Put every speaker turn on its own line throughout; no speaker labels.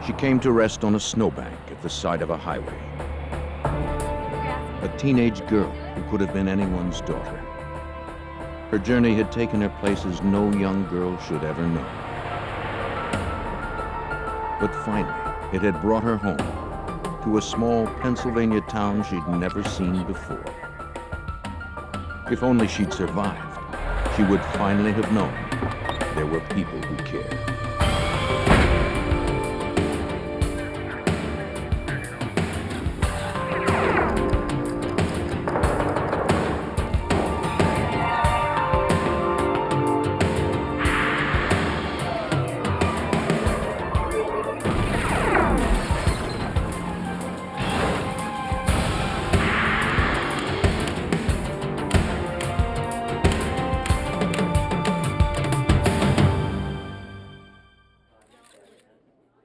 She came to rest on a snowbank at the side of a highway. A teenage girl who could have been anyone's daughter. Her journey had taken her places no young girl should ever know. But finally, it had brought her home to a small Pennsylvania town she'd never seen before. If only she'd survived, she would finally have known there were people who cared.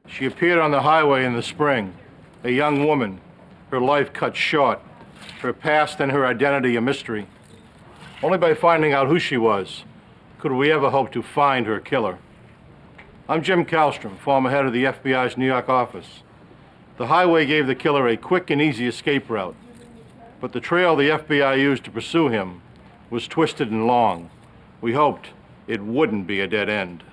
She appeared on the highway in the spring, a young woman, her life cut short, her past and her identity a mystery. Only by finding out who she was could we ever hope to find her killer. I'm Jim Kallstrom, former head of the FBI's New York office. The highway gave the killer a quick and easy escape route, but the trail the FBI used to pursue him was twisted and long. We hoped it wouldn't be a dead end.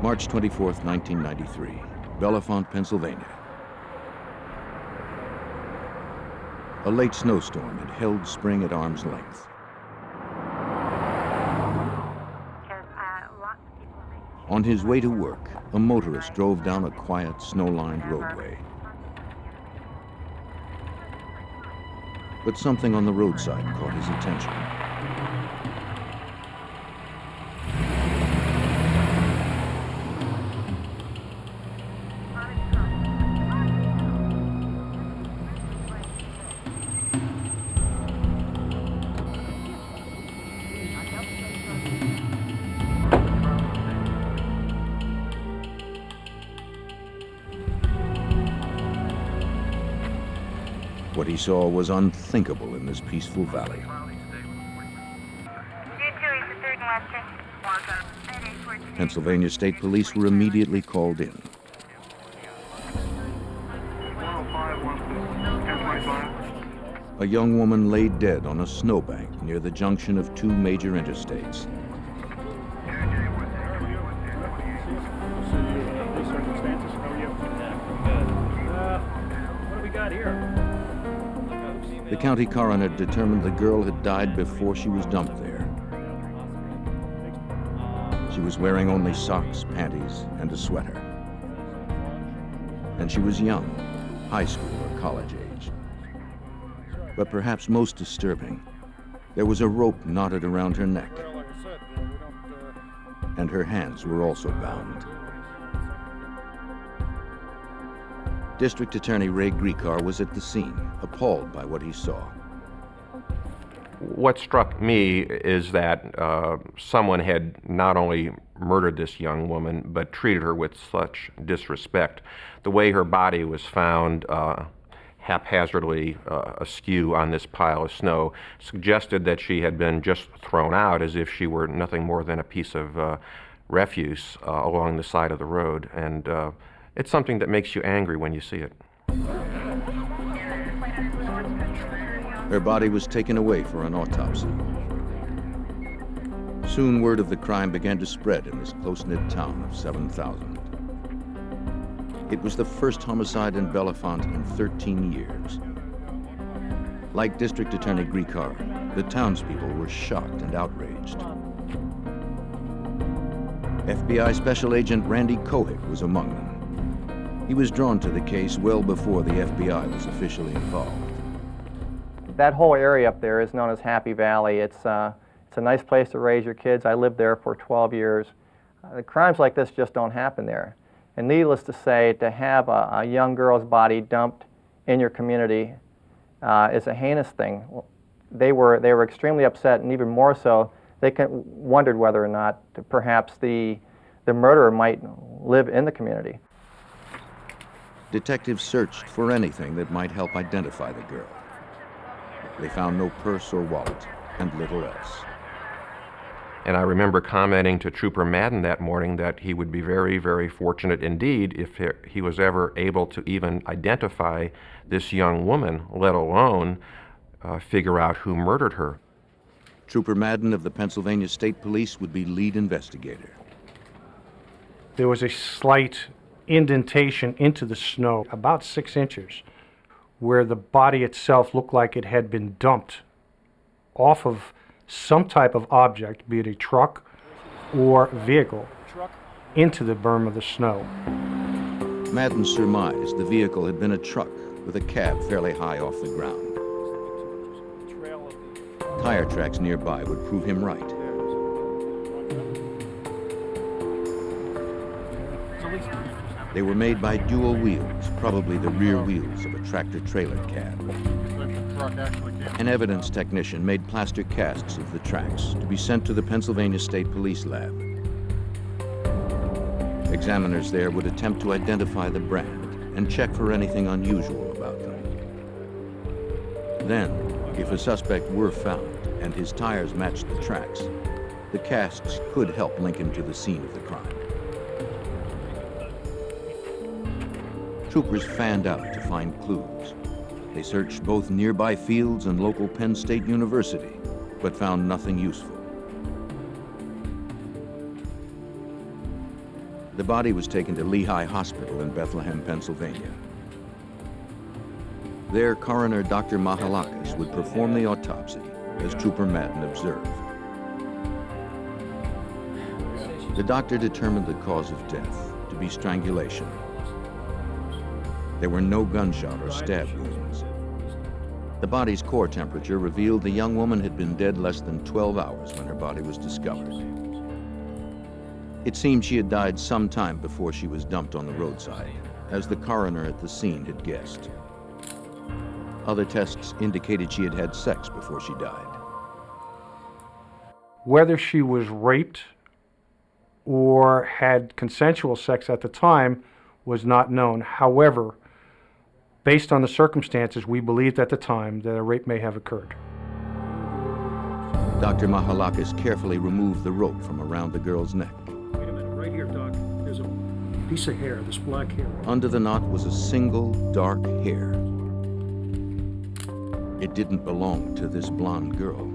March 24th, 1993, Bellefonte, Pennsylvania. A late snowstorm had held spring at arm's length. On his way to work, a motorist drove down a quiet, snow-lined roadway. But something on the roadside caught his attention. What he saw was unthinkable in this peaceful valley. Pennsylvania State Police were immediately called in. A young woman lay dead on a snowbank near the junction of two major interstates.
What do we got here?
The county coroner determined the girl had died before she was dumped there. She was wearing only socks, panties, and a sweater. And she was young, high school or college age. But perhaps most disturbing, there was a rope knotted around her neck. And her hands were also bound. District Attorney Ray Griecar was at the scene, appalled by what he saw.
What struck me is that someone had not only murdered this young woman, but treated her with such disrespect. The way her body was found haphazardly askew on this pile of snow suggested that she had been just thrown out as if she were nothing more than a piece of refuse along the side of the road. And it's something that makes you angry when you see it.
Her body was taken away for an autopsy. Soon word of the crime began to spread in this close-knit town of 7,000. It was the first homicide in Bellefonte in 13 years. Like District Attorney Griecar, the townspeople were shocked and outraged. FBI Special Agent Randy Kohik was among them. He was drawn to the case well before the FBI was officially involved.
That whole area up there is known as Happy Valley. It's a nice place to raise your kids. I lived there for 12 years. Crimes like this just don't happen there. And needless to say, to have a young girl's body dumped in your community is a heinous thing. They were extremely upset, and even more so, they wondered whether or not perhaps the murderer might live in the community.
Detectives searched for anything that might help identify the girl. They found no purse or wallet, and little else.
And I remember commenting to Trooper Madden that morning that he would be very, very fortunate indeed if he was ever able to even identify this young woman, let alone figure out who murdered her.
Trooper Madden of the Pennsylvania State Police would be lead investigator.
There was a slight indentation into the snow, about 6 inches, where the body itself looked like it had been dumped off of some type of object, be it a truck or vehicle, into the berm of the snow.
Madden surmised the vehicle had been a truck with a cab fairly high off the ground. Tire tracks nearby would prove him right. They were made by dual wheels, probably the rear wheels of a tractor-trailer cab. An evidence technician made plaster casts of the tracks to be sent to the Pennsylvania State Police lab. Examiners there would attempt to identify the brand and check for anything unusual about them. Then, if a suspect were found and his tires matched the tracks, the casts could help link him to the scene of the crime. Troopers fanned out to find clues. They searched both nearby fields and local Penn State University, but found nothing useful. The body was taken to Lehigh Hospital in Bethlehem, Pennsylvania. There, coroner Dr. Mahalakis would perform the autopsy, as Trooper Madden observed. The doctor determined the cause of death to be strangulation. There were no gunshot or stab wounds. The body's core temperature revealed the young woman had been dead less than 12 hours when her body was discovered. It seemed she had died some time before she was dumped on the roadside, as the coroner at the scene had guessed. Other tests indicated she had had sex before she died.
Whether she was raped or had consensual sex at the time was not known. However, based on the circumstances, we believed at the time that a rape may have occurred.
Dr. Mahalakis carefully removed the rope from around the girl's neck.
Wait a minute, right here, Doc. There's a piece of hair, this black hair.
Under the knot was a single dark hair. It didn't belong to this blonde girl.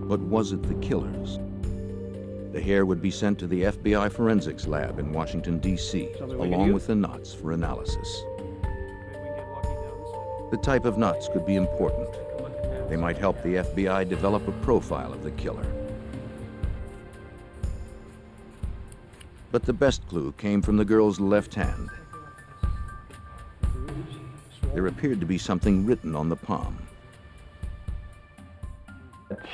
But was it the killer's? The hair would be sent to the FBI forensics lab in Washington, D.C., along with the knots for analysis. The type of knots could be important. They might help the FBI develop a profile of the killer. But the best clue came from the girl's left hand. There appeared to be something written on the palm.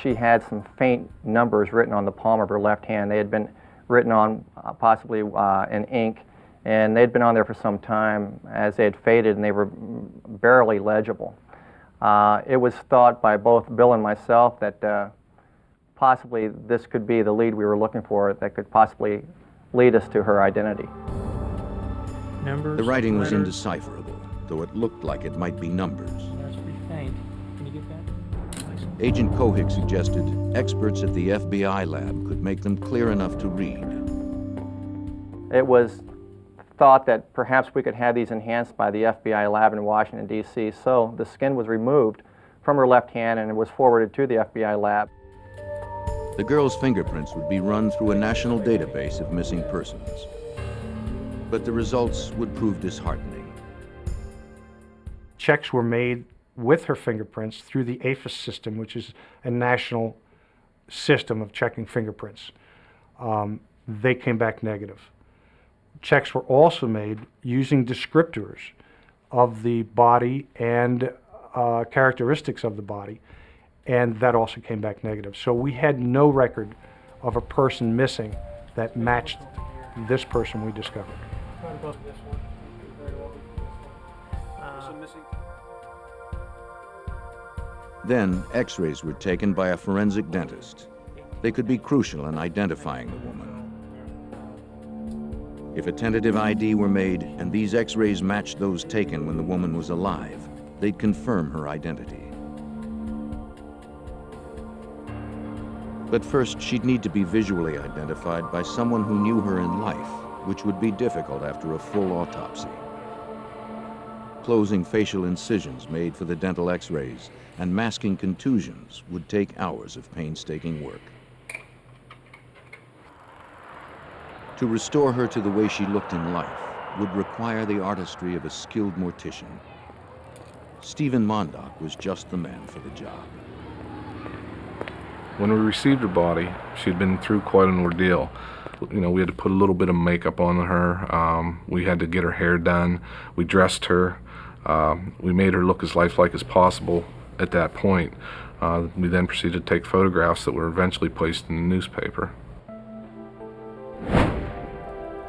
She had some faint numbers written on the palm of her left hand. They had been written on possibly in ink, and they'd been on there for some time as they had faded, and they were barely legible. It was thought by both Bill and myself that possibly this could be the lead we were looking for that could possibly lead us to her identity.
Numbers,
The writing was
letters.
indecipherable, though it looked like it might be numbers.
That's pretty faint. Can you get that?
Agent Kohig suggested experts at the FBI lab could make them clear enough to read.
It was thought that perhaps we could have these enhanced by the FBI lab in Washington, D.C., so the skin was removed from her left hand and it was forwarded to the FBI lab.
The girl's fingerprints would be run through a national database of missing persons. But the results would prove disheartening.
Checks were made with her fingerprints through the APHIS system, which is a national system of checking fingerprints. They came back negative. Checks were also made using descriptors of the body and characteristics of the body, and that also came back negative. So we had no record of a person missing that matched this person we discovered.
Then, x-rays were taken by a forensic dentist. They could be crucial in identifying the woman. If a tentative ID were made and these x-rays matched those taken when the woman was alive, they'd confirm her identity. But first, she'd need to be visually identified by someone who knew her in life, which would be difficult after a full autopsy. Closing facial incisions made for the dental x-rays and masking contusions would take hours of painstaking work. To restore her to the way she looked in life would require the artistry of a skilled mortician. Stephen Mondock was just the man for the job.
When we received her body, she'd been through quite an ordeal. You know, we had to put a little bit of makeup on her. We had to get her hair done. We dressed her. We made her look as lifelike as possible at that point. We then proceeded to take photographs that were eventually placed in the newspaper.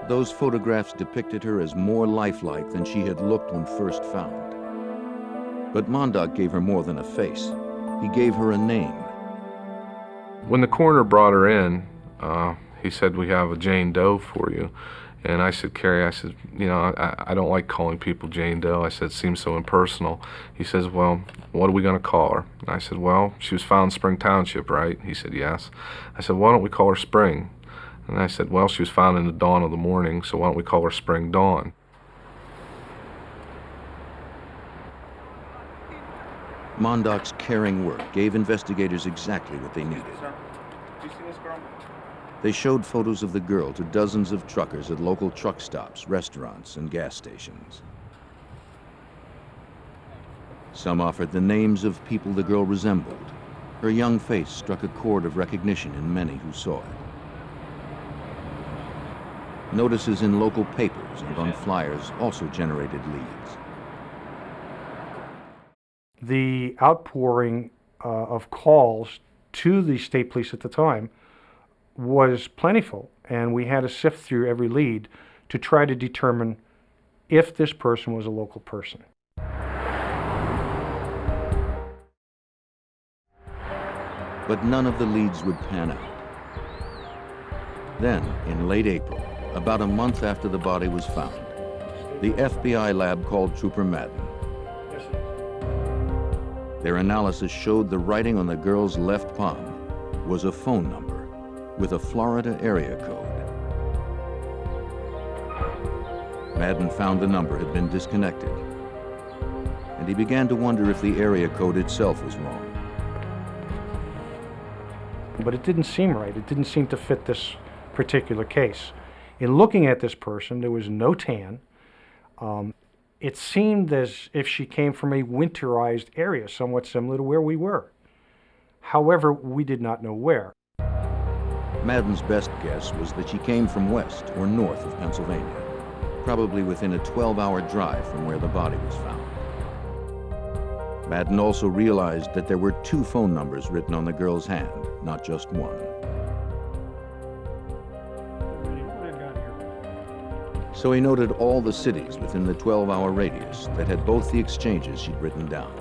Those photographs depicted her as more lifelike than she had looked when first found. But Mondock gave her more than a face. He gave her a name.
When the coroner brought her in, he said, "We have a Jane Doe for you." And I said, "Carrie," I said, "you know, I don't like calling people Jane Doe." I said, "It seems so impersonal." He says, "Well, what are we going to call her?" And I said, "Well, she was found in Spring Township, right?" He said, "Yes." I said, "Why don't we call her Spring?" And I said, "Well, she was found in the dawn of the morning, so why don't we call her Spring Dawn?"
Mondock's caring work gave investigators exactly what they needed. They showed photos of the girl to dozens of truckers at local truck stops, restaurants, and gas stations. Some offered the names of people the girl resembled. Her young face struck a chord of recognition in many who saw it. Notices in local papers and on flyers also generated leads.
The outpouring of calls to the state police at the time was plentiful, and we had to sift through every lead to try to determine if this person was a local person.
But none of the leads would pan out. Then, in late April, about a month after the body was found, the FBI lab called Trooper Madden. Their analysis showed the writing on the girl's left palm was a phone number with a Florida area code. Madden found the number had been disconnected, and he began to wonder if the area code itself was wrong.
But it didn't seem right. It didn't seem to fit this particular case. In looking at this person, there was no tan. It seemed as if she came from a winterized area, somewhat similar to where we were. However, we did not know where.
Madden's best guess was that she came from west or north of Pennsylvania, probably within a 12-hour drive from where the body was found. Madden also realized that there were 2 phone numbers written on the girl's hand, not just one. So he noted all the cities within the 12-hour radius that had both the exchanges she'd written down.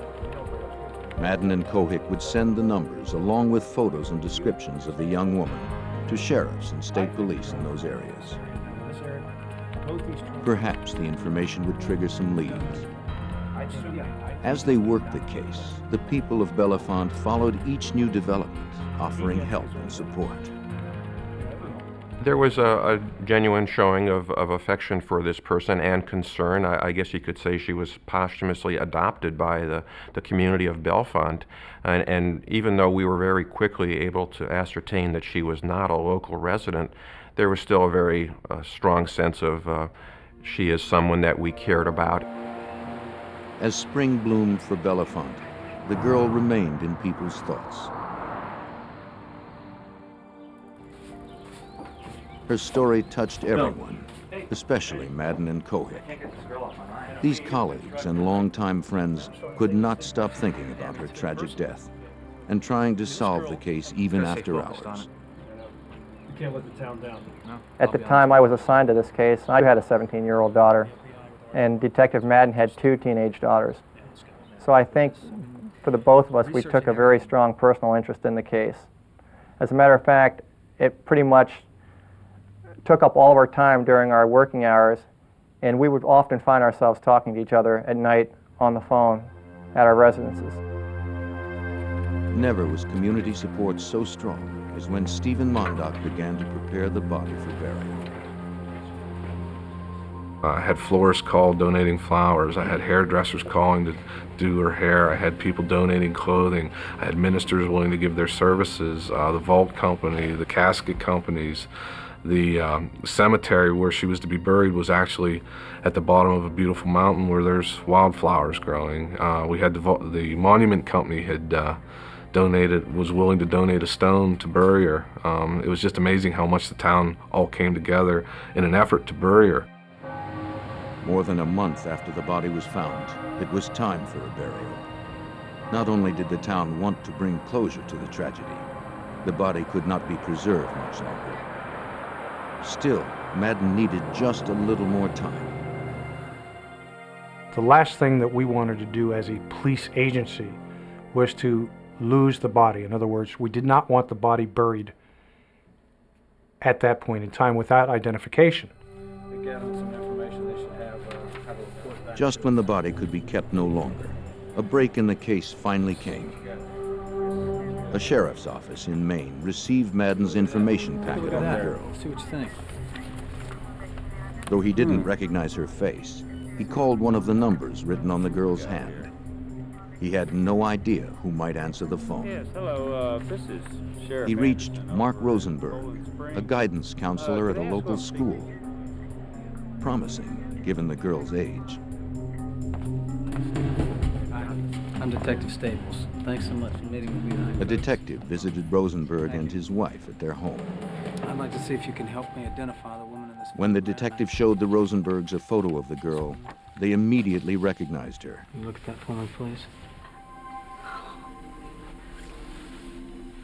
Madden and Cohick would send the numbers along with photos and descriptions of the young woman to sheriffs and state police in those areas. Perhaps the information would trigger some leads. As they worked the case, the people of Bellefonte followed each new development, offering help and support.
There was a genuine showing of affection for this person and concern. I guess you could say she was posthumously adopted by the community of Bellefonte. And even though we were very quickly able to ascertain that she was not a local resident, there was still a very strong sense of she is someone that we cared about.
As spring bloomed for Bellefonte, the girl remained in people's thoughts. Her story touched everyone, especially Madden and Cohick. These colleagues and longtime friends could not stop thinking about her tragic death and trying to solve the case even after hours.
You can't let the town down.
At the time I was assigned to this case, I had a 17-year-old daughter, and Detective Madden had 2 teenage daughters. So I think for the both of us, we took a very strong personal interest in the case. As a matter of fact, it pretty much took up all of our time during our working hours, and we would often find ourselves talking to each other at night on the phone at our residences.
Never was community support so strong is when Stephen Mondock began to prepare the body for burial.
I had florists call donating flowers. I had hairdressers calling to do her hair. I had people donating clothing. I had ministers willing to give their services, the vault company, the casket companies. The cemetery where she was to be buried was actually at the bottom of a beautiful mountain where there's wildflowers growing. We had the monument company had was willing to donate a stone to bury her. It was just amazing how much the town all came together in an effort to bury her.
More than a month after the body was found, it was time for a burial. Not only did the town want to bring closure to the tragedy, the body could not be preserved much longer. Still, Madden needed just a little more time.
The last thing that we wanted to do as a police agency was to lose the body. In other words, we did not want the body buried at that point in time without identification.
Just when the body could be kept no longer, a break in the case finally came. A sheriff's office in Maine received Madden's information packet on the girl.
See what you think.
Though he didn't recognize her face, he called one of the numbers written on the girl's hand. He had no idea who might answer the phone.
Yes, hello, this is Sheriff.
He reached Mark Rosenberg, a guidance counselor at a local school. Promising, given the girl's age.
I'm Detective Staples. Thanks so much for meeting with me tonight.
A detective visited Rosenberg and his wife at their home.
I'd like to see if you can help me identify the woman in this.
When the detective showed the Rosenbergs a photo of the girl, they immediately recognized her.
Can you look at that for me, please?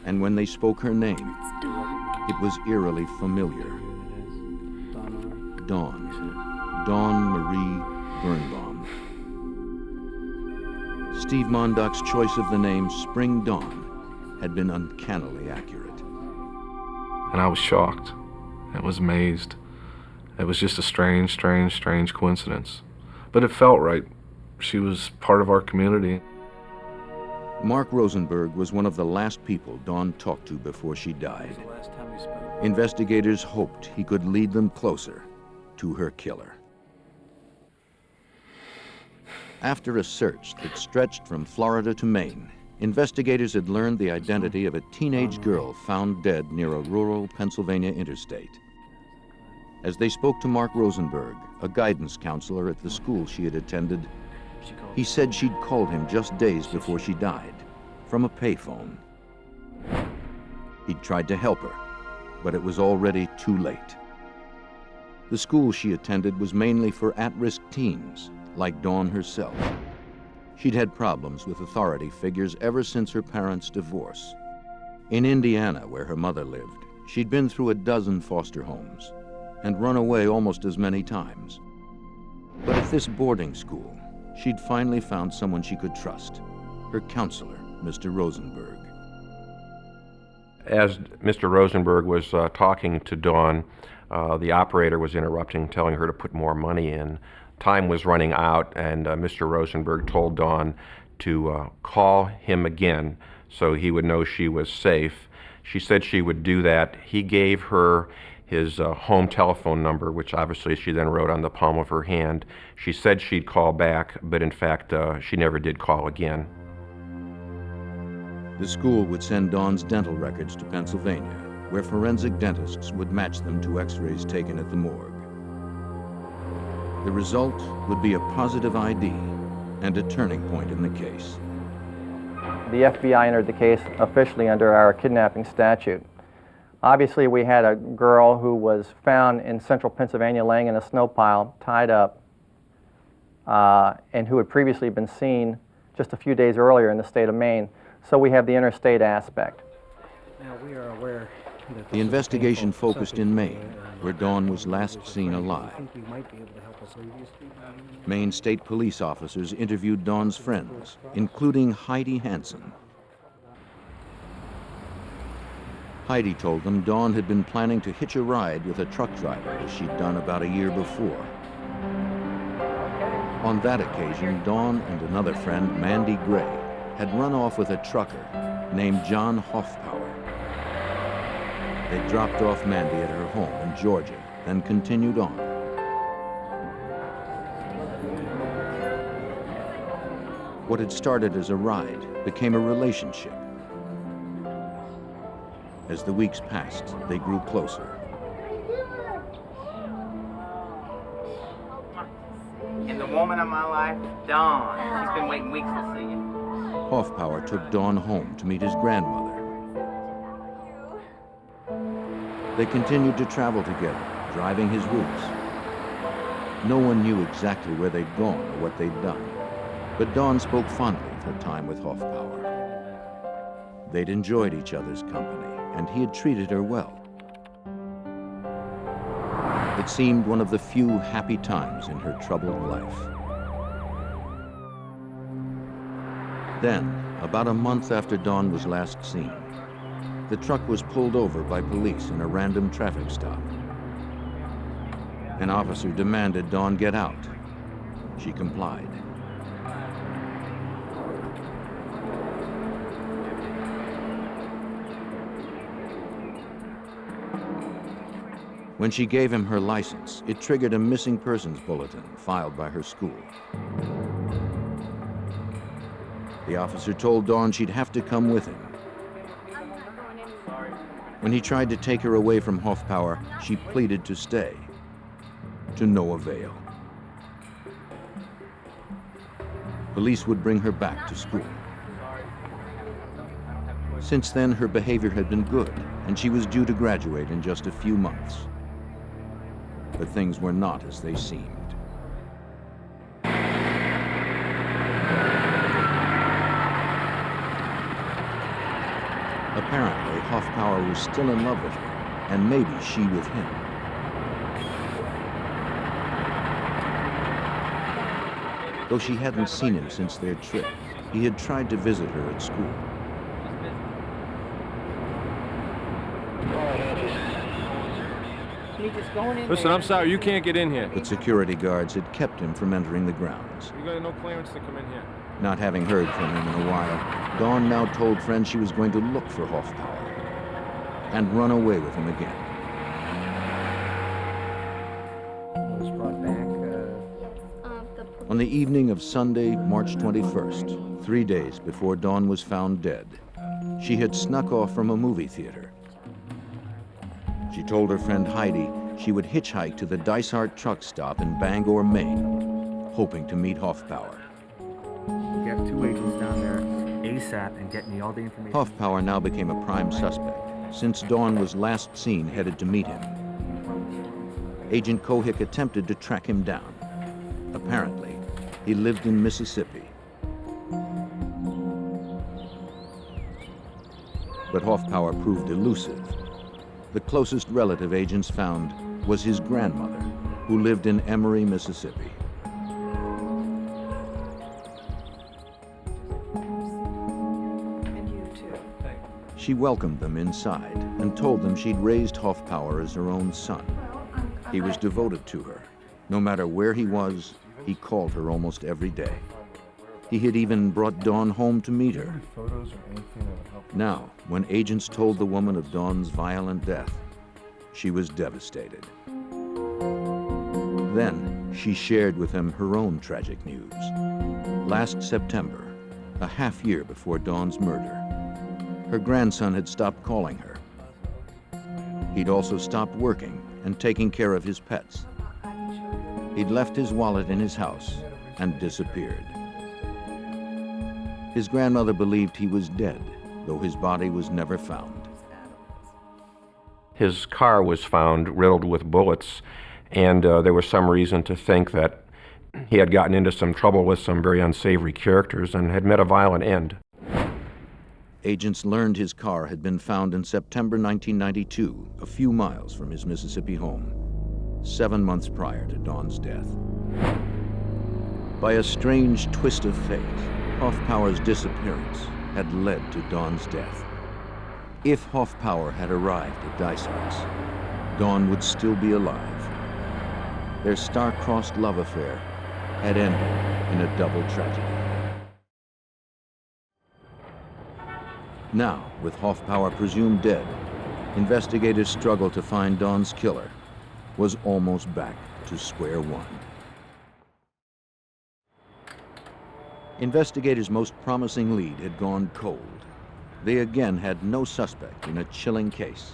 And when they spoke her name, it was eerily familiar. Dawn Marie Birnbaum. Steve Mondock's choice of the name Spring Dawn had been uncannily accurate.
And I was shocked. I was amazed. It was just a strange coincidence. But it felt right. She was part of our community.
Mark Rosenberg was one of the last people Dawn talked to before she died. Investigators hoped he could lead them closer to her killer. After a search that stretched from Florida to Maine, investigators had learned the identity of a teenage girl found dead near a rural Pennsylvania interstate. As they spoke to Mark Rosenberg, a guidance counselor at the school she had attended, he said she'd called him just days before she died, from a payphone. He'd tried to help her, but it was already too late. The school she attended was mainly for at-risk teens, like Dawn herself. She'd had problems with authority figures ever since her parents' divorce. In Indiana, where her mother lived, she'd been through a dozen foster homes and run away almost as many times. But at this boarding school, she'd finally found someone she could trust, her counselor, Mr. Rosenberg.
As Mr. Rosenberg was talking to Dawn, the operator was interrupting, telling her to put more money in. Time was running out, and Mr. Rosenberg told Dawn to call him again so he would know she was safe. She said she would do that. He gave her his home telephone number, which obviously she then wrote on the palm of her hand. She said she'd call back, but in fact, she never did call again.
The school would send Dawn's dental records to Pennsylvania, where forensic dentists would match them to x-rays taken at the morgue. The result would be a positive ID and a turning point in the case.
The FBI entered the case officially under our kidnapping statute. Obviously, we had a girl who was found in central Pennsylvania laying in a snow pile, tied up, and who had previously been seen just a few days earlier in the state of Maine. So we have the interstate aspect.
Now, we are aware that
The investigation focused in Maine, where Dawn was last seen alive. Maine state police officers interviewed Dawn's friends, including Heidi Hansen. Heidi told them Dawn had been planning to hitch a ride with a truck driver, as she'd done about a year before. On that occasion, Dawn and another friend, Mandy Gray, had run off with a trucker named John Hoffpower. They dropped off Mandy at her home in Georgia, then continued on. What had started as a ride became a relationship. As the weeks passed, they grew closer.
And the woman of my life, Dawn. She's been waiting weeks to see you.
Hoffpower took Dawn home to meet his grandmother. They continued to travel together, driving his routes. No one knew exactly where they'd gone or what they'd done, but Dawn spoke fondly of her time with Hoffpower. They'd enjoyed each other's company, and he had treated her well. It seemed one of the few happy times in her troubled life. Then, about a month after Dawn was last seen, the truck was pulled over by police in a random traffic stop. An officer demanded Dawn get out. She complied. When she gave him her license, it triggered a missing persons bulletin filed by her school. The officer told Dawn she'd have to come with him. When he tried to take her away from Hoffpower, she pleaded to stay, to no avail. Police would bring her back to school. Since then, her behavior had been good, and she was due to graduate in just a few months. But things were not as they seemed. Apparently, Hoffpower was still in love with her, and maybe she with him. Though she hadn't seen him since their trip, he had tried to visit her at school.
Listen, I'm sorry, you can't get in here.
But security guards had kept him from entering the grounds.
You got no clearance to come in here.
Not having heard from him in a while, Dawn now told friends she was going to look for Hoffpower and run away with him again. On the evening of Sunday, March 21st, 3 days before Dawn was found dead, she had snuck off from a movie theater. She told her friend Heidi she would hitchhike to the Dysart truck stop in Bangor, Maine, hoping to meet Hoffpower.
Get 2 agents down there ASAP and get me all the information.
Hoffpower now became a prime suspect, since Dawn was last seen headed to meet him. Agent Kohick attempted to track him down. Apparently, he lived in Mississippi. But Hoffpower proved elusive. The closest relative agents found was his grandmother, who lived in Emory, Mississippi. She welcomed them inside and told them she'd raised Hoffpower as her own son. He was devoted to her. No matter where he was, he called her almost every day. He had even brought Dawn home to meet her. Now, when agents told the woman of Dawn's violent death, she was devastated. Then, she shared with him her own tragic news. Last September, a half year before Dawn's murder, her grandson had stopped calling her. He'd also stopped working and taking care of his pets. He'd left his wallet in his house and disappeared. His grandmother believed he was dead, though his body was never found.
His car was found riddled with bullets, and there was some reason to think that he had gotten into some trouble with some very unsavory characters and had met a violent end.
Agents learned his car had been found in September 1992, a few miles from his Mississippi home, 7 months prior to Dawn's death. By a strange twist of fate, Hoffpower's disappearance had led to Dawn's death. If Hoffpower had arrived at Dysart's, Dawn would still be alive. Their star-crossed love affair had ended in a double tragedy. Now, with Hoffpower presumed dead, investigators' struggle to find Dawn's killer was almost back to square one. Investigators' most promising lead had gone cold. They again had no suspect in a chilling case: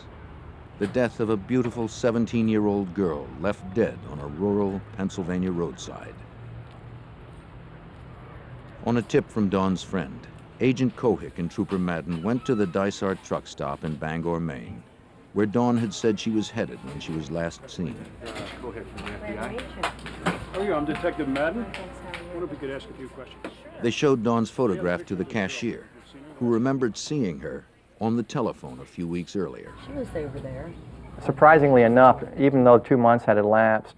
the death of a beautiful 17-year-old girl left dead on a rural Pennsylvania roadside. On a tip from Dawn's friend, Agent Cohick and Trooper Madden went to the Dysart truck stop in Bangor, Maine, where Dawn had said she was headed when she was last seen.
Cohick from the FBI. How are you? I'm Detective Madden. I wonder if we could ask a few questions.
They showed Dawn's photograph to the cashier, who remembered seeing her on the telephone a few weeks earlier.
She was over there.
Surprisingly enough, even though 2 months had elapsed,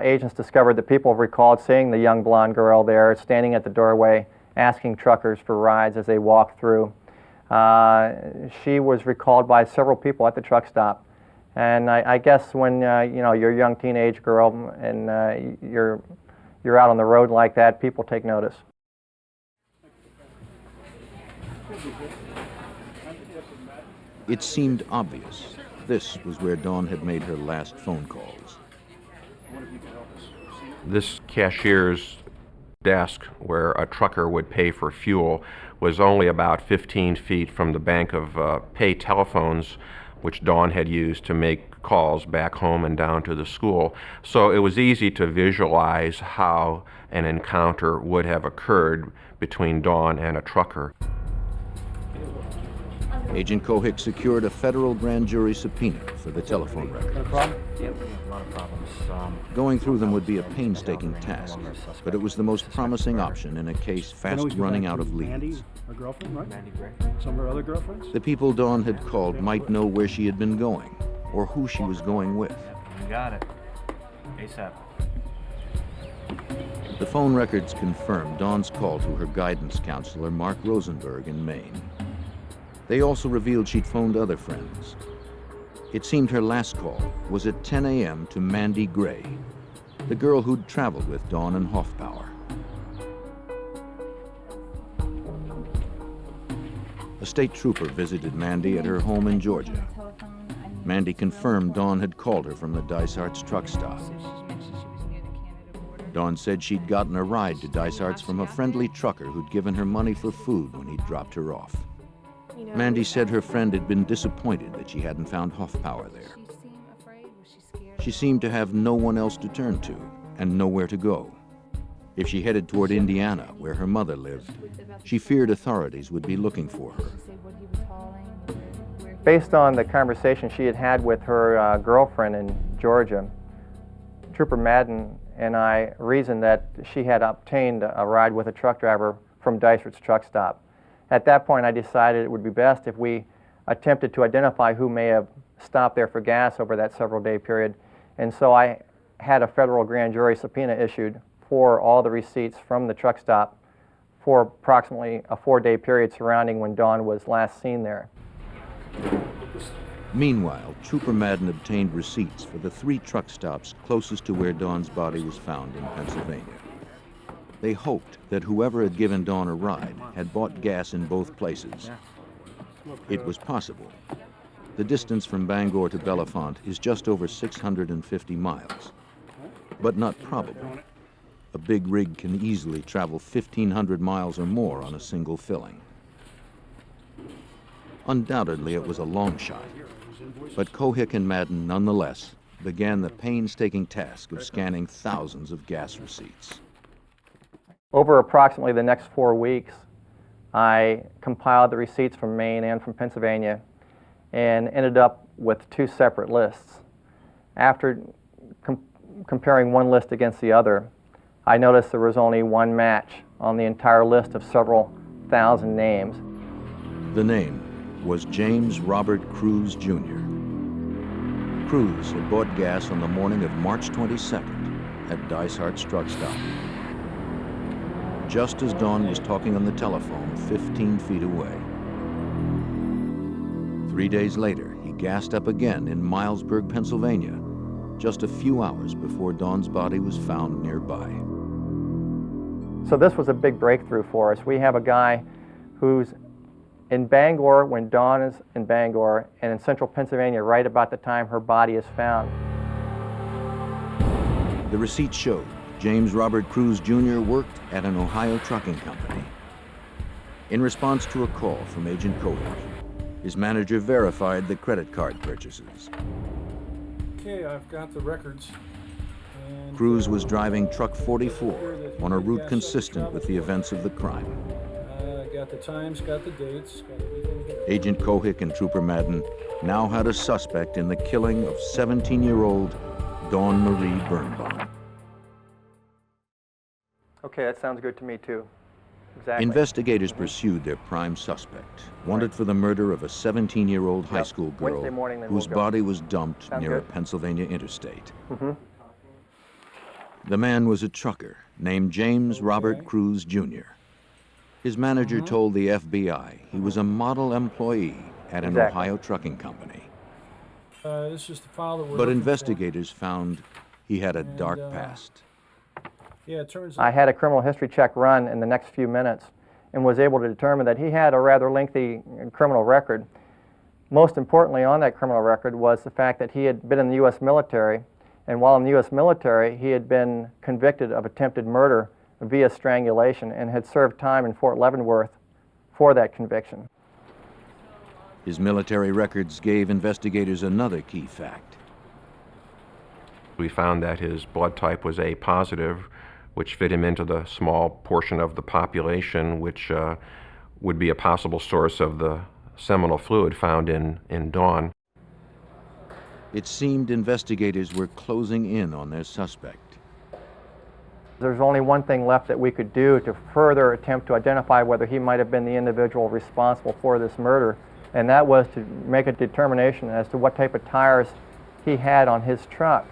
agents discovered that people recalled seeing the young blonde girl there standing at the doorway asking truckers for rides as they walked through. She was recalled by several people at the truck stop. And I guess when you know, you're a young teenage girl and you're out on the road like that, people take notice.
It seemed obvious this was where Dawn had made her last phone calls.
This cashier's desk, where a trucker would pay for fuel, was only about 15 feet from the bank of pay telephones which Dawn had used to make calls back home and down to the school. So it was easy to visualize how an encounter would have occurred between Dawn and a trucker.
Agent Cohick secured a federal grand jury subpoena for the telephone records.
Got a problem? Yep, we have a lot of problems.
Going through them would be a painstaking task, but it was the most promising option in a case fast running out of leads.
Mandy, her girlfriend, right?
Mandy Gray.
Some of her other girlfriends?
The people Dawn had called might know where she had been going, or who she was going with.
You got it. ASAP.
The phone records confirmed Dawn's call to her guidance counselor, Mark Rosenberg, in Maine. They also revealed she'd phoned other friends. It seemed her last call was at 10 a.m. to Mandy Gray, the girl who'd traveled with Dawn and Hoffbauer. A state trooper visited Mandy at her home in Georgia. Mandy confirmed Dawn had called her from the Dysart's truck stop. Dawn said she'd gotten a ride to Dysart's from a friendly trucker who'd given her money for food when he'd dropped her off. Mandy said her friend had been disappointed that she hadn't found Hoffbauer there. She seemed to have no one else to turn to and nowhere to go. If she headed toward Indiana, where her mother lived, she feared authorities would be looking for her.
Based on the conversation she had had with her girlfriend in Georgia, Trooper Madden and I reasoned that she had obtained a ride with a truck driver from Dysart's truck stop. At that point, I decided it would be best if we attempted to identify who may have stopped there for gas over that several-day period. And so I had a federal grand jury subpoena issued for all the receipts from the truck stop for approximately a 4-day period surrounding when Dawn was last seen there.
Meanwhile, Trooper Madden obtained receipts for the 3 truck stops closest to where Dawn's body was found in Pennsylvania. They hoped that whoever had given Dawn a ride had bought gas in both places. It was possible. The distance from Bangor to Bellefonte is just over 650 miles, but not probable. A big rig can easily travel 1,500 miles or more on a single filling. Undoubtedly, it was a long shot, but Cohick and Madden nonetheless began the painstaking task of scanning thousands of gas receipts.
Over approximately the next 4 weeks, I compiled the receipts from Maine and from Pennsylvania and ended up with 2 separate lists. After comparing one list against the other, I noticed there was only one match on the entire list of several thousand names.
The name was James Robert Cruz, Jr. Cruz had bought gas on the morning of March 22nd at Dysart's truck stop, just as Dawn was talking on the telephone 15 feet away. 3 days later, he gassed up again in Milesburg, Pennsylvania, just a few hours before Dawn's body was found nearby.
So this was a big breakthrough for us. We have a guy who's in Bangor, when Dawn is in Bangor, and in central Pennsylvania right about the time her body is found.
The receipt showed James Robert Cruz Jr. worked at an Ohio trucking company. In response to a call from Agent Kohler, his manager verified the credit card purchases.
Okay, I've got the records. And,
Cruz was driving truck 44 on a route consistent with the events of the crime.
Got the times, got the dates, got everything here.
Agent Kohik and Trooper Madden now had a suspect in the killing of 17-year-old Dawn Marie Birnbaum.
Okay, that sounds good to me too. Exactly.
Investigators pursued their prime suspect, wanted for the murder of a 17-year-old high school girl
Wednesday morning, then
whose
we'll go.
body was dumped
Sound
near a
good?
Pennsylvania interstate.
Mm-hmm.
The man was a trucker named James Robert Cruz Jr. His manager told the FBI he was a model employee at an
Exactly.
Ohio trucking company.
This is the file that we're
But
looking
investigators found he had a dark
And,
past.
for. Yeah, it turns
I
out.
had a criminal history check run in the next few minutes and was able to determine that he had a rather lengthy criminal record. Most importantly on that criminal record was the fact that he had been in the U.S. military, and while in the U.S. military, he had been convicted of attempted murder via strangulation and had served time in Fort Leavenworth for that conviction.
His military records gave investigators another key fact.
We found that his blood type was A positive, which fit him into the small portion of the population which would be a possible source of the seminal fluid found in Dawn.
It seemed investigators were closing in on their suspect.
There's only one thing left that we could do to further attempt to identify whether he might have been the individual responsible for this murder, and that was to make a determination as to what type of tires he had on his truck.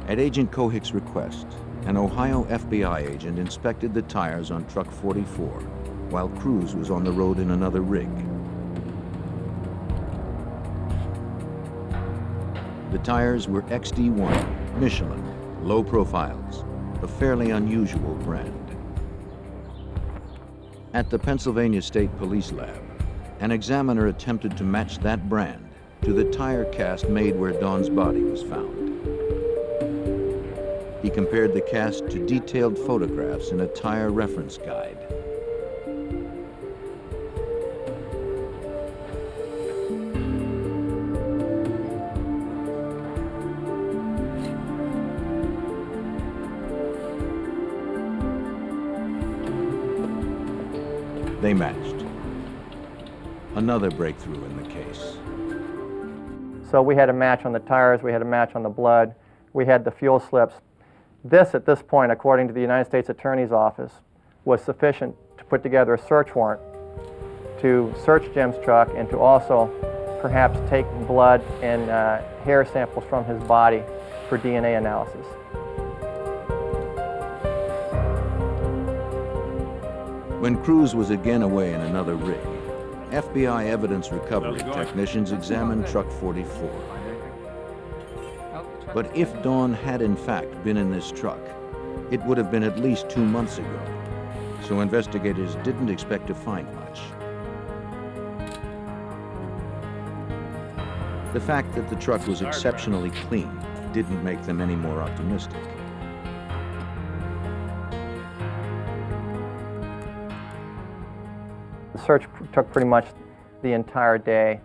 At Agent Kohik's request, an Ohio FBI agent inspected the tires on truck 44 while Cruz was on the road in another rig. The tires were XD1, Michelin, low profiles, a fairly unusual brand. At the Pennsylvania State Police Lab, an examiner attempted to match that brand to the tire cast made where Dawn's body was found. He compared the cast to detailed photographs in a tire reference guide. They matched. Another breakthrough in the case.
So we had a match on the tires, we had a match on the blood, we had the fuel slips. This, at this point, according to the United States Attorney's Office, was sufficient to put together a search warrant to search Jim's truck and to also perhaps take blood and hair samples from his body for DNA analysis.
When Cruz was again away in another rig, FBI evidence recovery technicians examined truck 44. But if Dawn had in fact been in this truck, it would have been at least 2 months ago, so investigators didn't expect to find much. The fact that the truck was exceptionally clean didn't make them any more optimistic.
The search took pretty much the entire day,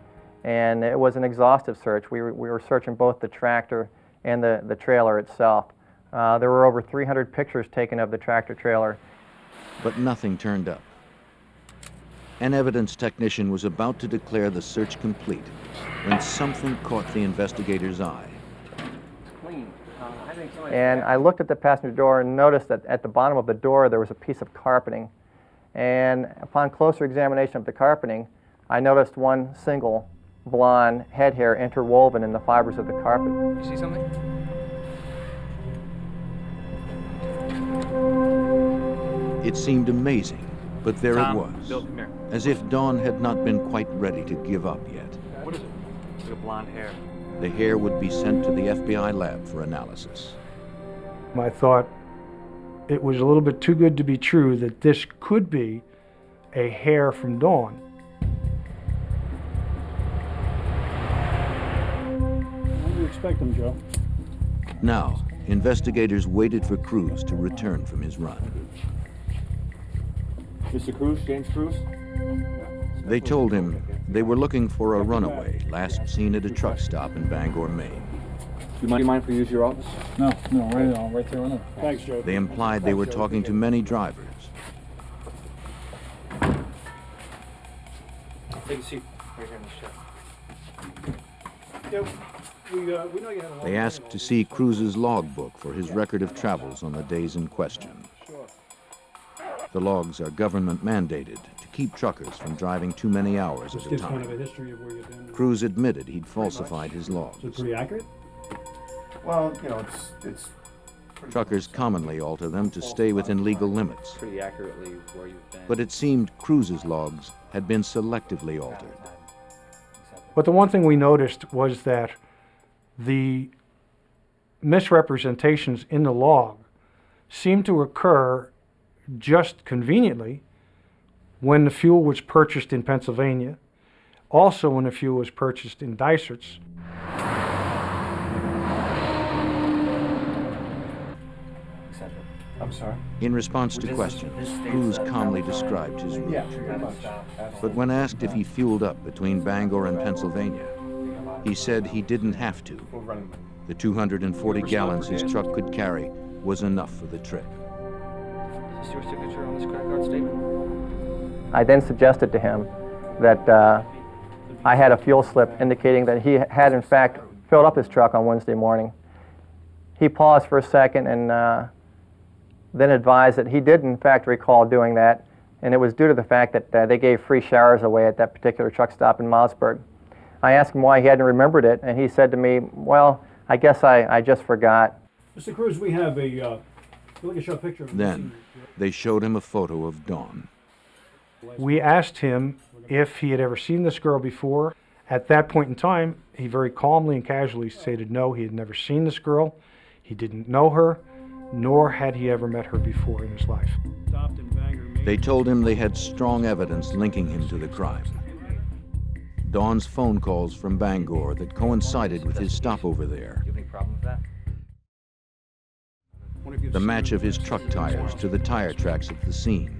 and it was an exhaustive search. We were searching both the tractor and the trailer itself. There were over 300 pictures taken of the tractor trailer.
But nothing turned up. An evidence technician was about to declare the search complete when something caught the investigator's eye.
And I looked at the passenger door and noticed that at the bottom of the door there was a piece of carpeting. And upon closer examination of the carpeting, I noticed one single blonde head hair interwoven in the fibers of the carpet.
You see something?
It seemed amazing, but there it was,
Bill, come here.
as if Dawn had not been quite ready to give up yet.
What is it? It's like a blonde hair.
The hair would be sent to the FBI lab for analysis.
I thought it was a little bit too good to be true that this could be a hair from Dawn.
When do you expect them, Joe?
Now, investigators waited for Cruz to return from his run.
Mr. Cruz, James Cruz?
They told him they were looking for a runaway last seen at a truck stop in Bangor, Maine.
Do you mind if we use your office?
No, right there on it. Thanks, Joe.
They implied they were talking to many drivers.
Take a seat right here in the shed.
We know you had a long
They asked to see Cruz's logbook for his record of travels on the days in question. The logs are government mandated to keep truckers from driving too many hours at a
Gives kind of a
time.
history of where you've been.
Cruz admitted he'd falsified his
Is it
logs.
pretty accurate?
Well, you know, it's
Truckers commonly alter them to stay within legal limits.
Pretty accurately where you've been.
But it seemed Cruz's logs had been selectively altered.
But the one thing we noticed was that the misrepresentations in the log seemed to occur just conveniently when the fuel was purchased in Pennsylvania, also when the fuel was purchased in Dysert's.
I'm sorry.
In response to questions, Cruz calmly described his route.
Yeah, pretty much.
But when asked if he fueled up between Bangor and Pennsylvania, he said he didn't have to.
We're running.
The 240 gallons his truck could carry was enough for the trip.
Is this your signature on this credit card statement?
I then suggested to him that I had a fuel slip indicating that he had in fact filled up his truck on Wednesday morning. He paused for a second and then advised that he did in fact recall doing that, and it was due to the fact that they gave free showers away at that particular truck stop in Mossburg. I asked him why he hadn't remembered it, and he said to me, well, I guess I just forgot.
Mr. Cruz, we have a, look at your picture.
Then they showed him a photo of Dawn.
We asked him if he had ever seen this girl before. At that point in time, he very calmly and casually stated no, he had never seen this girl, he didn't know her, nor had he ever met her before in his life.
They told him they had strong evidence linking him to the crime. Dawn's phone calls from Bangor that coincided with his stopover there.
Do you have any problem with that?
The match of his truck tires to the tire tracks at the scene.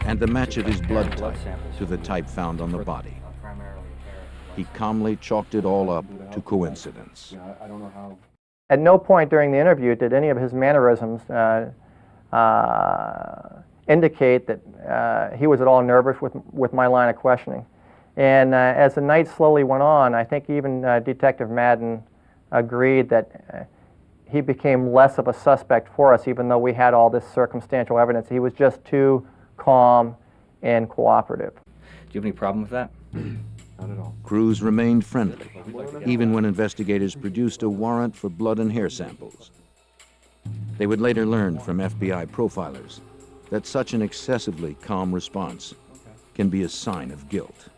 And the match of his blood type to the type found on the body. He calmly chalked it all up to coincidence.
I don't know how.
At no point during the interview did any of his mannerisms indicate that he was at all nervous with my line of questioning. And as the night slowly went on, I think even Detective Madden agreed that he became less of a suspect for us, even though we had all this circumstantial evidence. He was just too calm and cooperative.
Do you have any problem with that?
Not at all.
Cruz remained friendly, even when investigators produced a warrant for blood and hair samples. They would later learn from FBI profilers that such an excessively calm response can be a sign of guilt.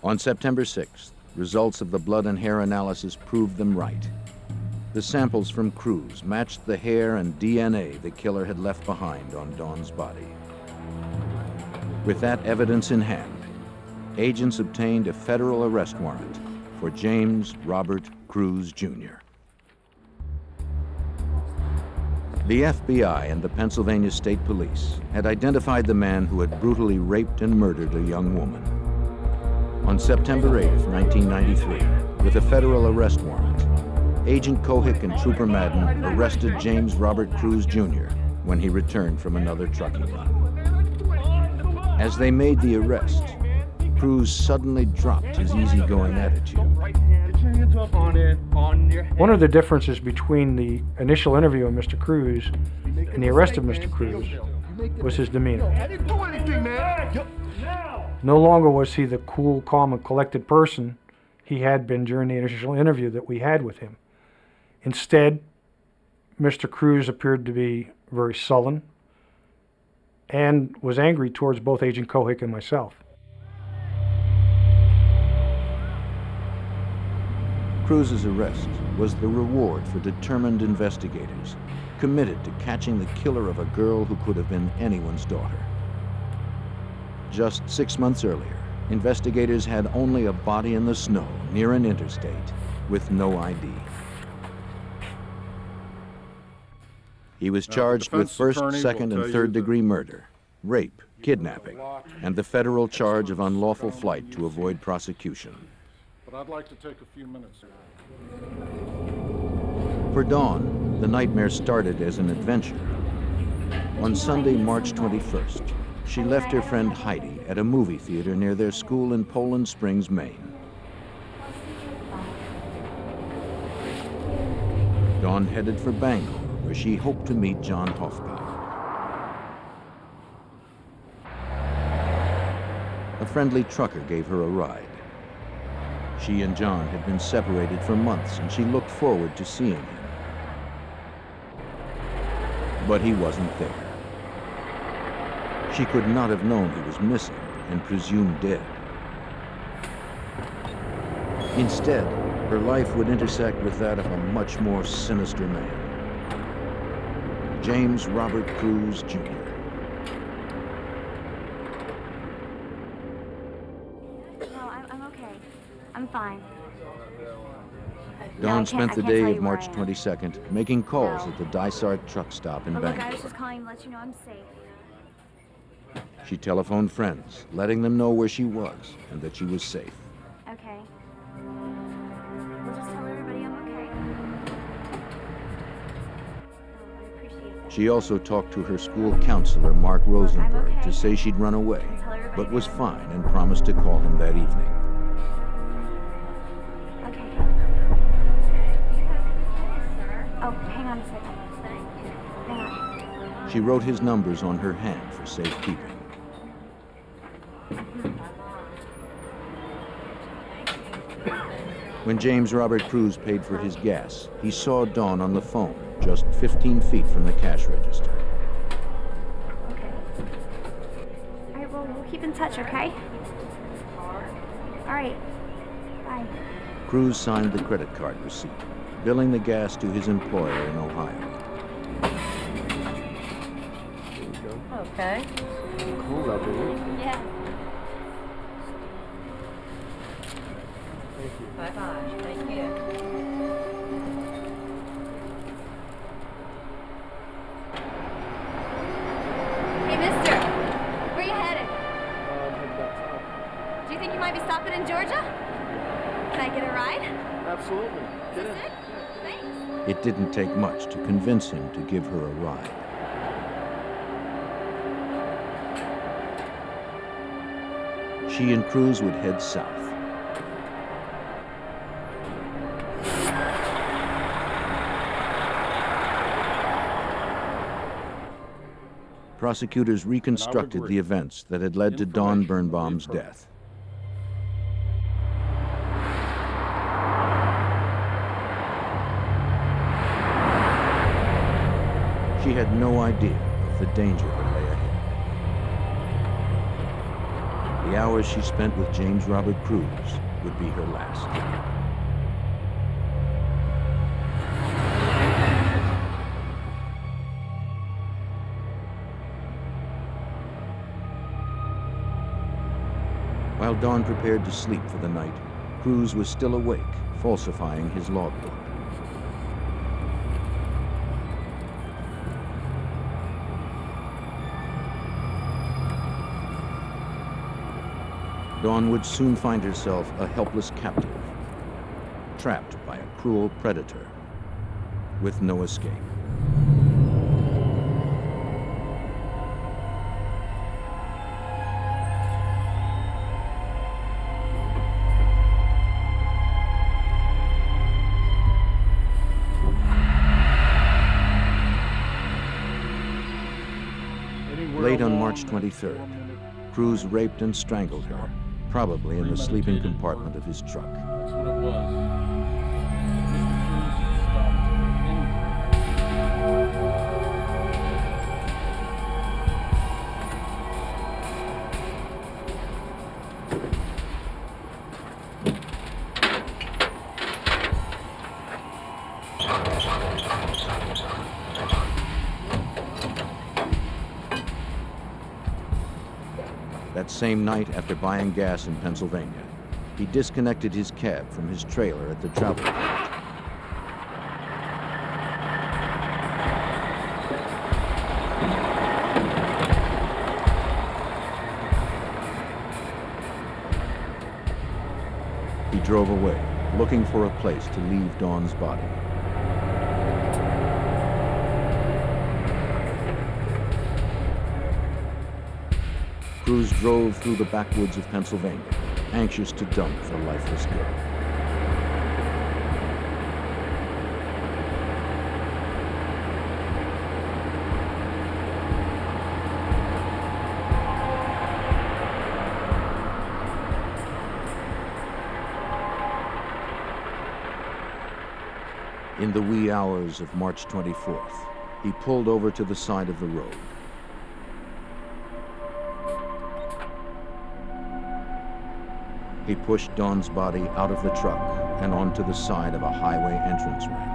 On September 6th, results of the blood and hair analysis proved them right. The samples from Cruz matched the hair and DNA the killer had left behind on Dawn's body. With that evidence in hand, agents obtained a federal arrest warrant for James Robert Cruz, Jr. The FBI and the Pennsylvania State Police had identified the man who had brutally raped and murdered a young woman. On September 8, 1993, with a federal arrest warrant, Agent Kohik and Trooper Madden arrested James Robert Cruz, Jr. when he returned from another trucking run. As they made the arrest, Cruz suddenly dropped his easygoing attitude.
One of the differences between the initial interview of Mr. Cruz and the arrest of Mr. Cruz was his demeanor. No longer was he the cool, calm, and collected person he had been during the initial interview that we had with him. Instead, Mr. Cruz appeared to be very sullen and was angry towards both Agent Kohik and myself.
Cruz's arrest was the reward for determined investigators committed to catching the killer of a girl who could have been anyone's daughter. Just 6 months earlier, investigators had only a body in the snow near an interstate with no ID. He was charged with first, second, and third-degree murder, rape, kidnapping, and the federal charge of unlawful flight to avoid prosecution.
But I'd like to take a few minutes.
For Dawn, the nightmare started as an adventure. On Sunday, March 21st, she left her friend Heidi at a movie theater near their school in Poland Springs, Maine. Dawn headed for Bangor, where she hoped to meet John Hoffman. A friendly trucker gave her a ride. She and John had been separated for months, and she looked forward to seeing him. But he wasn't there. She could not have known he was missing and presumed dead. Instead, her life would intersect with that of a much more sinister man, James Robert Cruz, Jr.
No, I'm okay. I'm fine.
Dawn spent the day of March 22nd making calls at the Dysart truck stop in
Look, I was
Bangor.
just calling to let you know I'm safe.
She telephoned friends, letting them know where she was and that she was safe.
Okay. We'll just tell everybody I'm okay. Oh, I appreciate that.
She also talked to her school counselor, Mark Rosenberg, to say she'd run away, but was fine and promised to call him that evening.
Okay. Oh, hang on a second. Hang on.
She wrote his numbers on her hand for safekeeping. When James Robert Cruz paid for his gas, he saw Dawn on the phone, just 15 feet from the cash register.
Okay. All right, well, we'll keep in touch, okay? All right. Bye.
Cruz signed the credit card receipt, billing the gas to his employer in Ohio.
Okay.
Cool up here.
Yeah.
Thank you.
Bye-bye. Thank you.
Hey, mister. Where you headed?
Head back south.
Do you think you might be stopping in Georgia? Can I get a ride?
Absolutely. Get in.
Is it? Thanks.
It didn't take much to convince him to give her a ride. She and Cruz would head south. Prosecutors reconstructed the events that had led to Dawn Birnbaum's death. She had no idea of the danger that lay ahead. The hours she spent with James Robert Cruz would be her last. While Dawn prepared to sleep for the night, Cruz was still awake, falsifying his logbook. Dawn would soon find herself a helpless captive, trapped by a cruel predator, with no escape. Late on March 23rd, Cruz raped and strangled her, probably in the sleeping compartment of his truck.
That's what it was.
That same night, after buying gas in Pennsylvania, he disconnected his cab from his trailer at the travel port. He drove away, looking for a place to leave Dawn's body. Cruz drove through the backwoods of Pennsylvania, anxious to dump the lifeless girl. In the wee hours of March 24th, he pulled over to the side of the road. He pushed Dawn's body out of the truck and onto the side of a highway entrance ramp.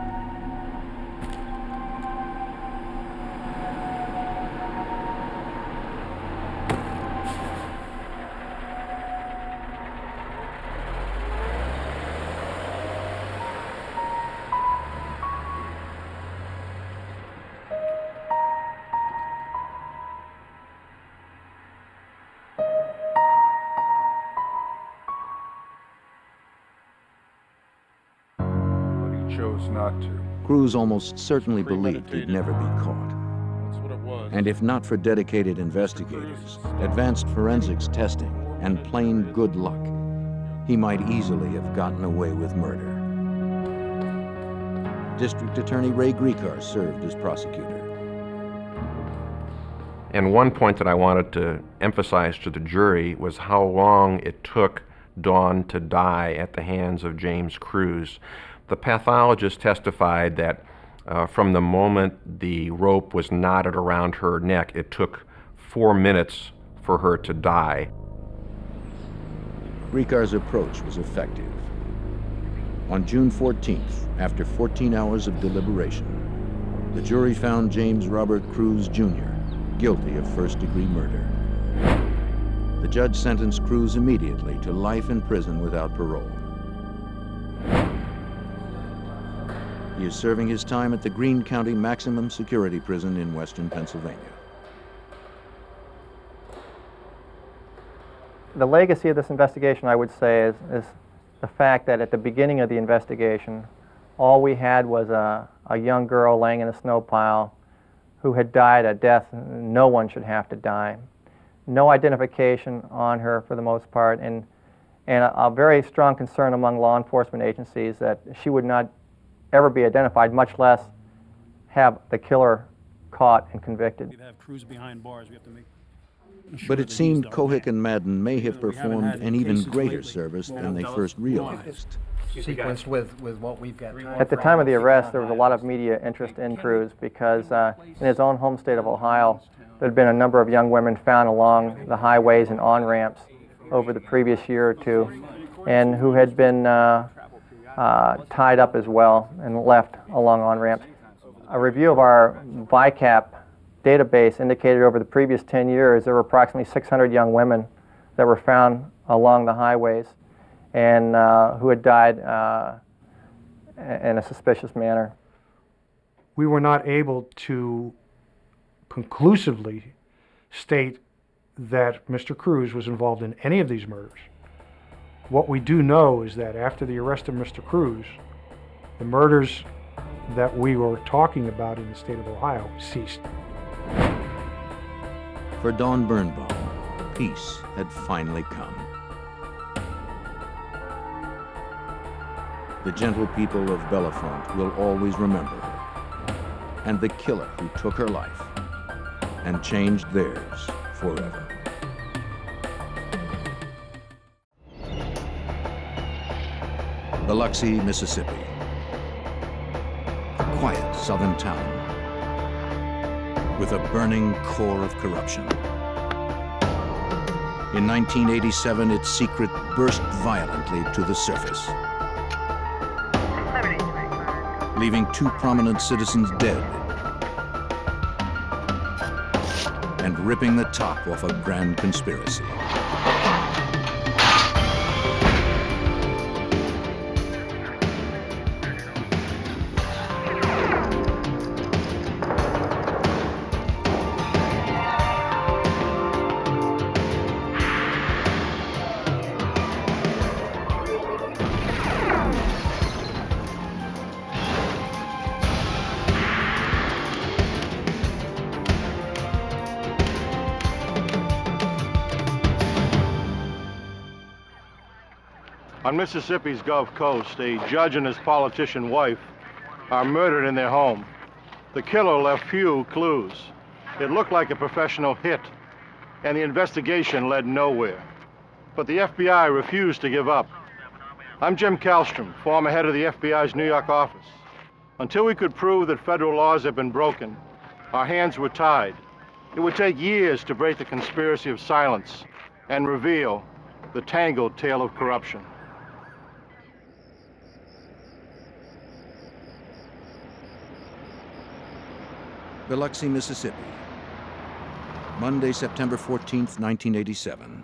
Chose not to.
Cruz almost certainly believed he'd never be caught.
That's what it was.
And if not for dedicated investigators, advanced forensics testing, and plain good luck, he might easily have gotten away with murder. District Attorney Ray Griecar served as prosecutor.
And one point that I wanted to emphasize to the jury was how long it took Dawn to die at the hands of James Cruz. The pathologist testified that from the moment the rope was knotted around her neck, it took 4 minutes for her to die.
Griecar's approach was effective. On June 14th, after 14 hours of deliberation, the jury found James Robert Cruz, Jr. guilty of first-degree murder. The judge sentenced Cruz immediately to life in prison without parole. He is serving his time at the Greene County Maximum Security Prison in western Pennsylvania.
The legacy of this investigation, I would say, is the fact that at the beginning of the investigation, all we had was a young girl laying in a snow pile who had died a death no one should have to die. No identification on her for the most part, and a very strong concern among law enforcement agencies that she would not ever be identified, much less have the killer caught and convicted.
We'd have Cruz behind bars. We have to make sure
But it
that
seemed
he's done.
Kohik and Madden may have
We haven't
performed
had
an even
cases
greater
lately.
service
Well,
than they
tell us
first
why.
realized.
Sequenced with what we've got.
At the time of the arrest, there was a lot of media interest in Cruz because in his own home state of Ohio, there had been a number of young women found along the highways and on-ramps over the previous year or two, and who had been tied up as well and left along on-ramps. A review of our VICAP database indicated over the previous 10 years there were approximately 600 young women that were found along the highways and who had died in a suspicious manner.
We were not able to conclusively state that Mr. Cruz was involved in any of these murders. What we do know is that after the arrest of Mr. Cruz, the murders that we were talking about in the state of Ohio ceased.
For Dawn Birnbaum, peace had finally come. The gentle people of Bellefonte will always remember her, and the killer who took her life and changed theirs forever. Biloxi, Mississippi, a quiet southern town with a burning core of corruption. In 1987, its secret burst violently to the surface, leaving 2 prominent citizens dead and ripping the top off a grand conspiracy.
On Mississippi's Gulf Coast, a judge and his politician wife are murdered in their home. The killer left few clues. It looked like a professional hit, and the investigation led nowhere. But the FBI refused to give up. I'm Jim Kallstrom, former head of the FBI's New York office. Until we could prove that federal laws had been broken, our hands were tied. It would take years to break the conspiracy of silence and reveal the tangled tale of corruption.
Biloxi, Mississippi. Monday, September 14th, 1987.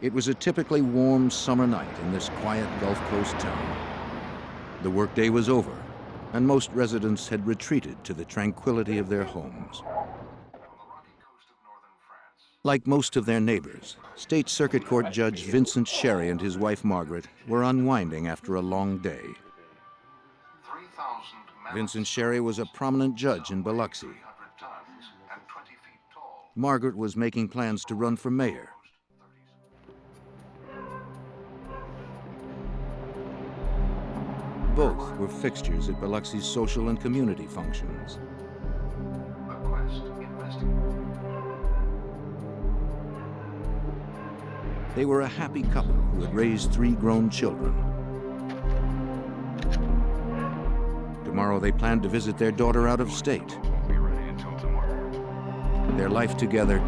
It was a typically warm summer night in this quiet Gulf Coast town. The workday was over, and most residents had retreated to the tranquility of their homes. Like most of their neighbors, State Circuit Court Judge Vincent Sherry and his wife Margaret were unwinding after a long day. Vincent Sherry was a prominent judge in Biloxi. Margaret was making plans to run for mayor. Both were fixtures at Biloxi's social and community functions. They were a happy couple who had raised 3 grown children. Tomorrow they planned to visit their daughter out of state. Their life together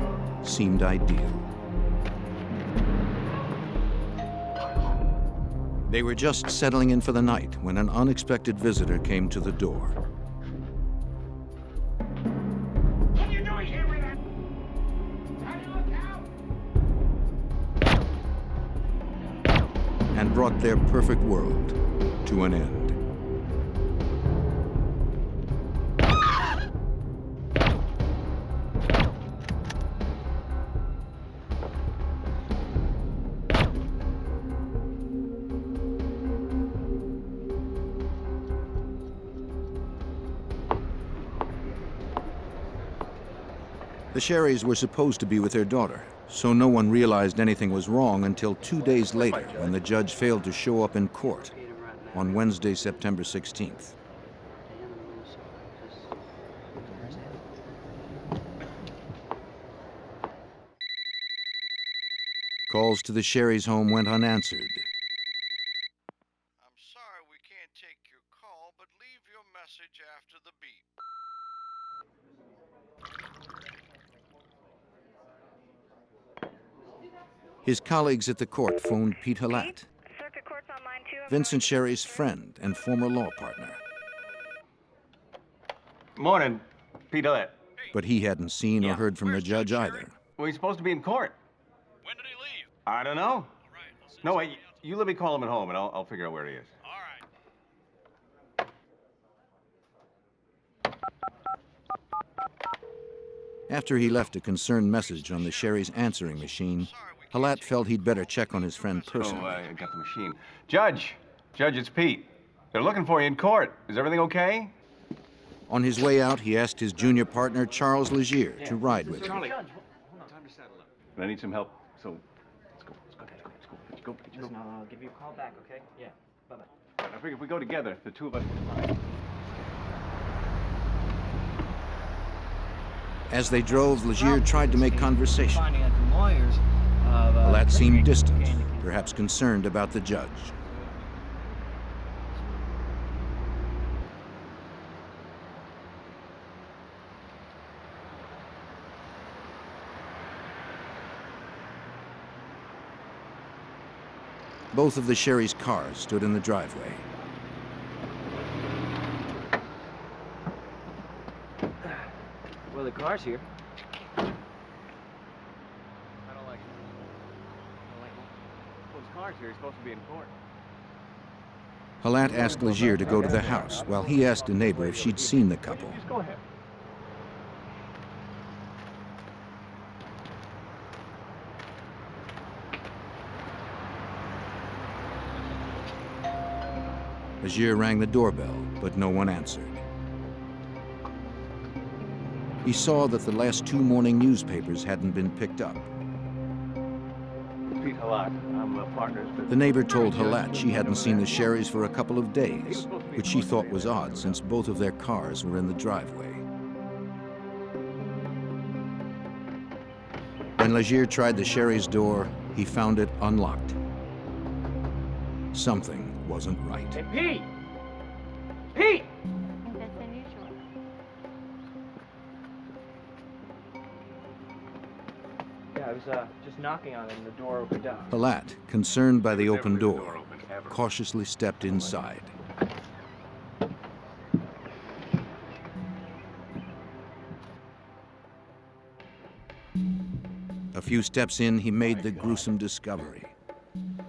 seemed ideal. They were just settling in for the night when an unexpected visitor came to the door.
What are you doing here with that? How do you look out?
And brought their perfect world to an end. The Sherrys were supposed to be with their daughter, so no one realized anything was wrong until 2 days later when the judge failed to show up in court on Wednesday, September 16th. Calls to the Sherrys' home went unanswered.
I'm sorry we can't take your call, but leave your message after the beep.
His colleagues at the court phoned Pete Halat, Vincent Sherry's friend and former law partner.
Morning, Pete Halat.
But he hadn't seen or heard from the judge either.
Well, he's supposed to be in court.
When did he leave?
I don't know.
All right,
No, wait, you let me call him at home and I'll figure out where he is.
All right.
After he left a concerned message on the Sherry's answering machine, Halat felt he'd better check on his friend personally.
Oh, I got the machine. Judge, it's Pete. They're looking for you in court. Is everything okay?
On his way out, he asked his junior partner, Charles Legier, to ride with him.
Charlie, hold on, time to settle up. I need some help, so let's go.
Listen, I'll give you a call back, okay? Yeah, bye-bye.
I figure if we go together, the two of us will fine.
As they drove, Legier tried to make conversation.
Lawyers,
Halat seemed distant, perhaps concerned about the judge. Both of the Sherry's cars stood in the driveway.
Well, the car's here.
I don't like it. Well, his car's here. He's supposed to be in court.
Halat asked Legier to go to the house while he asked a neighbor if she'd seen the couple.
Just go ahead.
Legier rang the doorbell, but no one answered. He saw that the last 2 morning newspapers hadn't been picked up.
Pete Halak. I'm partners with...
The neighbor told Halat she hadn't seen the Sherrys for a couple of days, which she thought was odd since both of their cars were in the driveway. When Legier tried the Sherrys' door, he found it unlocked. Something wasn't right.
Hey, Pete! Pete!
That's unusual.
Yeah, I was just knocking on it and the door opened up.
Halat, concerned by the open door, cautiously stepped inside. A few steps in, he made the gruesome discovery.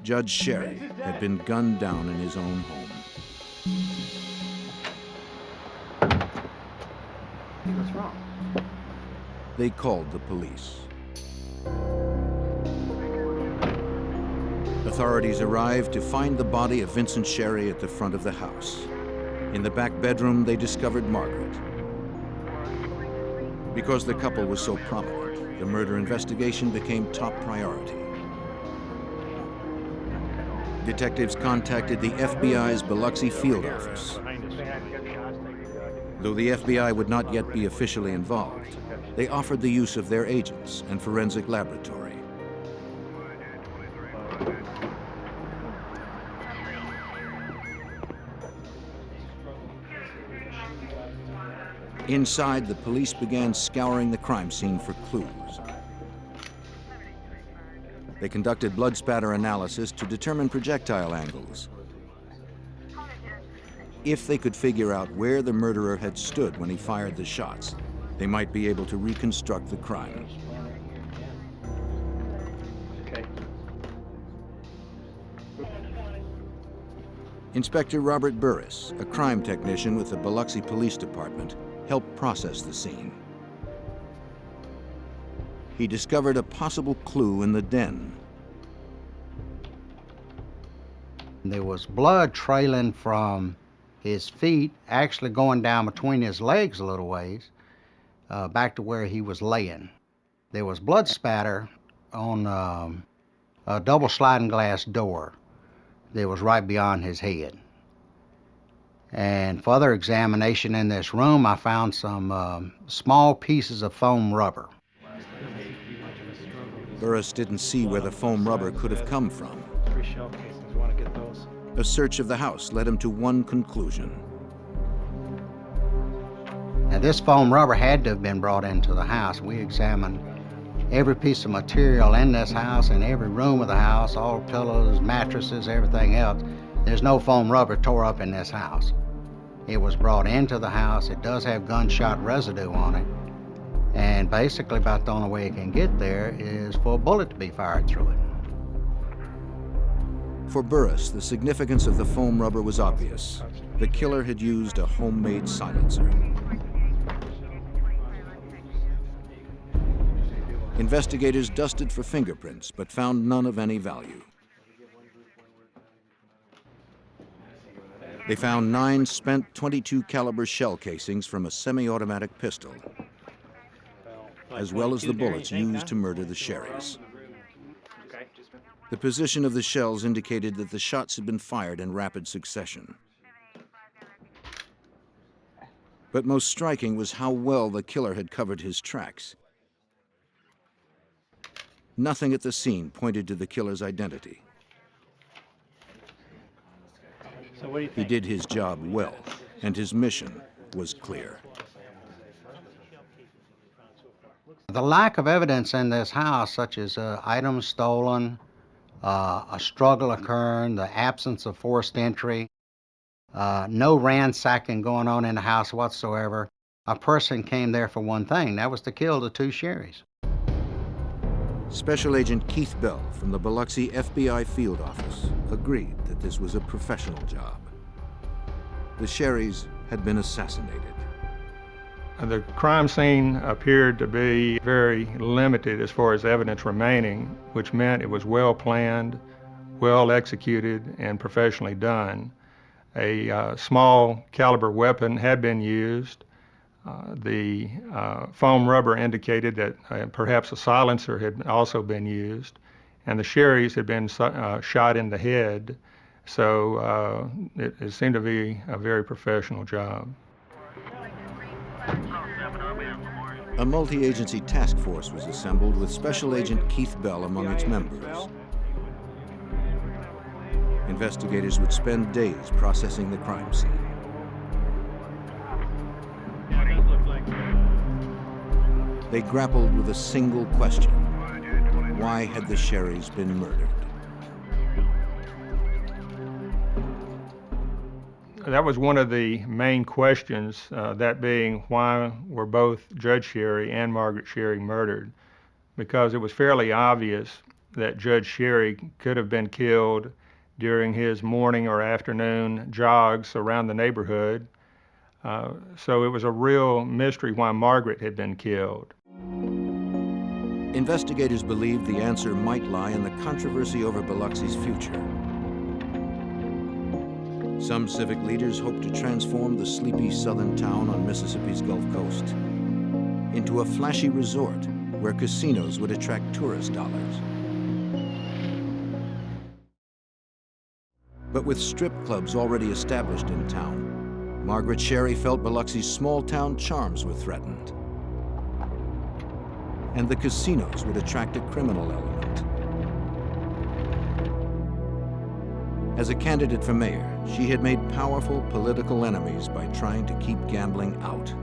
Judge Sherry had been gunned down in his own home.
What's wrong?
They called the police. Authorities arrived to find the body of Vincent Sherry at the front of the house. In the back bedroom, they discovered Margaret. Because the couple was so prominent, the murder investigation became top priority. Detectives contacted the FBI's Biloxi field office. Though the FBI would not yet be officially involved, they offered the use of their agents and forensic laboratory. Inside, the police began scouring the crime scene for clues. They conducted blood spatter analysis to determine projectile angles. If they could figure out where the murderer had stood when he fired the shots, they might be able to reconstruct the crime.
Okay.
Inspector Robert Burris, a crime technician with the Biloxi Police Department, helped process the scene. He discovered a possible clue in the den.
There was blood trailing from his feet, actually going down between his legs a little ways, back to where he was laying. There was blood spatter on a double sliding glass door that was right beyond his head. And further examination in this room, I found some small pieces of foam rubber.
Burris didn't see where the foam rubber could have come from.
3 shell casings. Want to get those?
A search of the house led him to one conclusion.
Now, this foam rubber had to have been brought into the house. We examined every piece of material in this house, in every room of the house, all pillows, mattresses, everything else. There's no foam rubber tore up in this house. It was brought into the house. It does have gunshot residue on it. And basically about the only way it can get there is for a bullet to be fired through it.
For Burris, the significance of the foam rubber was obvious. The killer had used a homemade silencer. Investigators dusted for fingerprints, but found none of any value. They found 9 spent .22 caliber shell casings from a semi-automatic pistol, as well as the bullets used to murder the Sherrys. The position of the shells indicated that the shots had been fired in rapid succession. But most striking was how well the killer had covered his tracks. Nothing at the scene pointed to the killer's identity.
So what do you
He
think?
did his job well, and his mission was clear.
The lack of evidence in this house, such as items stolen, a struggle occurring, the absence of forced entry, no ransacking going on in the house whatsoever, A person came there for one thing, that was to kill the two Sherrys.
Special Agent Keith Bell from the Biloxi FBI field office agreed that this was a professional job. The Sherrys had been assassinated.
The crime scene appeared to be very limited as far as evidence remaining, which meant it was well planned, well executed, and professionally done. A small caliber weapon had been used. The foam rubber indicated that perhaps a silencer had also been used, and the Sherrys had been shot in the head, so it seemed to be a very professional job.
A multi-agency task force was assembled with Special Agent Keith Bell among its members. Investigators would spend days processing the crime scene. They grappled with a single question. Why had the Sherrys been murdered?
That was one of the main questions, that being why were both Judge Sherry and Margaret Sherry murdered? Because it was fairly obvious that Judge Sherry could have been killed during his morning or afternoon jogs around the neighborhood. So it was a real mystery why Margaret had been killed.
Investigators believed the answer might lie in the controversy over Biloxi's future. Some civic leaders hoped to transform the sleepy southern town on Mississippi's Gulf Coast into a flashy resort where casinos would attract tourist dollars. But with strip clubs already established in town, Margaret Sherry felt Biloxi's small-town charms were threatened. And the casinos would attract a criminal element. As a candidate for mayor, she had made powerful political enemies by trying to keep gambling out.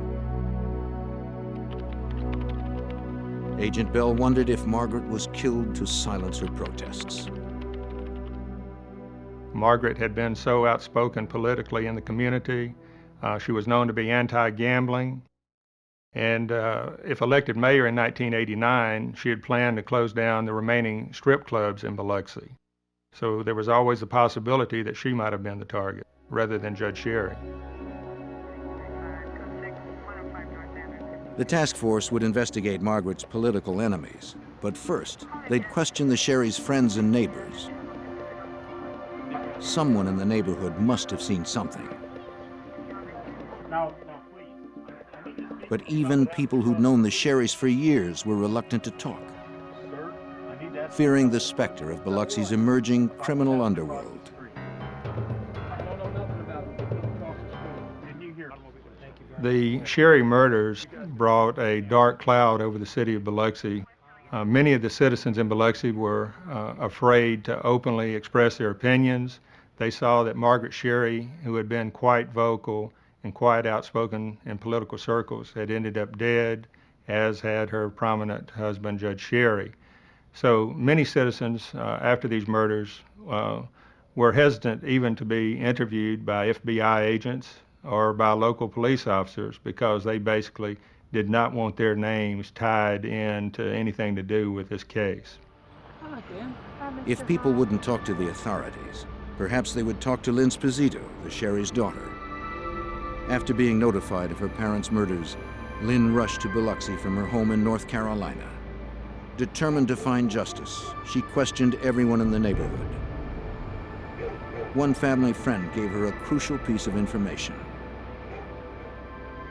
Agent Bell wondered if Margaret was killed to silence her protests.
Margaret had been so outspoken politically in the community. She was known to be anti-gambling. And if elected mayor in 1989, she had planned to close down the remaining strip clubs in Biloxi. So there was always the possibility that she might have been the target, rather than Judge Sherry.
The task force would investigate Margaret's political enemies, but first, they'd question the Sherrys' friends and neighbors. Someone in the neighborhood must have seen something. But even people who'd known the Sherrys for years were reluctant to talk, fearing the specter of Biloxi's emerging criminal underworld.
The Sherry murders brought a dark cloud over the city of Biloxi. Many of the citizens in Biloxi were afraid to openly express their opinions. They saw that Margaret Sherry, who had been quite vocal and quite outspoken in political circles, had ended up dead, as had her prominent husband, Judge Sherry. So many citizens after these murders were hesitant even to be interviewed by FBI agents or by local police officers because they basically did not want their names tied into anything to do with this case.
If people wouldn't talk to the authorities, perhaps they would talk to Lynn Sposito, the Sherry's daughter. After being notified of her parents' murders, Lynn rushed to Biloxi from her home in North Carolina. Determined to find justice, she questioned everyone in the neighborhood. One family friend gave her a crucial piece of information.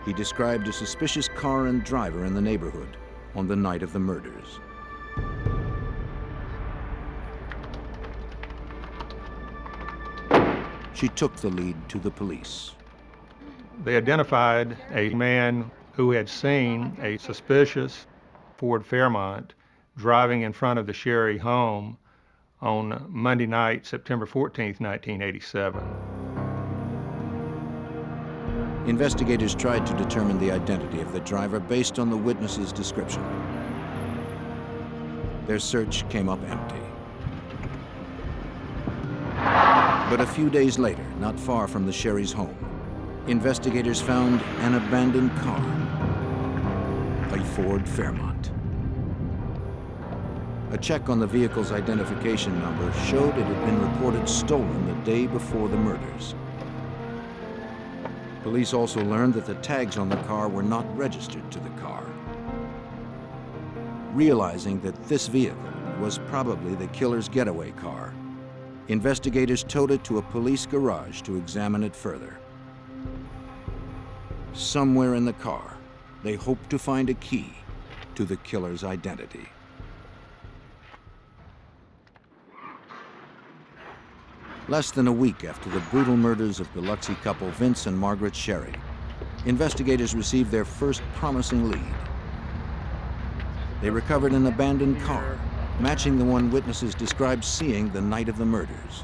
He described a suspicious car and driver in the neighborhood on the night of the murders. She took the lead to the police.
They identified a man who had seen a suspicious Ford Fairmont driving in front of the Sherry home on Monday night, September 14th, 1987.
Investigators tried to determine the identity of the driver based on the witness's description. Their search came up empty. But a few days later, not far from the Sherry's home, investigators found an abandoned car, a Ford Fairmont. A check on the vehicle's identification number showed it had been reported stolen the day before the murders. Police also learned that the tags on the car were not registered to the car. Realizing that this vehicle was probably the killer's getaway car, investigators towed it to a police garage to examine it further. Somewhere in the car, they hoped to find a key to the killer's identity. Less than a week after the brutal murders of Biloxi couple Vince and Margaret Sherry, investigators received their first promising lead. They recovered an abandoned car, matching the one witnesses described seeing the night of the murders.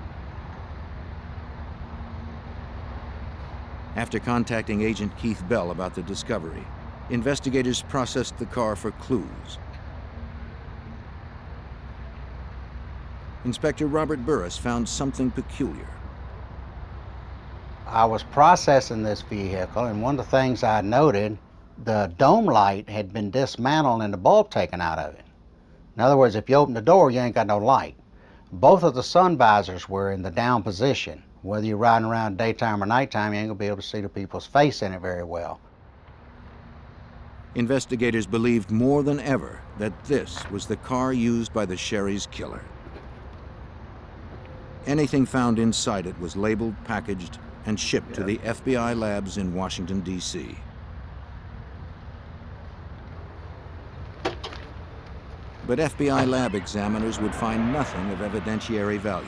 After contacting Agent Keith Bell about the discovery, investigators processed the car for clues. Inspector Robert Burris found something peculiar.
I was processing this vehicle, and one of the things I noted, the dome light had been dismantled and the bulb taken out of it. In other words, if you open the door, you ain't got no light. Both of the sun visors were in the down position. Whether you're riding around daytime or nighttime, you ain't gonna be able to see the people's face in it very well.
Investigators believed more than ever that this was the car used by the Sherry's killer. Anything found inside it was labeled, packaged, and shipped to the FBI labs in Washington, D.C. But FBI lab examiners would find nothing of evidentiary value.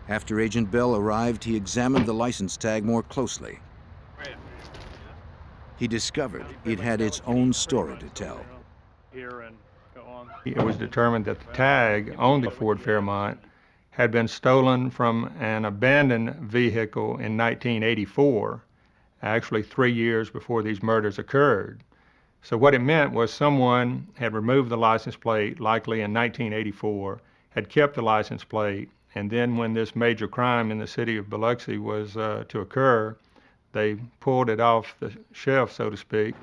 After Agent Bell arrived, he examined the license tag more closely. He discovered it had its own story to tell.
It was determined that the tag on the Ford Fairmont had been stolen from an abandoned vehicle in 1984, actually 3 years before these murders occurred. So what it meant was someone had removed the license plate, likely in 1984, had kept the license plate, and then when this major crime in the city of Biloxi was to occur, they pulled it off the shelf, so to speak.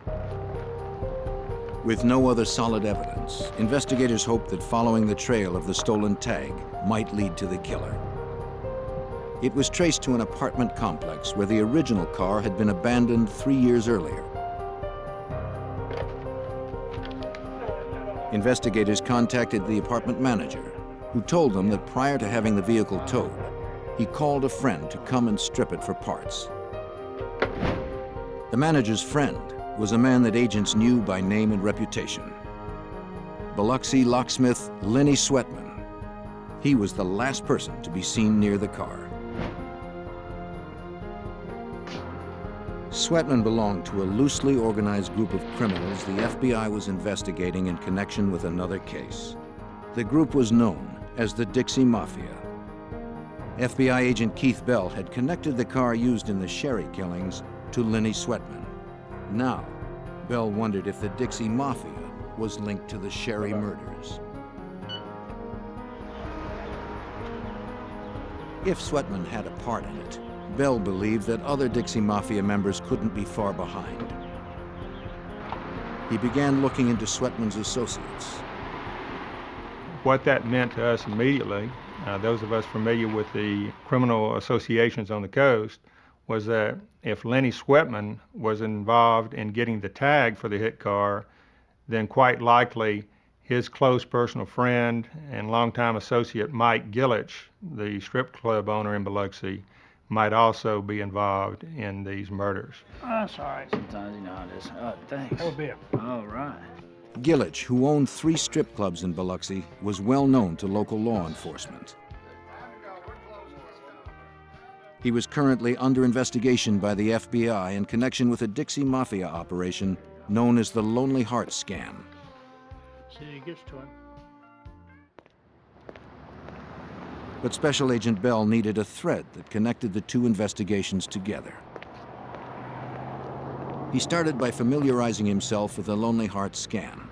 With no other solid evidence, investigators hoped that following the trail of the stolen tag might lead to the killer. It was traced to an apartment complex where the original car had been abandoned 3 years earlier. Investigators contacted the apartment manager, who told them that prior to having the vehicle towed, he called a friend to come and strip it for parts. The manager's friend was a man that agents knew by name and reputation. Biloxi locksmith Lenny Sweatman. He was the last person to be seen near the car. Sweatman belonged to a loosely organized group of criminals the FBI was investigating in connection with another case. The group was known as the Dixie Mafia. FBI agent Keith Bell had connected the car used in the Sherry killings to Lenny Sweatman. Now, Bell wondered if the Dixie Mafia was linked to the Sherry murders. If Sweatman had a part in it, Bell believed that other Dixie Mafia members couldn't be far behind. He began looking into Sweatman's associates.
What that meant to us immediately, those of us familiar with the criminal associations on the coast, was that if Lenny Sweatman was involved in getting the tag for the hit car, then quite likely his close personal friend and longtime associate Mike Gillich, the strip club owner in Biloxi, might also be involved in these murders.
That's all right.
Sometimes you know how it is. Oh, thanks.
Have a beer.
All right.
Gillich, who owned 3 strip clubs in Biloxi, was well known to local law enforcement. He was currently under investigation by the FBI in connection with a Dixie Mafia operation known as the Lonely Heart Scam.
See, he gets to him.
But Special Agent Bell needed a thread that connected the two investigations together. He started by familiarizing himself with the Lonely Heart Scam.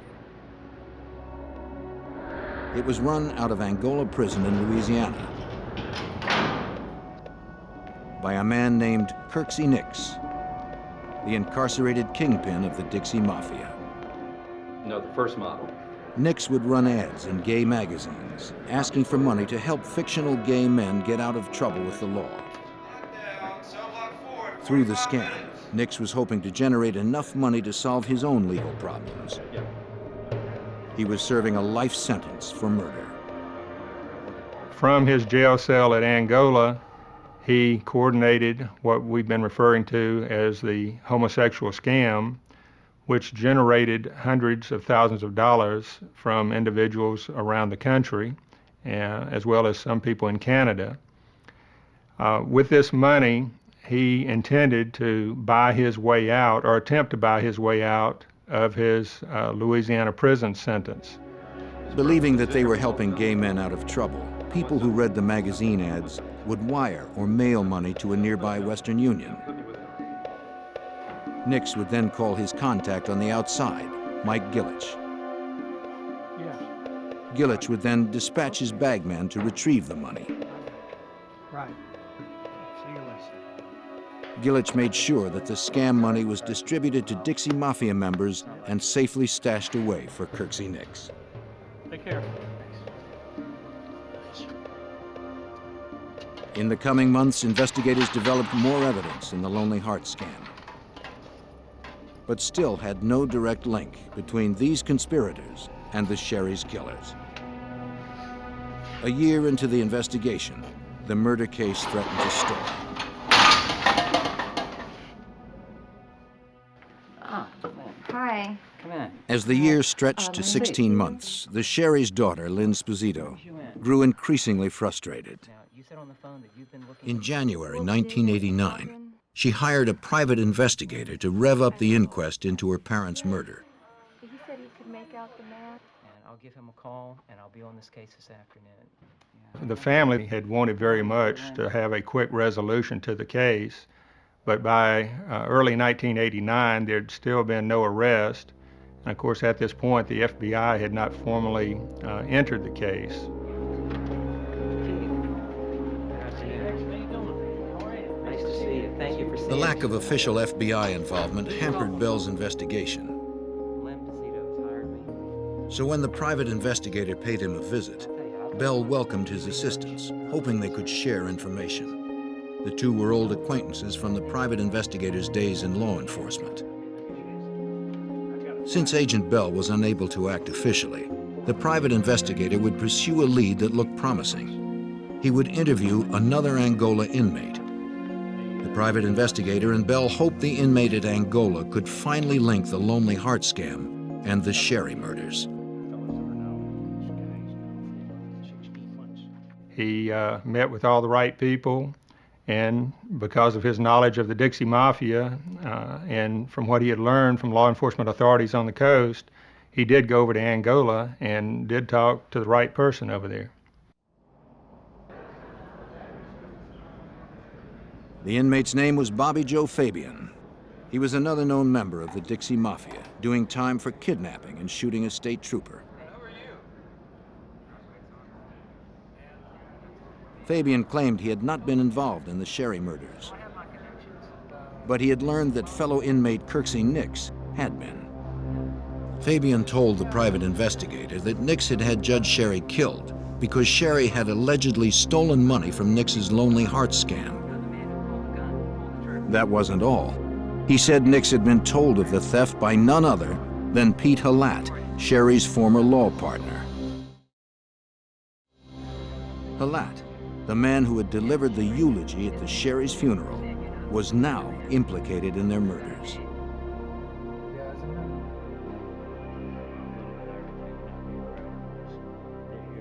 It was run out of Angola prison in Louisiana. by a man named Kirksey Nix, the incarcerated kingpin of the Dixie Mafia.
No, the first model.
Nix would run ads in gay magazines, asking for money to help fictional gay men get out of trouble with the law. Through the scam, Nix was hoping to generate enough money to solve his own legal problems. He was serving a life sentence for murder.
From his jail cell at Angola, he coordinated what we've been referring to as the homosexual scam, which generated hundreds of thousands of dollars from individuals around the country, as well as some people in Canada. With this money, he intended to buy his way out, or attempt to buy his way out, of his Louisiana prison sentence.
Believing that they were helping gay men out of trouble, people who read the magazine ads would wire or mail money to a nearby Western Union. Nix would then call his contact on the outside, Mike Gillich. Gillich would then dispatch his bagman to retrieve the money.
Right.
Gillich made sure that the scam money was distributed to Dixie Mafia members and safely stashed away for Kirksey Nix.
Take care.
In the coming months, investigators developed more evidence in the Lonely Heart scam, but still had no direct link between these conspirators and the Sherry's killers. A year into the investigation, the murder case threatened to stall.
Hi.
Come in.
As the year stretched to 16 months, the Sherry's daughter, Lynn Sposito, grew increasingly frustrated. In January 1989, she hired a private investigator to rev up the inquest into her parents' murder.
He said he could make out the man.
And I'll give him a call, and I'll be on this case this afternoon.
The family had wanted very much to have a quick resolution to the case, but by early 1989, there'd still been no arrest. And of course, at this point, the FBI had not formally entered the case.
The lack of official FBI involvement hampered Bell's investigation. So when the private investigator paid him a visit, Bell welcomed his assistants, hoping they could share information. The two were old acquaintances from the private investigator's days in law enforcement. Since Agent Bell was unable to act officially, the private investigator would pursue a lead that looked promising. He would interview another Angola inmate. The private investigator and Bell hoped the inmate at Angola could finally link the Lonely Heart scam and the Sherry murders.
He met with all the right people, and because of his knowledge of the Dixie Mafia and from what he had learned from law enforcement authorities on the coast, he did go over to Angola and did talk to the right person over there.
The inmate's name was Bobby Joe Fabian. He was another known member of the Dixie Mafia, doing time for kidnapping and shooting a state trooper. Fabian claimed he had not been involved in the Sherry murders, but he had learned that fellow inmate Kirksey Nix had been. Fabian told the private investigator that Nix had had Judge Sherry killed because Sherry had allegedly stolen money from Nix's Lonely Heart scam. That wasn't all. He said Nix had been told of the theft by none other than Pete Halat, Sherry's former law partner. Halat, the man who had delivered the eulogy at the Sherry's funeral, was now implicated in their murders.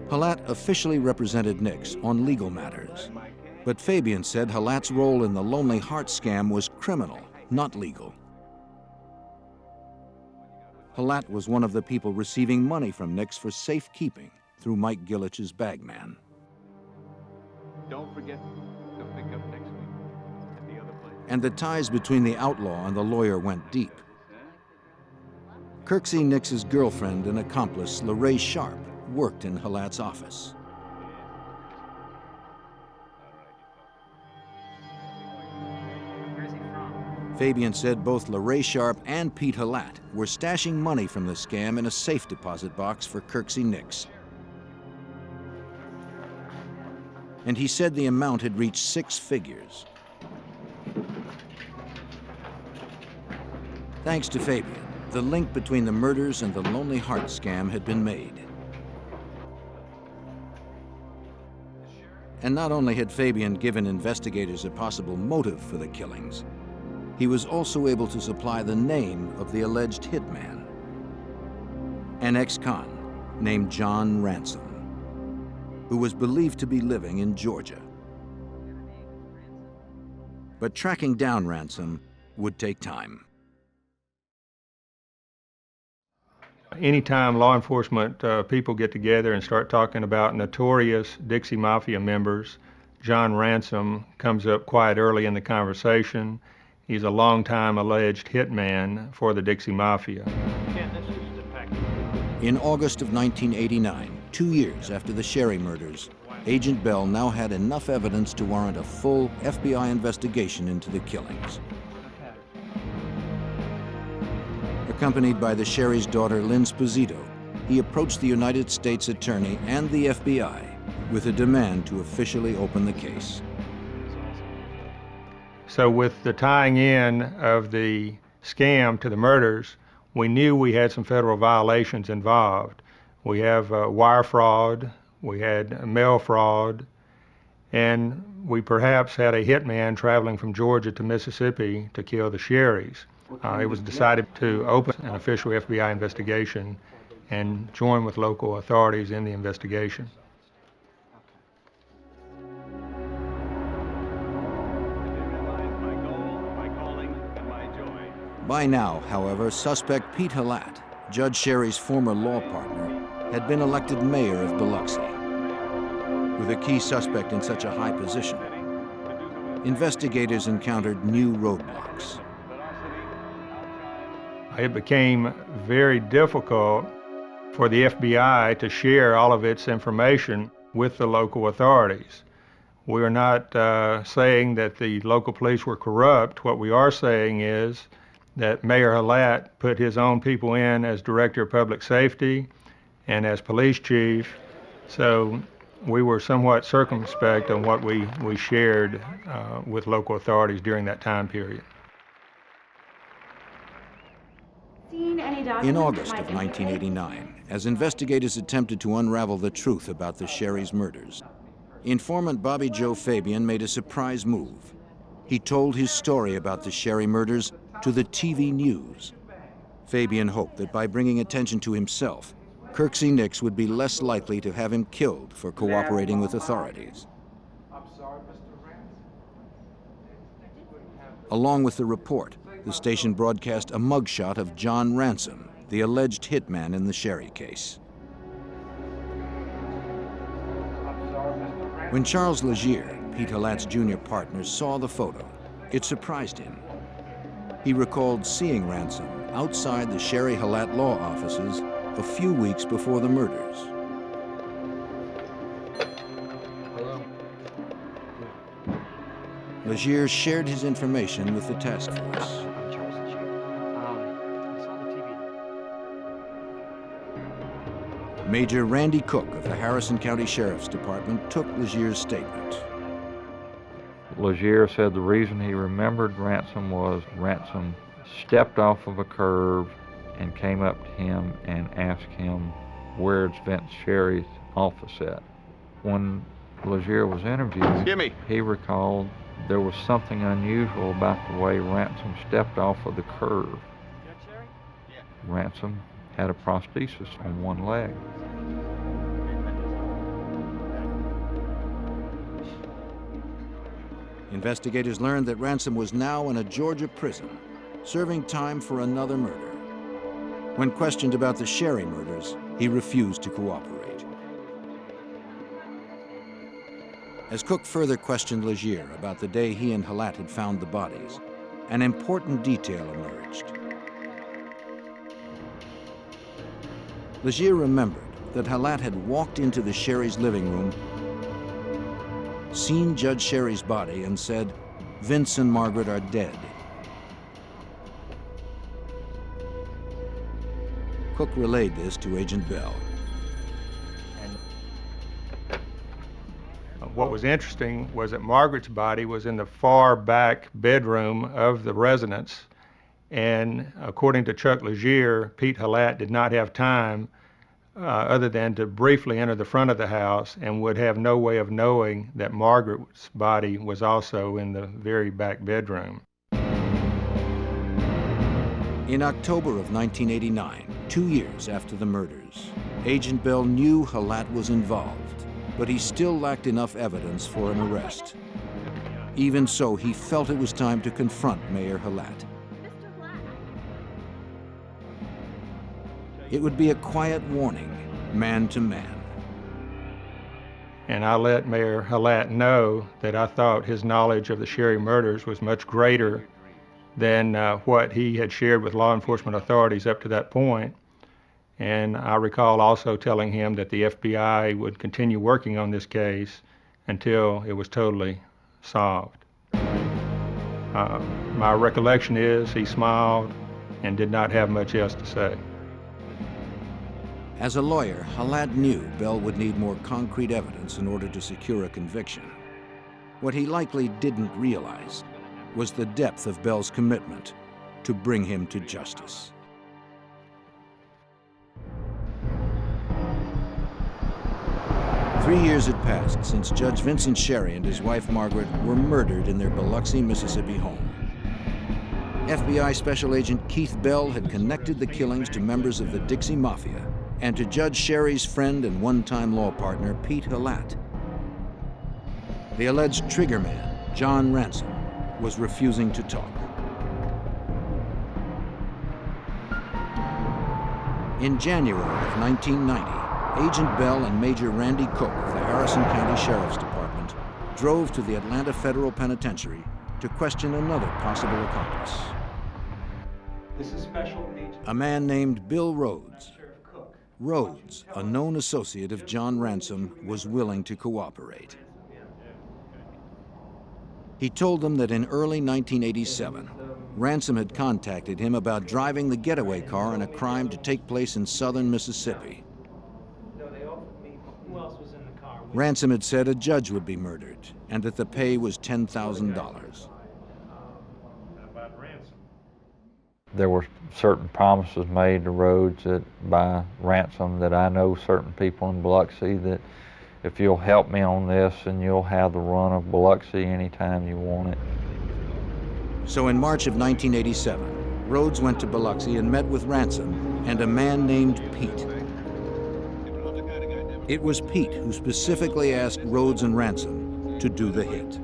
Halat officially represented Nix on legal matters, but Fabian said Halat's role in the Lonely Heart scam was criminal, not legal. Halat was one of the people receiving money from Nix for safekeeping through Mike Gillich's bagman.
Don't forget to pick up next week at the other place.
And the ties between the outlaw and the lawyer went deep. Kirksey Nix's girlfriend and accomplice, LaRae Sharp, worked in Halat's office. Fabian said both LaRae Sharp and Pete Halat were stashing money from the scam in a safe deposit box for Kirksey Nix. And he said the amount had reached 6 figures. Thanks to Fabian, the link between the murders and the Lonely Heart scam had been made. And not only had Fabian given investigators a possible motive for the killings, he was also able to supply the name of the alleged hitman, an ex-con named John Ransom, who was believed to be living in Georgia. But tracking down Ransom would take time.
Anytime law enforcement people get together and start talking about notorious Dixie Mafia members, John Ransom comes up quite early in the conversation. He's a long-time alleged hitman for the Dixie Mafia.
In August of 1989, 2 years after the Sherry murders, Agent Bell now had enough evidence to warrant a full FBI investigation into the killings. Accompanied by the Sherry's daughter, Lynn Sposito, he approached the United States Attorney and the FBI with a demand to officially open the case.
So with the tying in of the scam to the murders, we knew we had some federal violations involved. We have wire fraud, we had mail fraud, and we perhaps had a hitman traveling from Georgia to Mississippi to kill the Sherrys. It was decided to open an official FBI investigation and join with local authorities in the investigation.
By now, however, suspect Pete Halat, Judge Sherry's former law partner, had been elected mayor of Biloxi. With a key suspect in such a high position, investigators encountered new roadblocks.
It became very difficult for the FBI to share all of its information with the local authorities. We are not saying that the local police were corrupt. What we are saying is that Mayor Halat put his own people in as Director of Public Safety and as Police Chief, so we were somewhat circumspect on what we shared with local authorities during that time period.
In August of 1989, as investigators attempted to unravel the truth about the Sherry's murders, informant Bobby Joe Fabian made a surprise move. He told his story about the Sherry murders to the TV news. Fabian hoped that by bringing attention to himself, Kirksey Nix would be less likely to have him killed for cooperating with authorities. Along with the report, the station broadcast a mugshot of John Ransom, the alleged hitman in the Sherry case. When Charles Legier, Pete Halat's junior partner, saw the photo, it surprised him. He recalled seeing Ransom outside the Sherry Halat law offices a few weeks before the murders. Legier shared his information with the task force. Major Randy Cook of the Harrison County Sheriff's Department took Legier's statement.
Legier said the reason he remembered Ransom was Ransom stepped off of a curb and came up to him and asked him where's Vince Sherry's office at. When Legier was interviewed, he recalled there was something unusual about the way Ransom stepped off of the curb. Ransom had a prosthesis on one leg.
Investigators learned that Ransom was now in a Georgia prison, serving time for another murder. When questioned about the Sherry murders, he refused to cooperate. As Cook further questioned Legier about the day he and Halat had found the bodies, an important detail emerged. Legier remembered that Halat had walked into the Sherry's living room, seen Judge Sherry's body, and said, "Vince and Margaret are dead." Cook relayed this to Agent Bell.
What was interesting was that Margaret's body was in the far back bedroom of the residence, and according to Chuck Legier, Pete Halat did not have time other than to briefly enter the front of the house and would have no way of knowing that Margaret's body was also in the very back bedroom.
In October of 1989, 2 years after the murders, Agent Bell knew Halat was involved, but he still lacked enough evidence for an arrest. Even so, he felt it was time to confront Mayor Halat. It would be a quiet warning, man to man.
And I let Mayor Halat know that I thought his knowledge of the Sherry murders was much greater than what he had shared with law enforcement authorities up to that point. And I recall also telling him that the FBI would continue working on this case until it was totally solved. My recollection is he smiled and did not have much else to say.
As a lawyer, Halat knew Bell would need more concrete evidence in order to secure a conviction. What he likely didn't realize was the depth of Bell's commitment to bring him to justice. Three years had passed since Judge Vincent Sherry and his wife Margaret were murdered in their Biloxi, Mississippi home. FBI Special Agent Keith Bell had connected the killings to members of the Dixie Mafia and to Judge Sherry's friend and one-time law partner, Pete Halat. The alleged trigger man, John Ransom, was refusing to talk. In January of 1990, Agent Bell and Major Randy Cook of the Harrison County Sheriff's Department drove to the Atlanta Federal Penitentiary to question another possible accomplice.
This is Special Agent.
A man named Bill Rhodes. Rhodes, a known associate of John Ransom, was willing to cooperate. He told them that in early 1987, Ransom had contacted him about driving the getaway car in a crime to take place in southern Mississippi. Ransom had said a judge would be murdered and that the pay was $10,000.
There were certain promises made to Rhodes by Ransom that I know certain people in Biloxi that if you'll help me on this and you'll have the run of Biloxi anytime you want it.
So in March of 1987, Rhodes went to Biloxi and met with Ransom and a man named Pete. It was Pete who specifically asked Rhodes and Ransom to do the hit.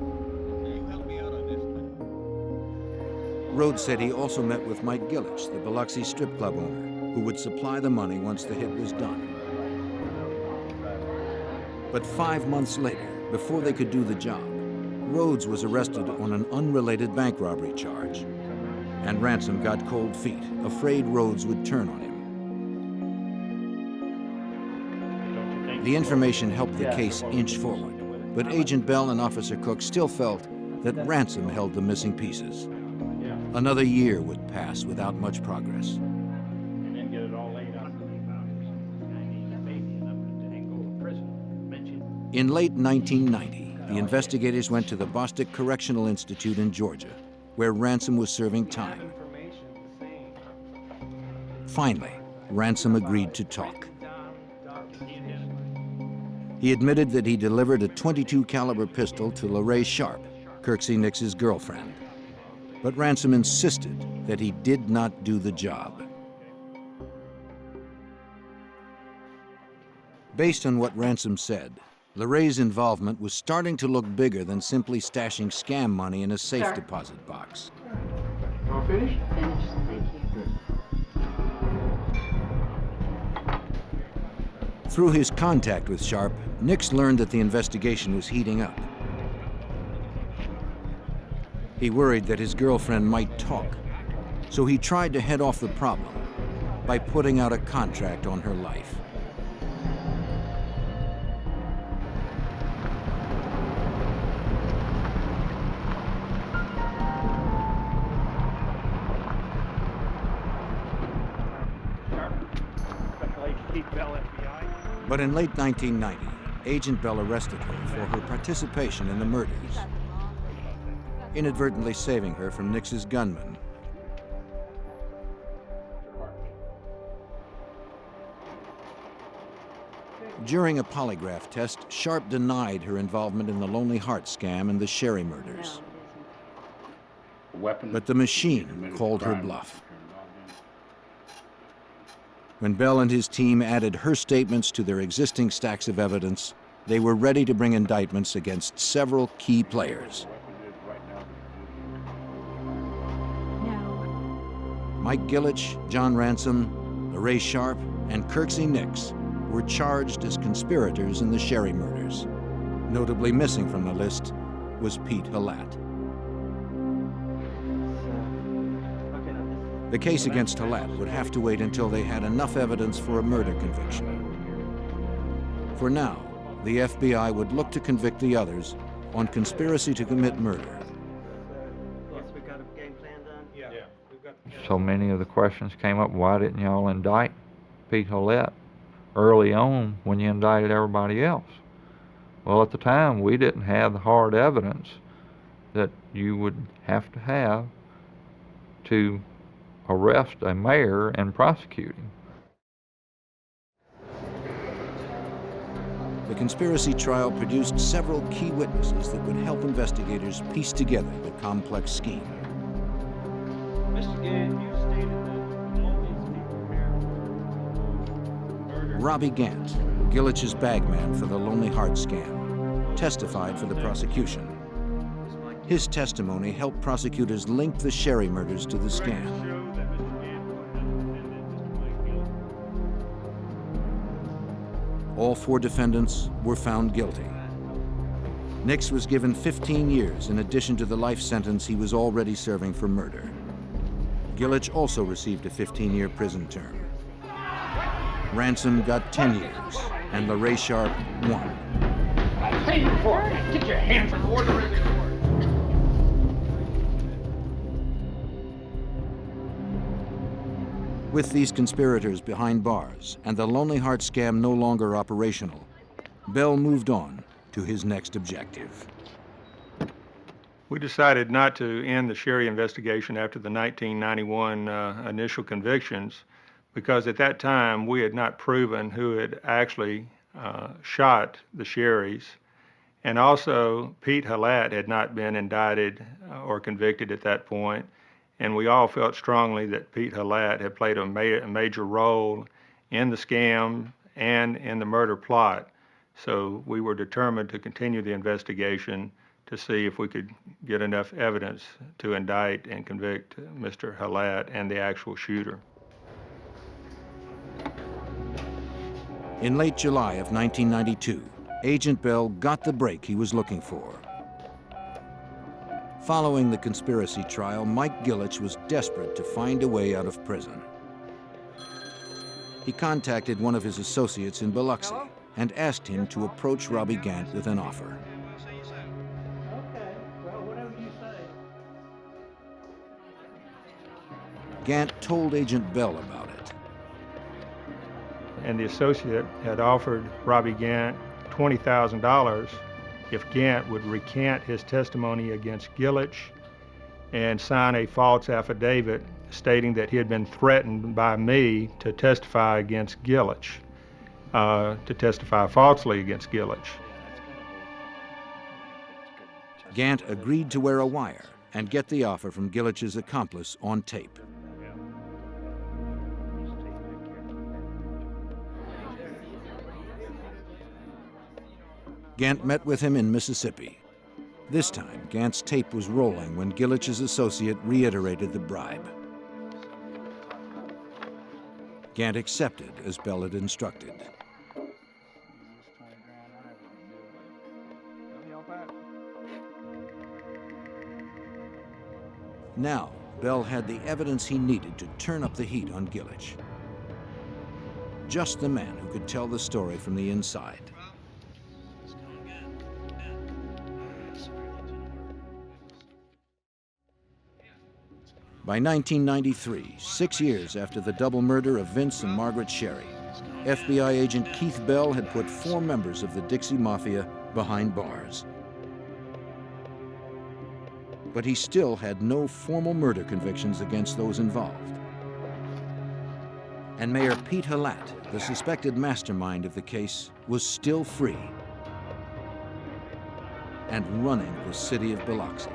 Rhodes said he also met with Mike Gillich, the Biloxi strip club owner, who would supply the money once the hit was done. But 5 months later, before they could do the job, Rhodes was arrested on an unrelated bank robbery charge. And Ransom got cold feet, afraid Rhodes would turn on him. The information helped the case inch forward, but Agent Bell and Officer Cook still felt that Ransom held the missing pieces. Another year would pass without much progress. In late 1990, the investigators went to the Bostick Correctional Institute in Georgia, where Ransom was serving time. Finally, Ransom agreed to talk. He admitted that he delivered a .22 caliber pistol to Lorraine Sharp, Kirksey Nix's girlfriend. But Ransom insisted that he did not do the job. Based on what Ransom said, Lorraine's involvement was starting to look bigger than simply stashing scam money in a safe deposit box.
All finished?
Finished, thank you.
Through his contact with Sharp, Nix learned that the investigation was heating up. He worried that his girlfriend might talk, so he tried to head off the problem by putting out a contract on her life. But in late 1990, Agent Bell arrested her for her participation in the murders, inadvertently saving her from Nix's gunman. During a polygraph test, Sharp denied her involvement in the Lonely Heart scam and the Sherry murders. But the machine called her bluff. When Bell and his team added her statements to their existing stacks of evidence, they were ready to bring indictments against several key players. Mike Gillich, John Ransom, LaRae Sharp, and Kirksey Nix were charged as conspirators in the Sherry murders. Notably missing from the list was Pete Halat. The case against Halat would have to wait until they had enough evidence for a murder conviction. For now, the FBI would look to convict the others on conspiracy to commit murder.
So many of the questions came up, why didn't y'all indict Pete Halat early on when you indicted everybody else? Well, at the time, we didn't have the hard evidence that you would have to arrest a mayor and prosecute him.
The conspiracy trial produced several key witnesses that would help investigators piece together the complex scheme.
Mr. Gant, you stated that all these people here
Robbie Gant, Gillich's bagman for the Lonely Heart scam, testified for the prosecution. His testimony helped prosecutors link the Sherry murders to the scam. All 4 defendants were found guilty. Nix was given 15 years in addition to the life sentence he was already serving for murder. Gillich also received a 15-year prison term. Ransom got 10 years, and LaRae Sharp 1.
Hey, before, get your hands on order in the court.
With these conspirators behind bars and the Lonely Heart scam no longer operational, Bell moved on to his next objective.
We decided not to end the Sherry investigation after the 1991 initial convictions because at that time we had not proven who had actually shot the Sherrys, and also Pete Halat had not been indicted or convicted at that point. And we all felt strongly that Pete Halat had played a major role in the scam and in the murder plot. So we were determined to continue the investigation to see if we could get enough evidence to indict and convict Mr. Halat and the actual shooter.
In late July of 1992, Agent Bell got the break he was looking for. Following the conspiracy trial, Mike Gillich was desperate to find a way out of prison. He contacted one of his associates in Biloxi and asked him to approach Robbie Gant with an offer. Gant told Agent Bell about it.
And the associate had offered Robbie Gant $20,000 if Gant would recant his testimony against Gillich and sign a false affidavit stating that he had been threatened by me to testify against Gillich, to testify falsely against Gillich.
Gant agreed to wear a wire and get the offer from Gillich's accomplice on tape. Gant met with him in Mississippi. This time, Gant's tape was rolling when Gillich's associate reiterated the bribe. Gant accepted as Bell had instructed. Now, Bell had the evidence he needed to turn up the heat on Gillich. Just the man who could tell the story from the inside. By 1993, 6 years after the double murder of Vince and Margaret Sherry, FBI agent Keith Bell had put 4 members of the Dixie Mafia behind bars. But he still had no formal murder convictions against those involved. And Mayor Pete Halat, the suspected mastermind of the case, was still free and running the city of Biloxi.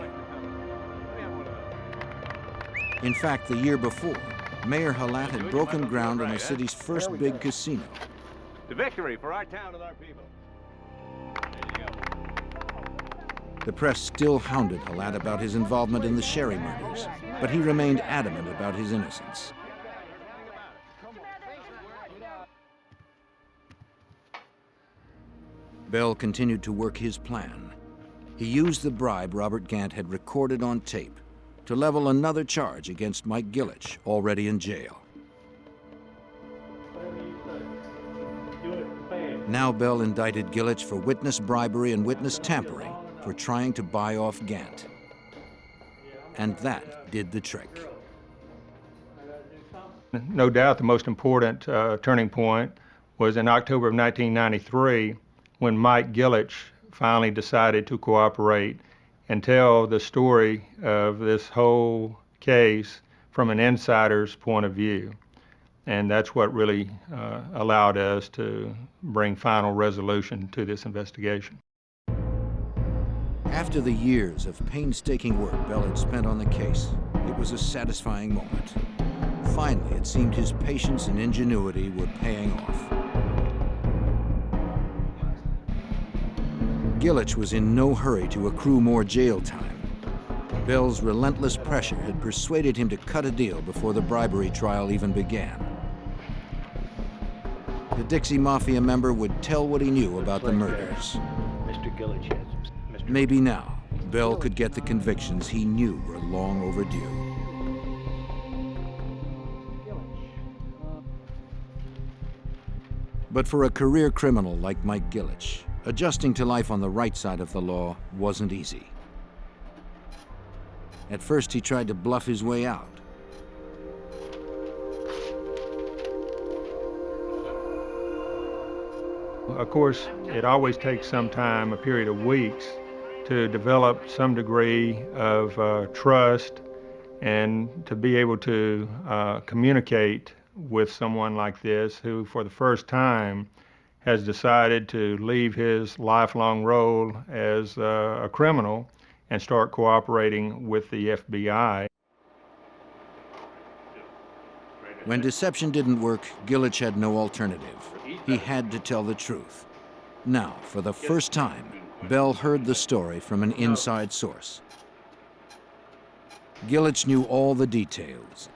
In fact, the year before, Mayor Halat had broken ground on the city's first big casino.
The victory for our town and our people.
The press still hounded Halat about his involvement in the Sherry murders, but he remained adamant about his innocence. Bell continued to work his plan. He used the bribe Robert Gant had recorded on tape to level another charge against Mike Gillich, already in jail. Now Bell indicted Gillich for witness bribery and witness tampering for trying to buy off Gant. And that did the trick.
No doubt the most important turning point was in October of 1993 when Mike Gillich finally decided to cooperate and tell the story of this whole case from an insider's point of view. And that's what really allowed us to bring final resolution to this investigation.
After the years of painstaking work Bell had spent on the case, it was a satisfying moment. Finally, it seemed his patience and ingenuity were paying off. Gillich was in no hurry to accrue more jail time. Bell's relentless pressure had persuaded him to cut a deal before the bribery trial even began. The Dixie Mafia member would tell what he knew about the murders. Maybe now, Bell could get the convictions he knew were long overdue. But for a career criminal like Mike Gillich, adjusting to life on the right side of the law wasn't easy. At first, he tried to bluff his way out.
Of course, it always takes some time, a period of weeks, to develop some degree of trust and to be able to communicate with someone like this who, for the first time, has decided to leave his lifelong role as a criminal and start cooperating with the FBI.
When deception didn't work, Gillich had no alternative. He had to tell the truth. Now, for the first time, Bell heard the story from an inside source. Gillich knew all the details.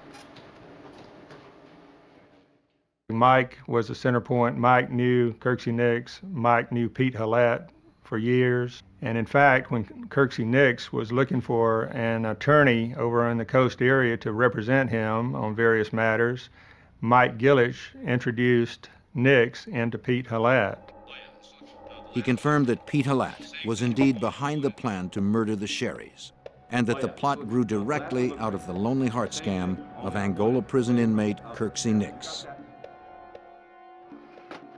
Mike was the center point. Mike knew Kirksey Nix. Mike knew Pete Halat for years. And in fact, when Kirksey Nix was looking for an attorney over in the coast area to represent him on various matters, Mike Gillich introduced Nix into Pete Halat.
He confirmed that Pete Halat was indeed behind the plan to murder the Sherrys, and that the plot grew directly out of the Lonely Heart scam of Angola prison inmate Kirksey Nix.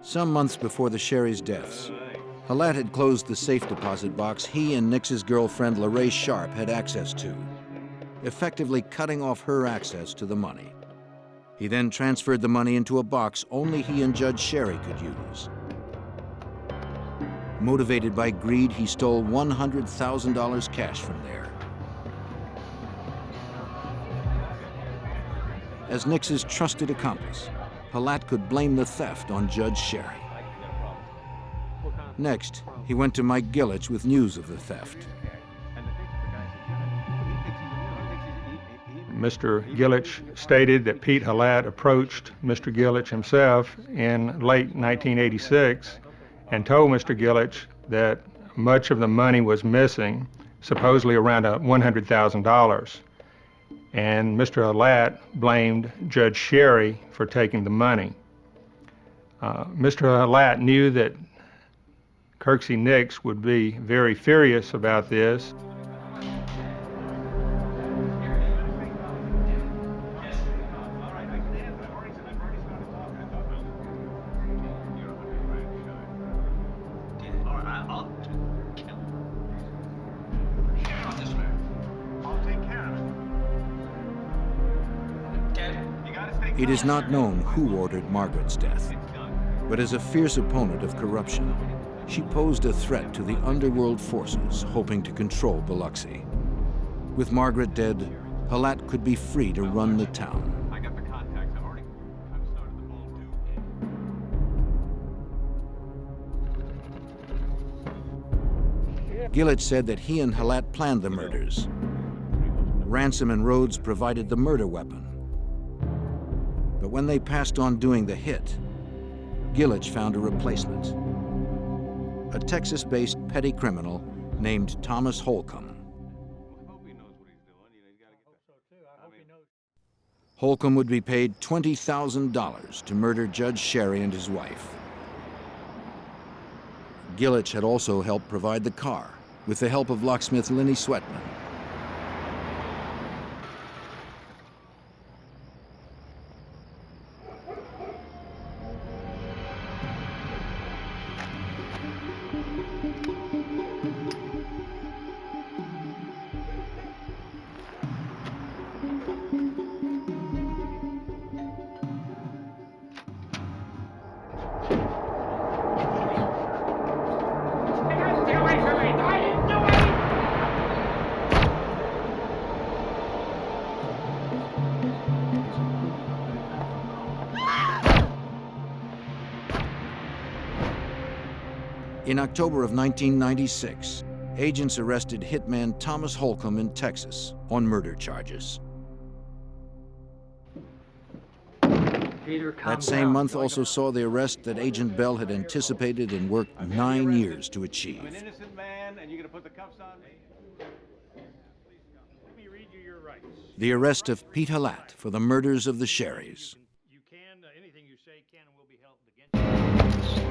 Some months before the Sherrys' deaths, Halat had closed the safe deposit box he and Nix's girlfriend LaRae Sharp had access to, effectively cutting off her access to the money. He then transferred the money into a box only he and Judge Sherry could use. Motivated by greed, he stole $100,000 cash from there. As Nix's trusted accomplice, Halat could blame the theft on Judge Sherry. Next, he went to Mike Gillich with news of the theft.
Mr. Gillich stated that Pete Halat approached Mr. Gillich himself in late 1986 and told Mr. Gillich that much of the money was missing, supposedly around $100,000. And Mr. Halat blamed Judge Sherry for taking the money. Mr. Halat knew that Kirksey Nix would be very furious about this.
It is not known who ordered Margaret's death, but as a fierce opponent of corruption, she posed a threat to the underworld forces hoping to control Biloxi. With Margaret dead, Halat could be free to run the town. Gillett said that he and Halat planned the murders. Ransom and Rhodes provided the murder weapon. But when they passed on doing the hit, Gillett found a replacement. A Texas-based petty criminal named Thomas Holcomb. Holcomb would be paid $20,000 to murder Judge Sherry and his wife. Gillett had also helped provide the car with the help of locksmith Lenny Sweatman. In October of 1996, agents arrested hitman Thomas Holcomb in Texas on murder charges. That same month also saw the arrest that Agent Bell had anticipated and worked 9 years to achieve.
I'm an innocent man, and you're going to put the cuffs on me?
Let me read you your rights.
The arrest of Pete Halat for the murders of the Sherrys.
You can, anything you say can and will be held against you.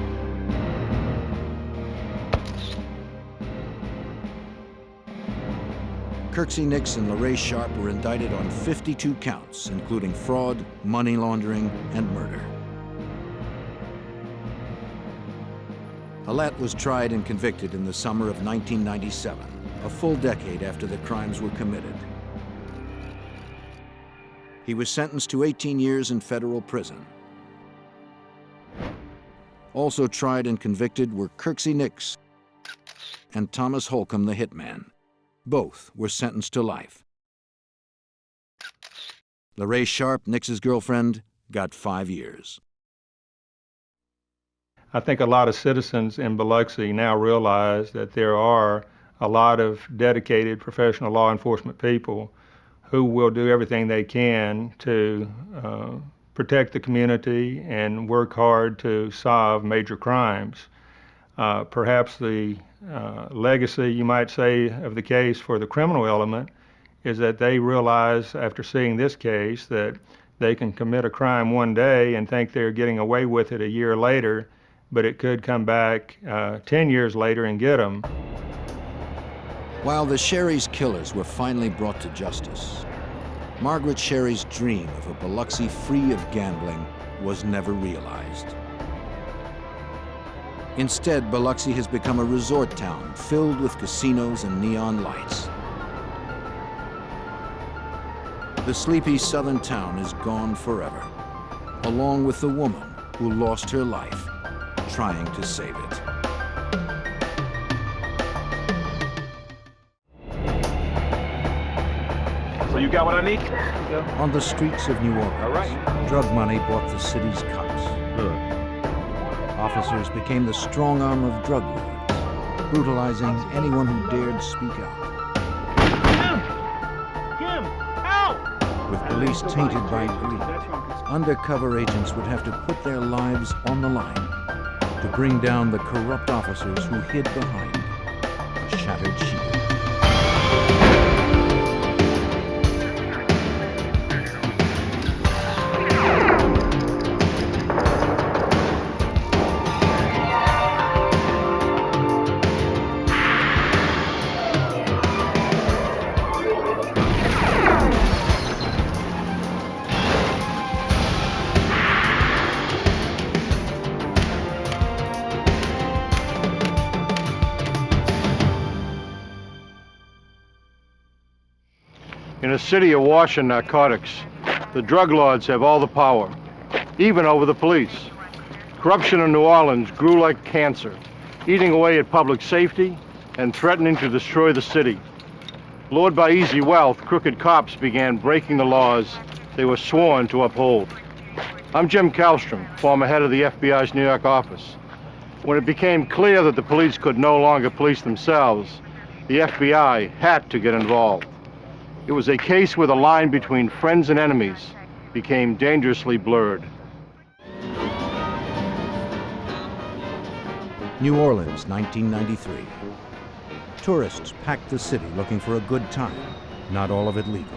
Kirksey Nix and LaRae Sharp were indicted on 52 counts, including fraud, money laundering, and murder. Halat was tried and convicted in the summer of 1997, a full decade after the crimes were committed. He was sentenced to 18 years in federal prison. Also tried and convicted were Kirksey Nix and Thomas Holcomb, the hitman. Both were sentenced to life. LaRae Sharp, Nix's girlfriend, got 5 years.
I think a lot of citizens in Biloxi now realize that there are a lot of dedicated professional law enforcement people who will do everything they can to protect the community and work hard to solve major crimes. Perhaps the legacy, you might say, of the case for the criminal element is that they realize after seeing this case that they can commit a crime one day and think they're getting away with it a year later, but it could come back 10 years later and get them.
While the Sherry's killers were finally brought to justice, Margaret Sherry's dream of a Biloxi free of gambling was never realized. Instead, Biloxi has become a resort town filled with casinos and neon lights. The sleepy southern town is gone forever, along with the woman who lost her life trying to save it.
So you got what I need?
On the streets of New Orleans,
All right.
drug money bought the city's cops.
Good.
Officers became the strong arm of drug lords, brutalizing anyone who dared speak out.
Jim, help!
With police tainted by greed, undercover agents would have to put their lives on the line to bring down the corrupt officers who hid behind a shattered shield.
In a city awash in narcotics, The drug lords have all the power, even over the police. Corruption in New Orleans grew like cancer, eating away at public safety and threatening to destroy the city. Lured by easy wealth, crooked cops began breaking the laws they were sworn to uphold. I'm Jim Kallstrom, former head of the FBI's New York office. When it became clear that the police could no longer police themselves, the FBI had to get involved. It was a case where the line between friends and enemies became dangerously blurred.
New Orleans, 1993. Tourists packed the city looking for a good time, not all of it legal.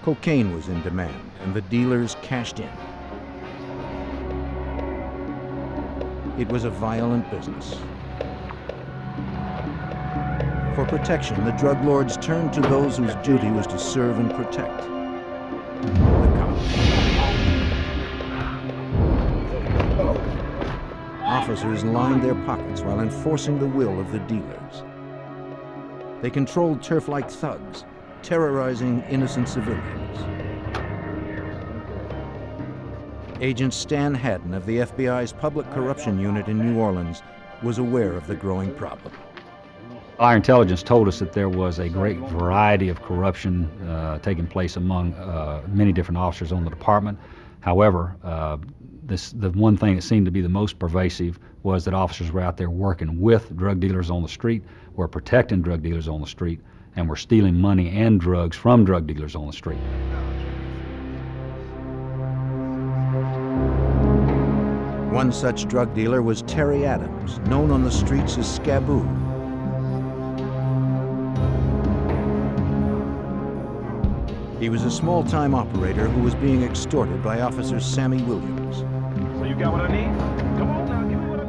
Cocaine was in demand, and the dealers cashed in. It was a violent business. For protection, the drug lords turned to those whose duty was to serve and protect. The cops. Officers lined their pockets while enforcing the will of the dealers. They controlled turf like thugs, terrorizing innocent civilians. Agent Stan Haddon of the FBI's Public Corruption Unit in New Orleans was aware of the growing problem.
Our intelligence told us that there was a great variety of corruption taking place among many different officers on the department. However, the one thing that seemed to be the most pervasive was that officers were out there working with drug dealers on the street, were protecting drug dealers on the street, and were stealing money and drugs from drug dealers on the street.
One such drug dealer was Terry Adams, known on the streets as Scaboo. He was a small-time operator who was being extorted by Officer Sammy Williams.
So you got what I need? Come on now, give me what I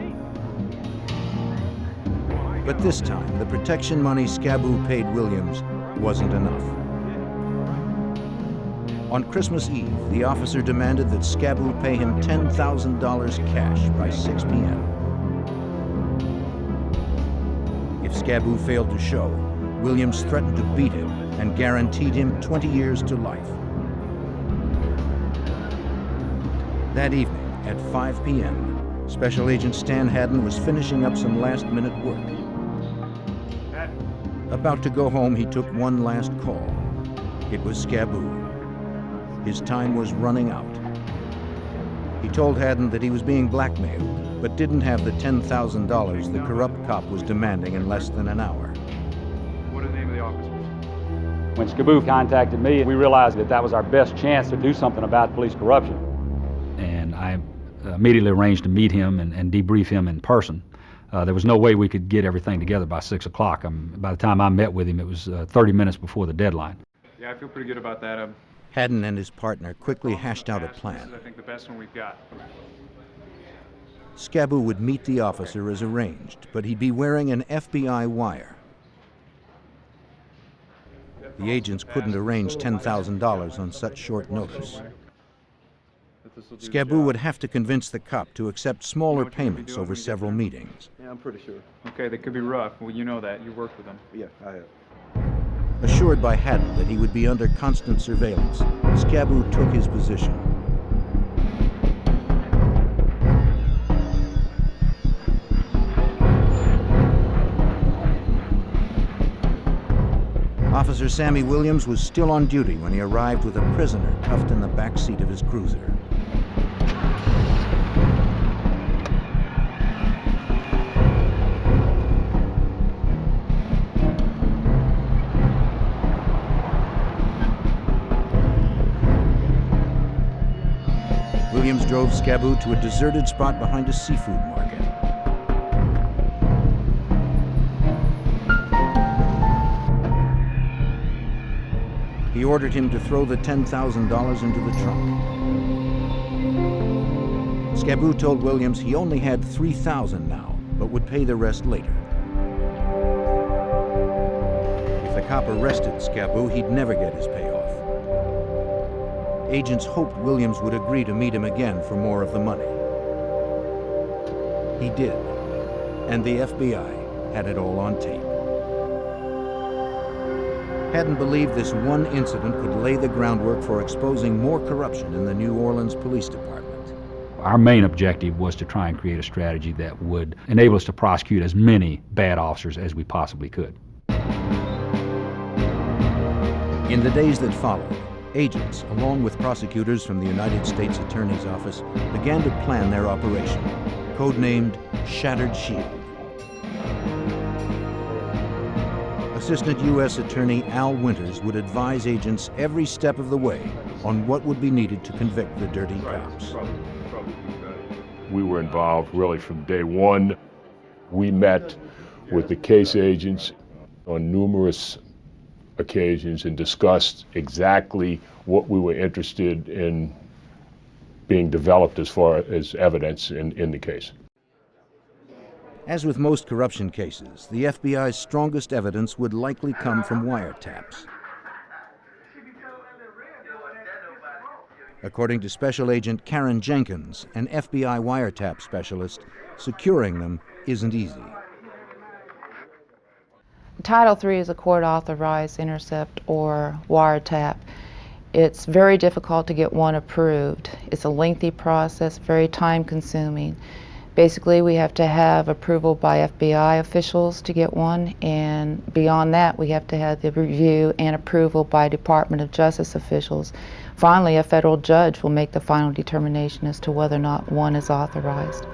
need.
But this time, the protection money Scaboo paid Williams wasn't enough. On Christmas Eve, the officer demanded that Scaboo pay him $10,000 cash by 6 p.m. If Scaboo failed to show, Williams threatened to beat him and guaranteed him 20 years to life. That evening, at 5 p.m., Special Agent Stan Haddon was finishing up some last-minute work. About to go home, he took one last call. It was Scaboo. His time was running out. He told Haddon that he was being blackmailed, but didn't have the $10,000 the corrupt cop was demanding in less than an hour.
What are the name of the officers?
When Scaboo contacted me, we realized that that was our best chance to do something about police corruption. And I immediately arranged to meet him and debrief him in person. There was no way we could get everything together by 6 o'clock. By the time I met with him, it was 30 minutes before the deadline.
Yeah, I feel pretty good about that.
Haddon and his partner quickly hashed out a plan.
This is, I think, the best one we've got.
Scaboo would meet the officer as arranged, but he'd be wearing an FBI wire. The agents couldn't arrange $10,000 on such short notice. Scaboo would have to convince the cop to accept smaller payments over several meetings.
Yeah, I'm pretty sure. Okay, they could be rough. Well, you know that. You worked with them.
Yeah, I have.
Assured by Haddon that he would be under constant surveillance, Scaboo took his position. Officer Sammy Williams was still on duty when he arrived with a prisoner cuffed in the back seat of his cruiser. Williams drove Scaboo to a deserted spot behind a seafood market. He ordered him to throw the $10,000 into the trunk. Scaboo told Williams he only had $3,000 now, but would pay the rest later. If the cop arrested Scaboo, he'd never get his payoff. Agents hoped Williams would agree to meet him again for more of the money. He did, and the FBI had it all on tape. Haddon believed this one incident could lay the groundwork for exposing more corruption in the New Orleans Police Department.
Our main objective was to try and create a strategy that would enable us to prosecute as many bad officers as we possibly could.
In the days that followed, agents, along with prosecutors from the United States Attorney's Office, began to plan their operation, codenamed Shattered Shield. Assistant U.S. Attorney Al Winters would advise agents every step of the way on what would be needed to convict the dirty cops.
We were involved really from day one. We met with the case agents on numerous occasions and discussed exactly what we were interested in being developed as far as evidence in the case.
As with most corruption cases, the FBI's strongest evidence would likely come from wiretaps. According to Special Agent Karen Jenkins, an FBI wiretap specialist, securing them isn't easy.
Title III is a court-authorized intercept or wiretap. It's very difficult to get one approved. It's a lengthy process, very time-consuming. Basically, we have to have approval by FBI officials to get one, and beyond that, we have to have the review and approval by Department of Justice officials. Finally, a federal judge will make the final determination as to whether or not one is authorized.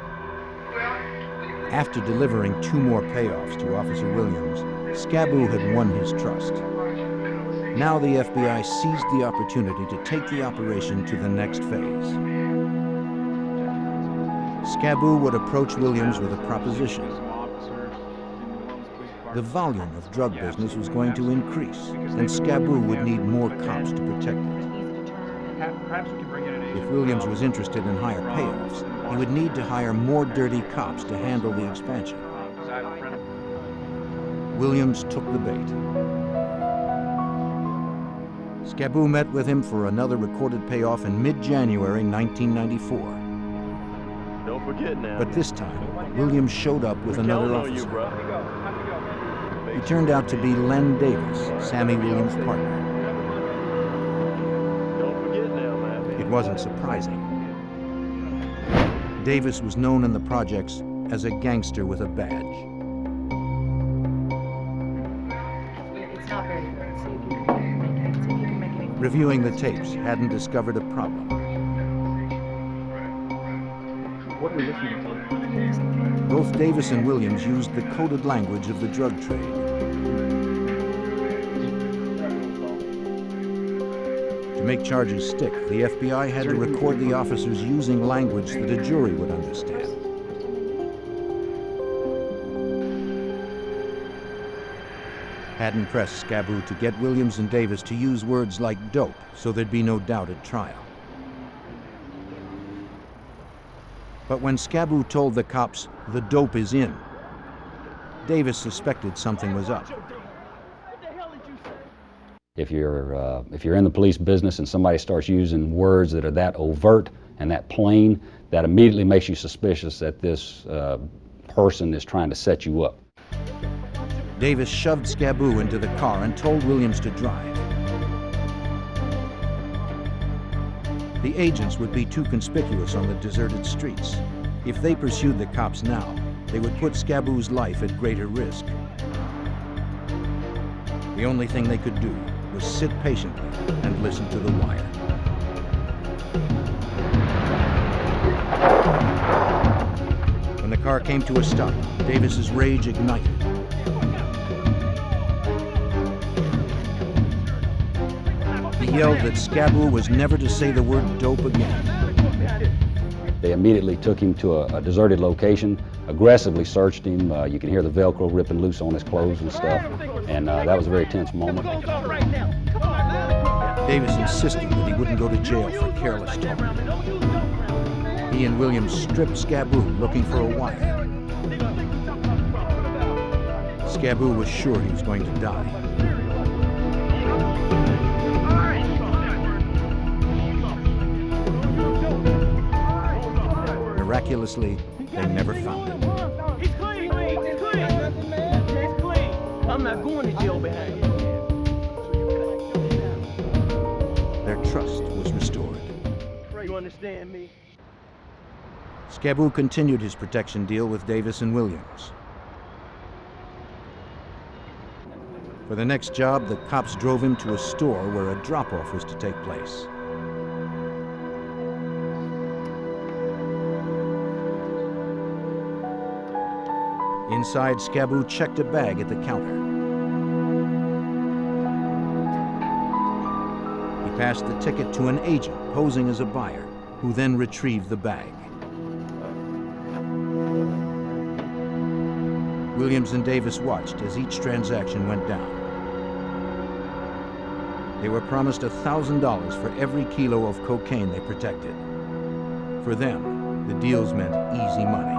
After delivering 2 more payoffs to Officer Williams, Scaboo had won his trust. Now the FBI seized the opportunity to take the operation to the next phase. Scaboo would approach Williams with a proposition. The volume of drug business was going to increase, and Scaboo would need more cops to protect it. If Williams was interested in higher payoffs, he would need to hire more dirty cops to handle the expansion. Williams took the bait. Scaboo met with him for another recorded payoff in mid-January 1994.
Don't forget now.
But this time, Williams showed up with another officer. He turned out to be Len Davis, Sammy Williams' partner. It wasn't surprising. Davis was known in the projects as a gangster with a badge.
It's not very good. See if you can make it.
Reviewing the tapes, Haddon discovered a problem.
What are we listening to?
Both Davis and Williams used the coded language of the drug trade. To make charges stick, the FBI had to record the officers using language that a jury would understand. Haddon pressed Scaboo to get Williams and Davis to use words like dope so there'd be no doubt at trial. But when Scaboo told the cops the dope is in, Davis suspected something was up.
If you're in the police business and somebody starts using words that are that overt and that plain, that immediately makes you suspicious that this person is trying to set you up.
Davis shoved Scaboo into the car and told Williams to drive. The agents would be too conspicuous on the deserted streets. If they pursued the cops now, they would put Scaboo's life at greater risk. The only thing they could do was sit patiently and listen to the wire. When the car came to a stop, Davis's rage ignited. He yelled that Scaboo was never to say the word dope again.
They immediately took him to a deserted location, aggressively searched him. You can hear the Velcro ripping loose on his clothes and stuff. And that was a very tense moment.
Davis insisted that he wouldn't go to jail for careless talk. He and Williams stripped Scaboo looking for a wire. Scaboo was sure he was going to die. Miraculously, they never found it.
He's clean. He's clean. I'm not going to jail behind you.
their trust was restored.
You understand me?
Scaboo continued his protection deal with Davis and Williams. For the next job, the cops drove him to a store where a drop-off was to take place. Inside, Scaboo checked a bag at the counter. He passed the ticket to an agent posing as a buyer, who then retrieved the bag. Williams and Davis watched as each transaction went down. They were promised $1,000 for every kilo of cocaine they protected. For them, the deals meant easy money.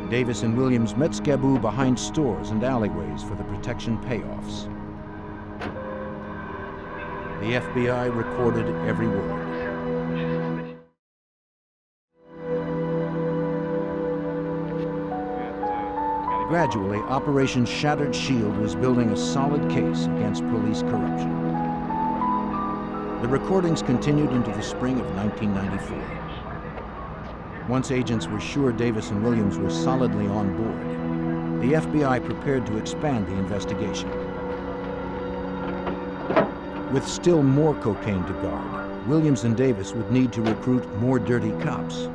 Davis and Williams met Scaboo behind stores and alleyways for the protection payoffs. The FBI recorded every word. Gradually, Operation Shattered Shield was building a solid case against police corruption. The recordings continued into the spring of 1994. Once agents were sure Davis and Williams were solidly on board, the FBI prepared to expand the investigation. With still more cocaine to guard, Williams and Davis would need to recruit more dirty cops.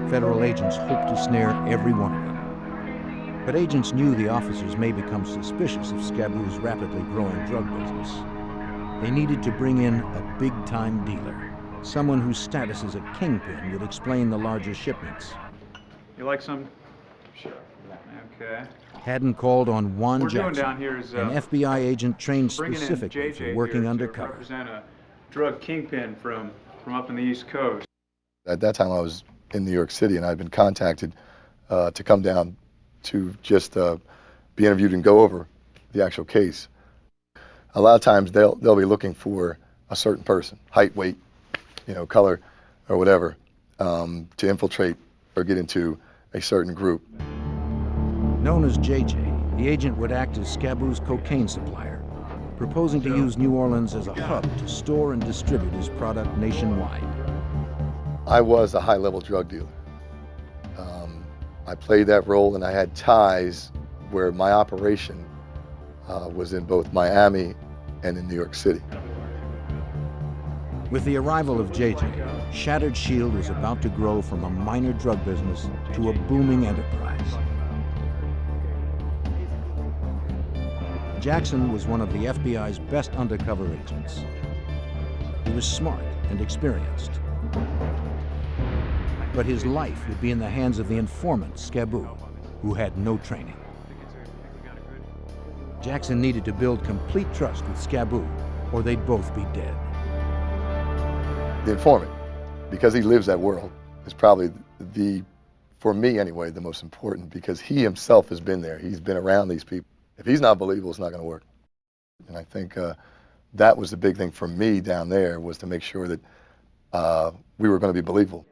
Federal agents hoped to snare every one of them. But agents knew the officers may become suspicious of Scaboo's rapidly growing drug business. They needed to bring in a big-time dealer, someone whose status as a kingpin would explain the larger shipments.
You like some? Sure. Okay.
Hadden called on Juan
What we're
Jackson,
doing down here is,
an FBI agent trained
bringing in
specifically
JJ
for working
here
undercover.
to represent a drug kingpin from up in the East Coast.
At that time, I was in New York City, and I'd been contacted to come down to just be interviewed and go over the actual case. A lot of times they'll be looking for a certain person, height, weight, color, or whatever, to infiltrate or get into a certain group.
Known as JJ, the agent would act as Scaboo's cocaine supplier, proposing to use New Orleans as a hub to store and distribute his product nationwide.
I was a high-level drug dealer. I played that role, and I had ties where my operation was in both Miami and in New York City.
With the arrival of JJ, Shattered Shield was about to grow from a minor drug business to a booming enterprise. Jackson was one of the FBI's best undercover agents. He was smart and experienced. But his life would be in the hands of the informant, Scaboo, who had no training. Jackson needed to build complete trust with Scaboo, or they'd both be dead.
The informant, because he lives that world, is probably for me anyway, the most important, because he himself has been there. He's been around these people. If he's not believable, it's not going to work. And I think that was the big thing for me down there, was to make sure that we were going to be believable.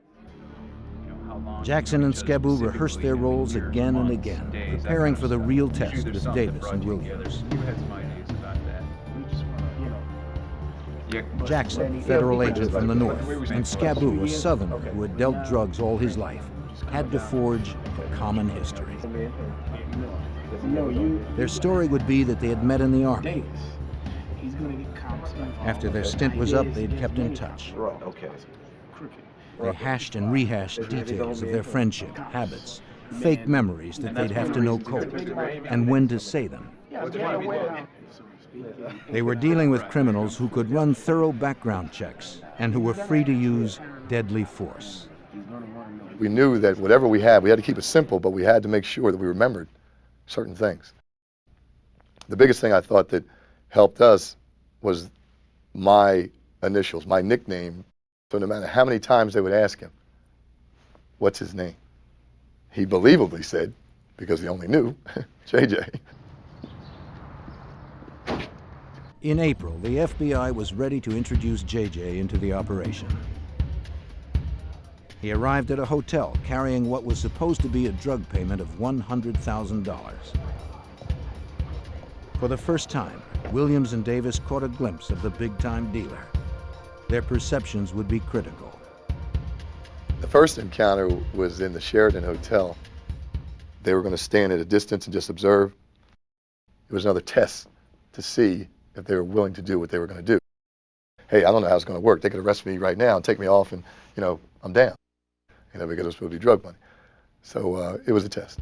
Jackson and Scaboo rehearsed their roles again and again, preparing for the real test with Davis and Williams. Jackson, federal agent from the north, and Scaboo, a southerner who had dealt drugs all his life, had to forge a common history. Their story would be that they had met in the Army. After their stint was up, they had kept in touch. They hashed and rehashed details of their friendship, habits, fake memories that they'd have to know cold, and when to say them. They were dealing with criminals who could run thorough background checks and who were free to use deadly force.
We knew that whatever we had to keep it simple, but we had to make sure that we remembered certain things. The biggest thing I thought that helped us was my initials, my nickname. So no matter how many times they would ask him, what's his name? He believably said, because he only knew, JJ.
In April, the FBI was ready to introduce JJ into the operation. He arrived at a hotel carrying what was supposed to be a drug payment of $100,000. For the first time, Williams and Davis caught a glimpse of the big-time dealer. Their perceptions would be critical.
The first encounter was in the Sheraton Hotel. They were going to stand at a distance and just observe. It was another test to see if they were willing to do what they were going to do. Hey, I don't know how it's going to work. They could arrest me right now and take me off and, I'm down. Because it was supposed to be drug money. So it was a test.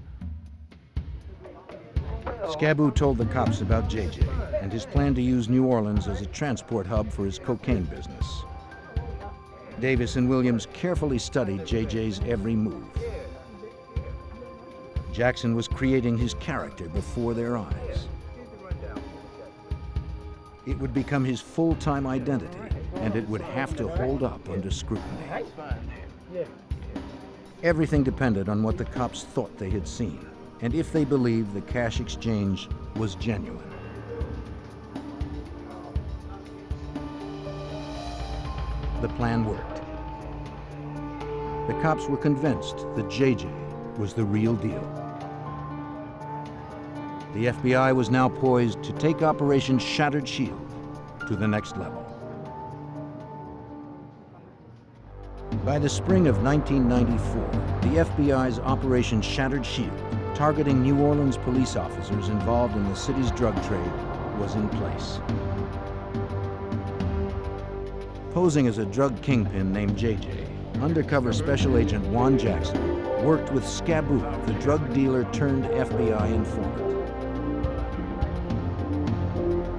Scaboo told the cops about JJ and his plan to use New Orleans as a transport hub for his cocaine business. Davis and Williams carefully studied JJ's every move. Jackson was creating his character before their eyes. It would become his full-time identity, and it would have to hold up under scrutiny. Everything depended on what the cops thought they had seen, and if they believed the cash exchange was genuine. The plan worked. The cops were convinced that JJ was the real deal. The FBI was now poised to take Operation Shattered Shield to the next level. By the spring of 1994, the FBI's Operation Shattered Shield, targeting New Orleans police officers involved in the city's drug trade, was in place. Posing as a drug kingpin named JJ, undercover Special Agent Juan Jackson worked with Scaboo, the drug dealer turned FBI informant.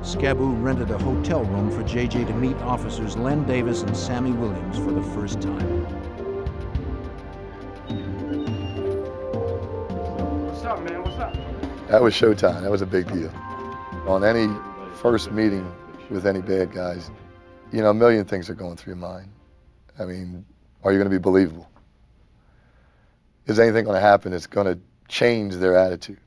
Scaboo rented a hotel room for JJ to meet officers Len Davis and Sammy Williams for the first time.
What's up, man? What's up?
That was showtime. That was a big deal. On any first meeting with any bad guys, a million things are going through your mind. I mean, are you going to be believable? Is anything going to happen that's going to change their attitude?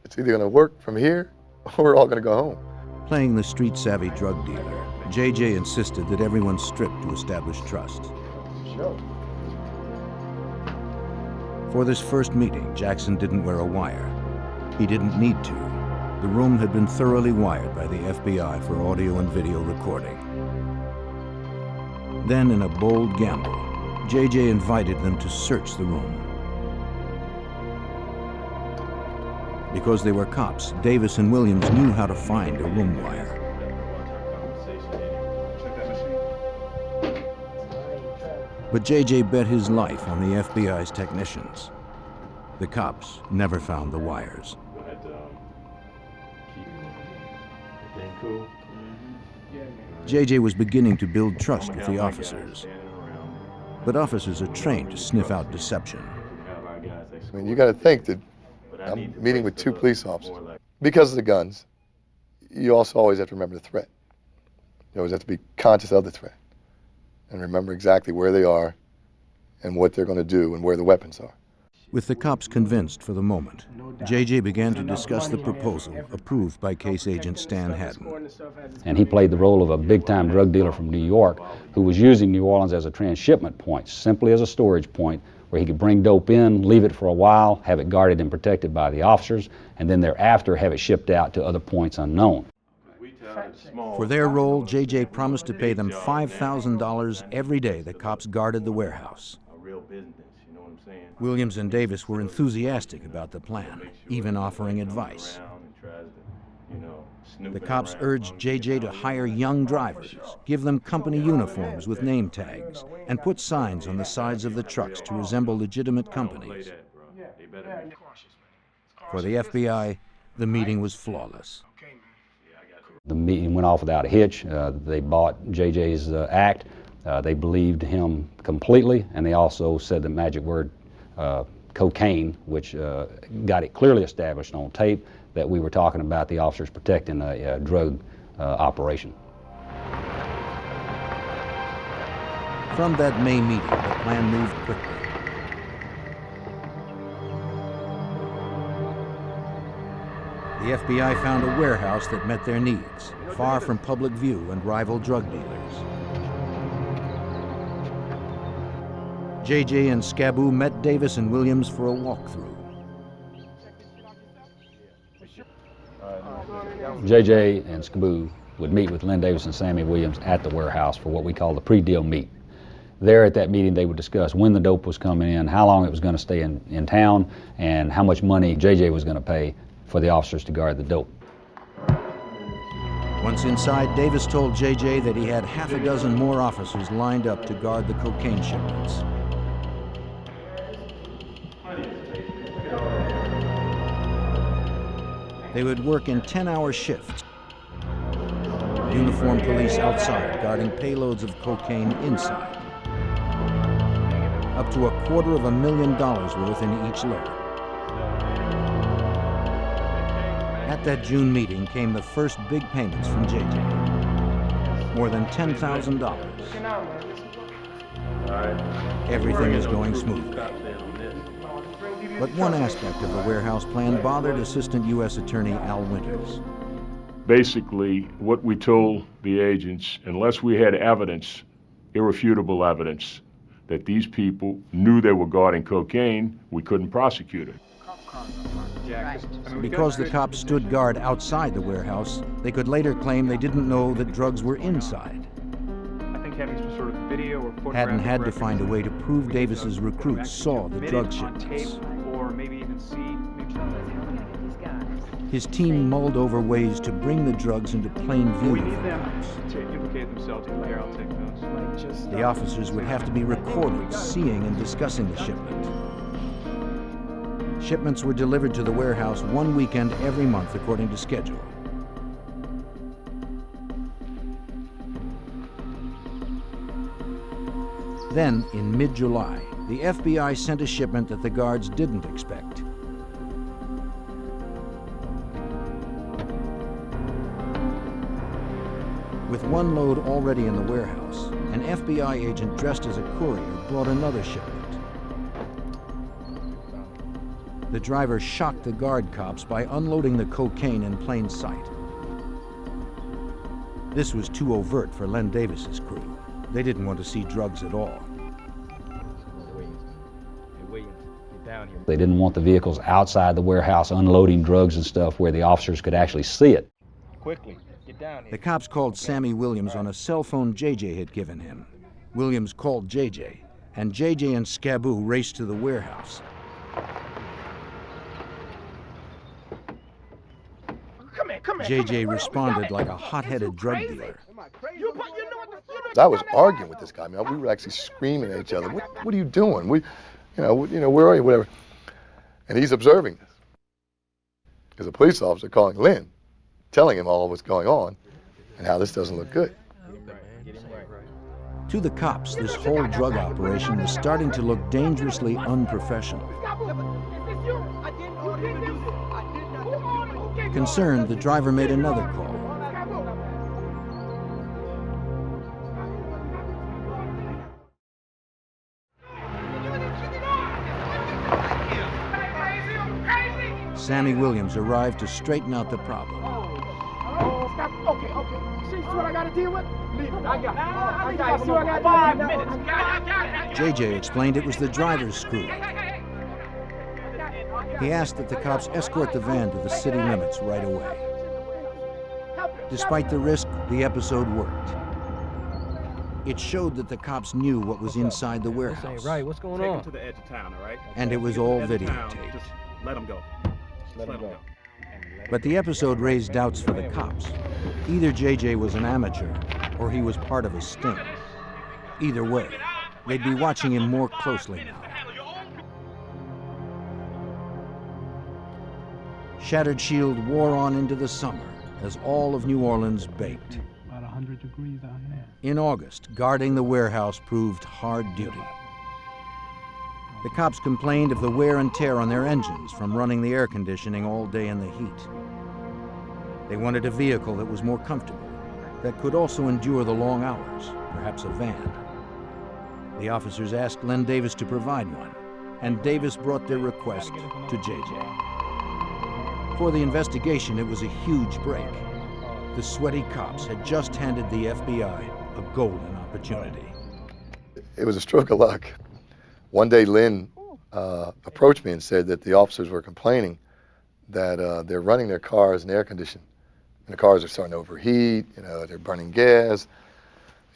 It's either going to work from here or we're all going to go home.
Playing the street-savvy drug dealer, JJ insisted that everyone strip to establish trust. For this first meeting, Jackson didn't wear a wire. He didn't need to. The room had been thoroughly wired by the FBI for audio and video recording. Then, in a bold gamble, JJ invited them to search the room. Because they were cops, Davis and Williams knew how to find a room wire. But JJ bet his life on the FBI's technicians. The cops never found the wires. JJ was beginning to build trust with the officers. But officers are trained to sniff out deception.
I mean, you got to think that I'm meeting with 2 police officers. Because of the guns, you also always have to remember the threat. You always have to be conscious of the threat and remember exactly where they are and what they're going to do and where the weapons are.
With the cops convinced for the moment, JJ began to discuss the proposal approved by case agent Stan Haddon.
And he played the role of a big-time drug dealer from New York who was using New Orleans as a transshipment point, simply as a storage point, where he could bring dope in, leave it for a while, have it guarded and protected by the officers, and then thereafter have it shipped out to other points unknown.
For their role, JJ promised to pay them $5,000 every day the cops guarded the warehouse. Williams and Davis were enthusiastic about the plan, even offering advice. The cops urged JJ to hire young drivers, give them company uniforms with name tags, and put signs on the sides of the trucks to resemble legitimate companies. For the FBI, the meeting was flawless.
The meeting went off without a hitch. They bought JJ's act. They believed him completely, and they also said the magic word, cocaine, which got it clearly established on tape that we were talking about the officers protecting a drug operation.
From that May meeting, the plan moved quickly. The FBI found a warehouse that met their needs, far from public view and rival drug dealers. JJ and Scaboo met Davis and Williams for a walkthrough.
JJ and Scaboo would meet with Lynn Davis and Sammy Williams at the warehouse for what we call the pre-deal meet. There at that meeting, they would discuss when the dope was coming in, how long it was going to stay in town, and how much money JJ was going to pay for the officers to guard the dope.
Once inside, Davis told JJ that he had half a dozen more officers lined up to guard the cocaine shipments. They would work in 10-hour shifts. Uniformed police outside guarding payloads of cocaine inside. Up to $250,000 worth in each load. At that June meeting came the first big payments from JJ. More than $10,000. Everything is going smoothly. But one aspect of the warehouse plan bothered Assistant U.S. Attorney Al Winters.
Basically, what we told the agents, unless we had evidence, irrefutable evidence, that these people knew they were guarding cocaine, we couldn't prosecute it.
Because the cops stood guard outside the warehouse, they could later claim they didn't know that drugs were inside.
I think having some sort of video or photographic
Hadn't had to
records
find a way to prove Davis's recruits saw the drug shipments.
Or maybe even see.
His team mulled over ways to bring the drugs into plain view
We
of
need
the
them
cops.
to implicate themselves. Here, I'll take those.
The officers would have to be recorded seeing and discussing the shipment. Shipments were delivered to the warehouse one weekend every month according to schedule. Then, in mid-July, the FBI sent a shipment that the guards didn't expect. With one load already in the warehouse, an FBI agent dressed as a courier brought another shipment. The driver shocked the guard cops by unloading the cocaine in plain sight. This was too overt for Len Davis's crew. They didn't want to see drugs at all.
They didn't want the vehicles outside the warehouse unloading drugs and stuff where the officers could actually see it.
Quickly, get down here.
The cops called Sammy Williams on a cell phone JJ had given him. Williams called JJ, and JJ and Scaboo raced to the warehouse. JJ responded like a hot-headed drug dealer.
I was arguing with this guy. I mean, we were actually screaming at each other. What are you doing? Where are you? Whatever. And he's observing this. There's a police officer calling Lynn, telling him all what's going on and how this doesn't look good.
To the cops, this whole drug operation was starting to look dangerously unprofessional. Concerned, the driver made another call. Sammy Williams arrived to straighten out the problem.
Okay. See what I got to deal with? Leave it. I got it. See what I got 5 minutes.
JJ explained it was the driver's screw. He asked that the cops escort the van to the city limits right away. Despite the risk, the episode worked. It showed that the cops knew what was inside the warehouse.
Right, what's going on?
Take him to the edge of town, all right?
And it was all videotaped.
Just let him go.
Let him go.
But the episode raised doubts for the cops. Either JJ was an amateur, or he was part of a sting. Either way, they'd be watching him more closely now. Shattered Shield wore on into the summer as all of New Orleans baked.
About 100 degrees out here.
In August, guarding the warehouse proved hard duty. The cops complained of the wear and tear on their engines from running the air conditioning all day in the heat. They wanted a vehicle that was more comfortable, that could also endure the long hours, perhaps a van. The officers asked Len Davis to provide one, and Davis brought their request to JJ. For the investigation, it was a huge break. The sweaty cops had just handed the FBI a golden opportunity.
It was a stroke of luck. One day, Lynn approached me and said that the officers were complaining that they're running their cars in air conditioned And the cars are starting to overheat, you know, they're burning gas,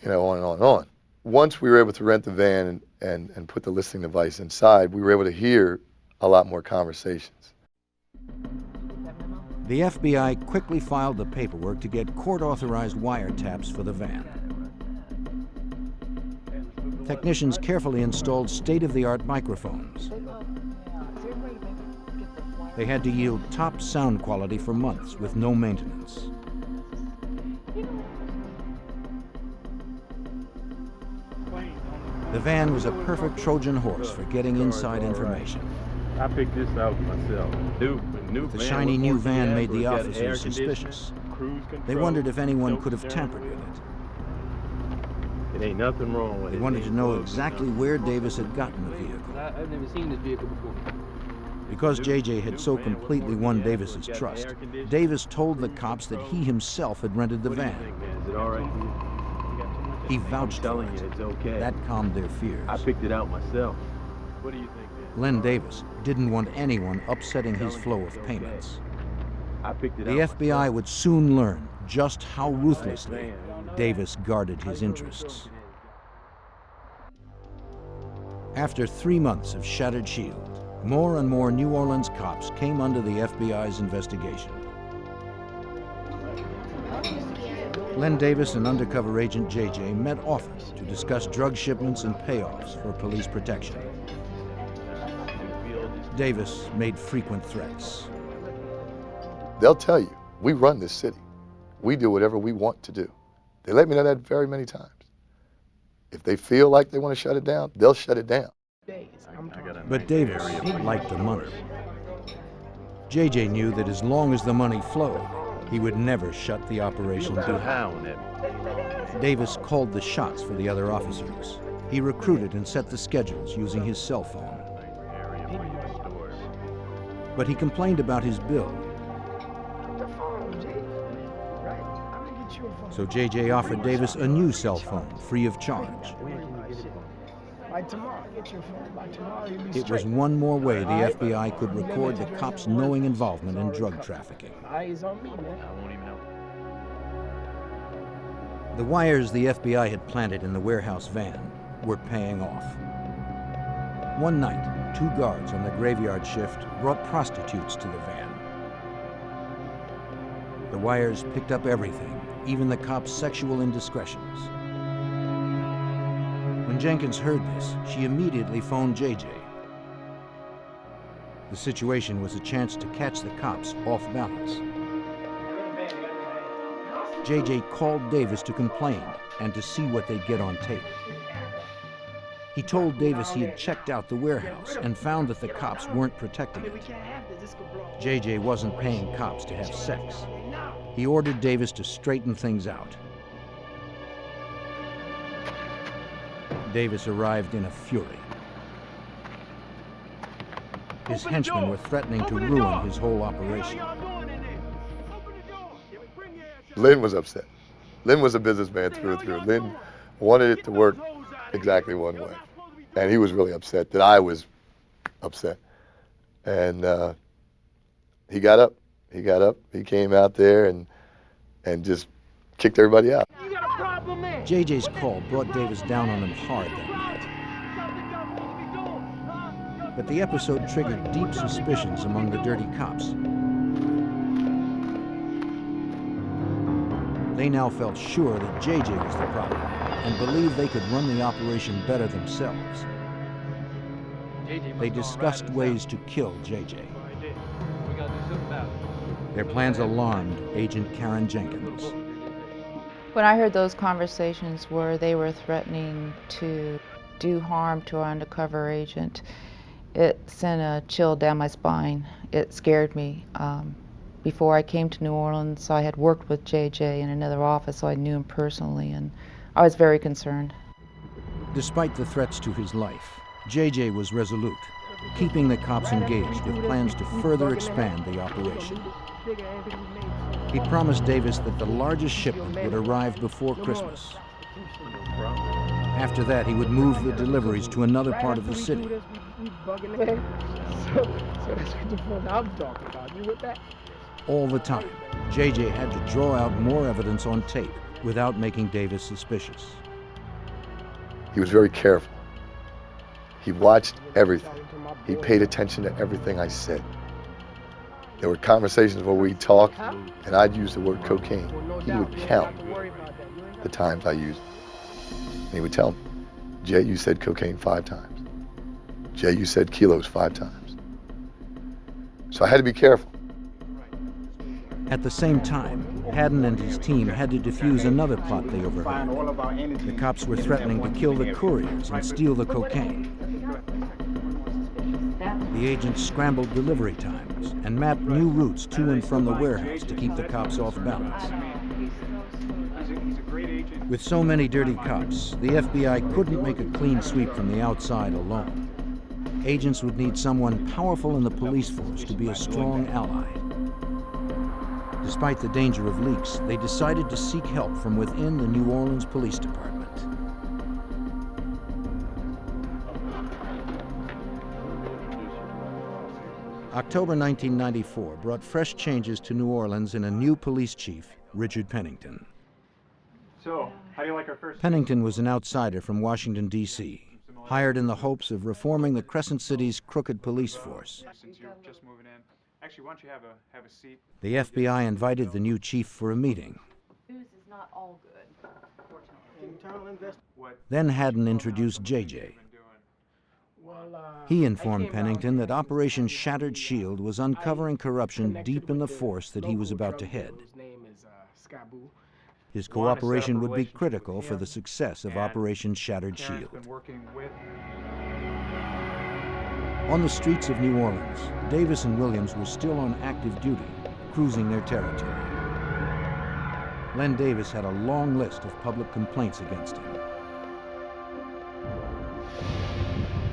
you know, on and on and on. Once we were able to rent the van and put the listening device inside, we were able to hear a lot more conversations.
The FBI quickly filed the paperwork to get court-authorized wiretaps for the van. Technicians carefully installed state-of-the-art microphones. They had to yield top sound quality for months with no maintenance. The van was a perfect Trojan horse for getting inside information.
I picked this out myself.
The shiny new van made the officers suspicious. They wondered if anyone could have tampered with it.
It ain't nothing wrong with it.
They wanted to know exactly where Davis had gotten the vehicle.
I've never seen this vehicle before.
Because JJ had so completely won Davis's trust, Davis told the cops that he himself had rented the van.
Is it all right for you?
He vouched for it.
It's okay.
That calmed their fears.
I picked it out myself. What do you think?
Len Davis didn't want anyone upsetting his flow of payments.
I picked it
The
out
FBI would soon learn just how ruthlessly Davis guarded his interests. After 3 months of Shattered Shield, more and more New Orleans cops came under the FBI's investigation. Len Davis and undercover agent JJ met often to discuss drug shipments and payoffs for police protection. Davis made frequent threats.
They'll tell you, we run this city. We do whatever we want to do. They let me know that very many times. If they feel like they want to shut it down, they'll shut it down.
But Davis liked the money. JJ knew that as long as the money flowed, he would never shut the operation down. Davis called the shots for the other officers. He recruited and set the schedules using his cell phone. But he complained about his bill. So JJ offered Davis a new cell phone, free of charge.
By tomorrow, get your phone. By tomorrow, you'll be
It was one more way the FBI could record the cops' knowing involvement in drug trafficking.
Eyes on me, man.
I won't even know.
The wires the FBI had planted in the warehouse van were paying off. One night, 2 guards on the graveyard shift brought prostitutes to the van. The wires picked up everything, even the cops' sexual indiscretions. When Jenkins heard this, she immediately phoned JJ. The situation was a chance to catch the cops off balance. JJ called Davis to complain and to see what they'd get on tape. He told Davis he had checked out the warehouse and found that the cops weren't protecting it. JJ wasn't paying cops to have sex. He ordered Davis to straighten things out. Davis arrived in a fury. His henchmen were threatening to ruin his whole operation.
Lynn was upset. Lynn was a businessman through and through. Lynn wanted it to work exactly one way. And he was really upset that I was upset. And he got up. He got up. He came out there and just kicked everybody out.
JJ's call brought Davis down on him hard that night. But the episode triggered deep suspicions among the dirty cops. They now felt sure that JJ was the problem and believed they could run the operation better themselves. They discussed ways to kill JJ. Their plans alarmed Agent Karen Jenkins.
When I heard those conversations where they were threatening to do harm to our undercover agent, it sent a chill down my spine. It scared me. Before I came to New Orleans, I had worked with JJ in another office, so I knew him personally, and I was very concerned.
Despite the threats to his life, JJ was resolute, keeping the cops engaged with plans to further expand the operation. He promised Davis that the largest shipment would arrive before Christmas. After that, he would move the deliveries to another part of the city.
So that's what the phone I'm talking about. You with that?
All the time, JJ had to draw out more evidence on tape without making Davis suspicious.
He was very careful. He watched everything. He paid attention to everything I said. There were conversations where we'd talk, and I'd use the word cocaine. He would count the times I used it. And he would tell me, Jay, you said cocaine 5 times. Jay, you said kilos 5 times. So I had to be careful.
At the same time, Haddon and his team had to defuse another plot they overheard. The cops were threatening to kill the couriers and steal the cocaine. The agents scrambled delivery times and mapped new routes to and from the warehouse to keep the cops off balance. With so many dirty cops, the FBI couldn't make a clean sweep from the outside alone. Agents would need someone powerful in the police force to be a strong ally. Despite the danger of leaks, they decided to seek help from within the New Orleans Police Department. October 1994 brought fresh changes to New Orleans and a new police chief, Richard Pennington.
So, how do you like our first?
Pennington was an outsider from Washington, D.C., hired in the hopes of reforming the Crescent City's crooked police force.
Since you're just moving in, actually, why don't you have a seat?
The FBI invited the new chief for a meeting.
News is not all good, unfortunately.
Then Haddon introduced JJ. He informed Pennington that Operation Shattered Shield was uncovering corruption deep in the force that he was about to head. His cooperation would be critical for the success of Operation Shattered Shield. On the streets of New Orleans, Davis and Williams were still on active duty, cruising their territory. Len Davis had a long list of public complaints against him.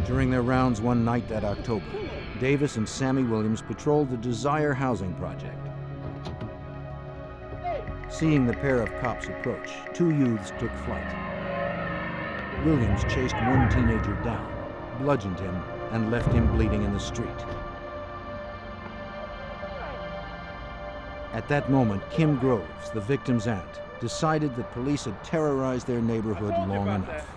During their rounds one night that October, Davis and Sammy Williams patrolled the Desire Housing Project. Seeing the pair of cops approach, 2 youths took flight. Williams chased one teenager down, bludgeoned him, and left him bleeding in the street. At that moment, Kim Groves, the victim's aunt, decided that police had terrorized their neighborhood long enough.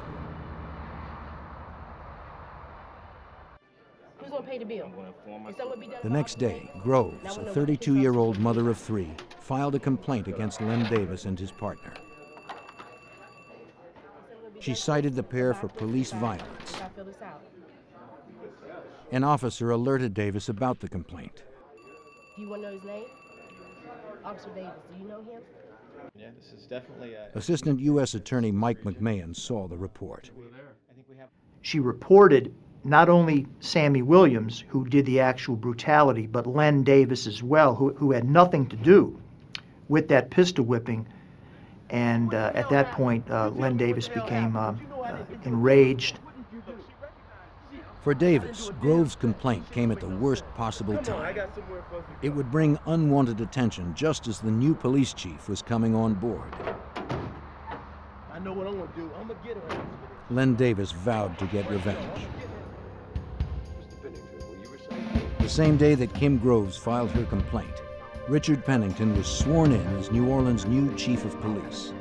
Who's gonna pay the bill?
The next day, Groves, a 32-year-old mother of 3, filed a complaint against Len Davis and his partner. She cited the pair for police violence. An officer alerted Davis about the complaint.
Do you want to know his name? Officer Davis, do you know him?
Yeah, this is definitely a...
Assistant U.S. Attorney Mike McMahon saw the report.
She reported not only Sammy Williams, who did the actual brutality, but Len Davis as well, who had nothing to do with that pistol whipping. And at that point, Len Davis became enraged.
For Davis, Groves' complaint came at the worst possible time. It would bring unwanted attention just as the new police chief was coming on board.
I know what I'm gonna do. I'm gonna get her.
Len Davis vowed to get revenge. The same day that Kim Groves filed her complaint, Richard Pennington was sworn in as New Orleans' new chief of police.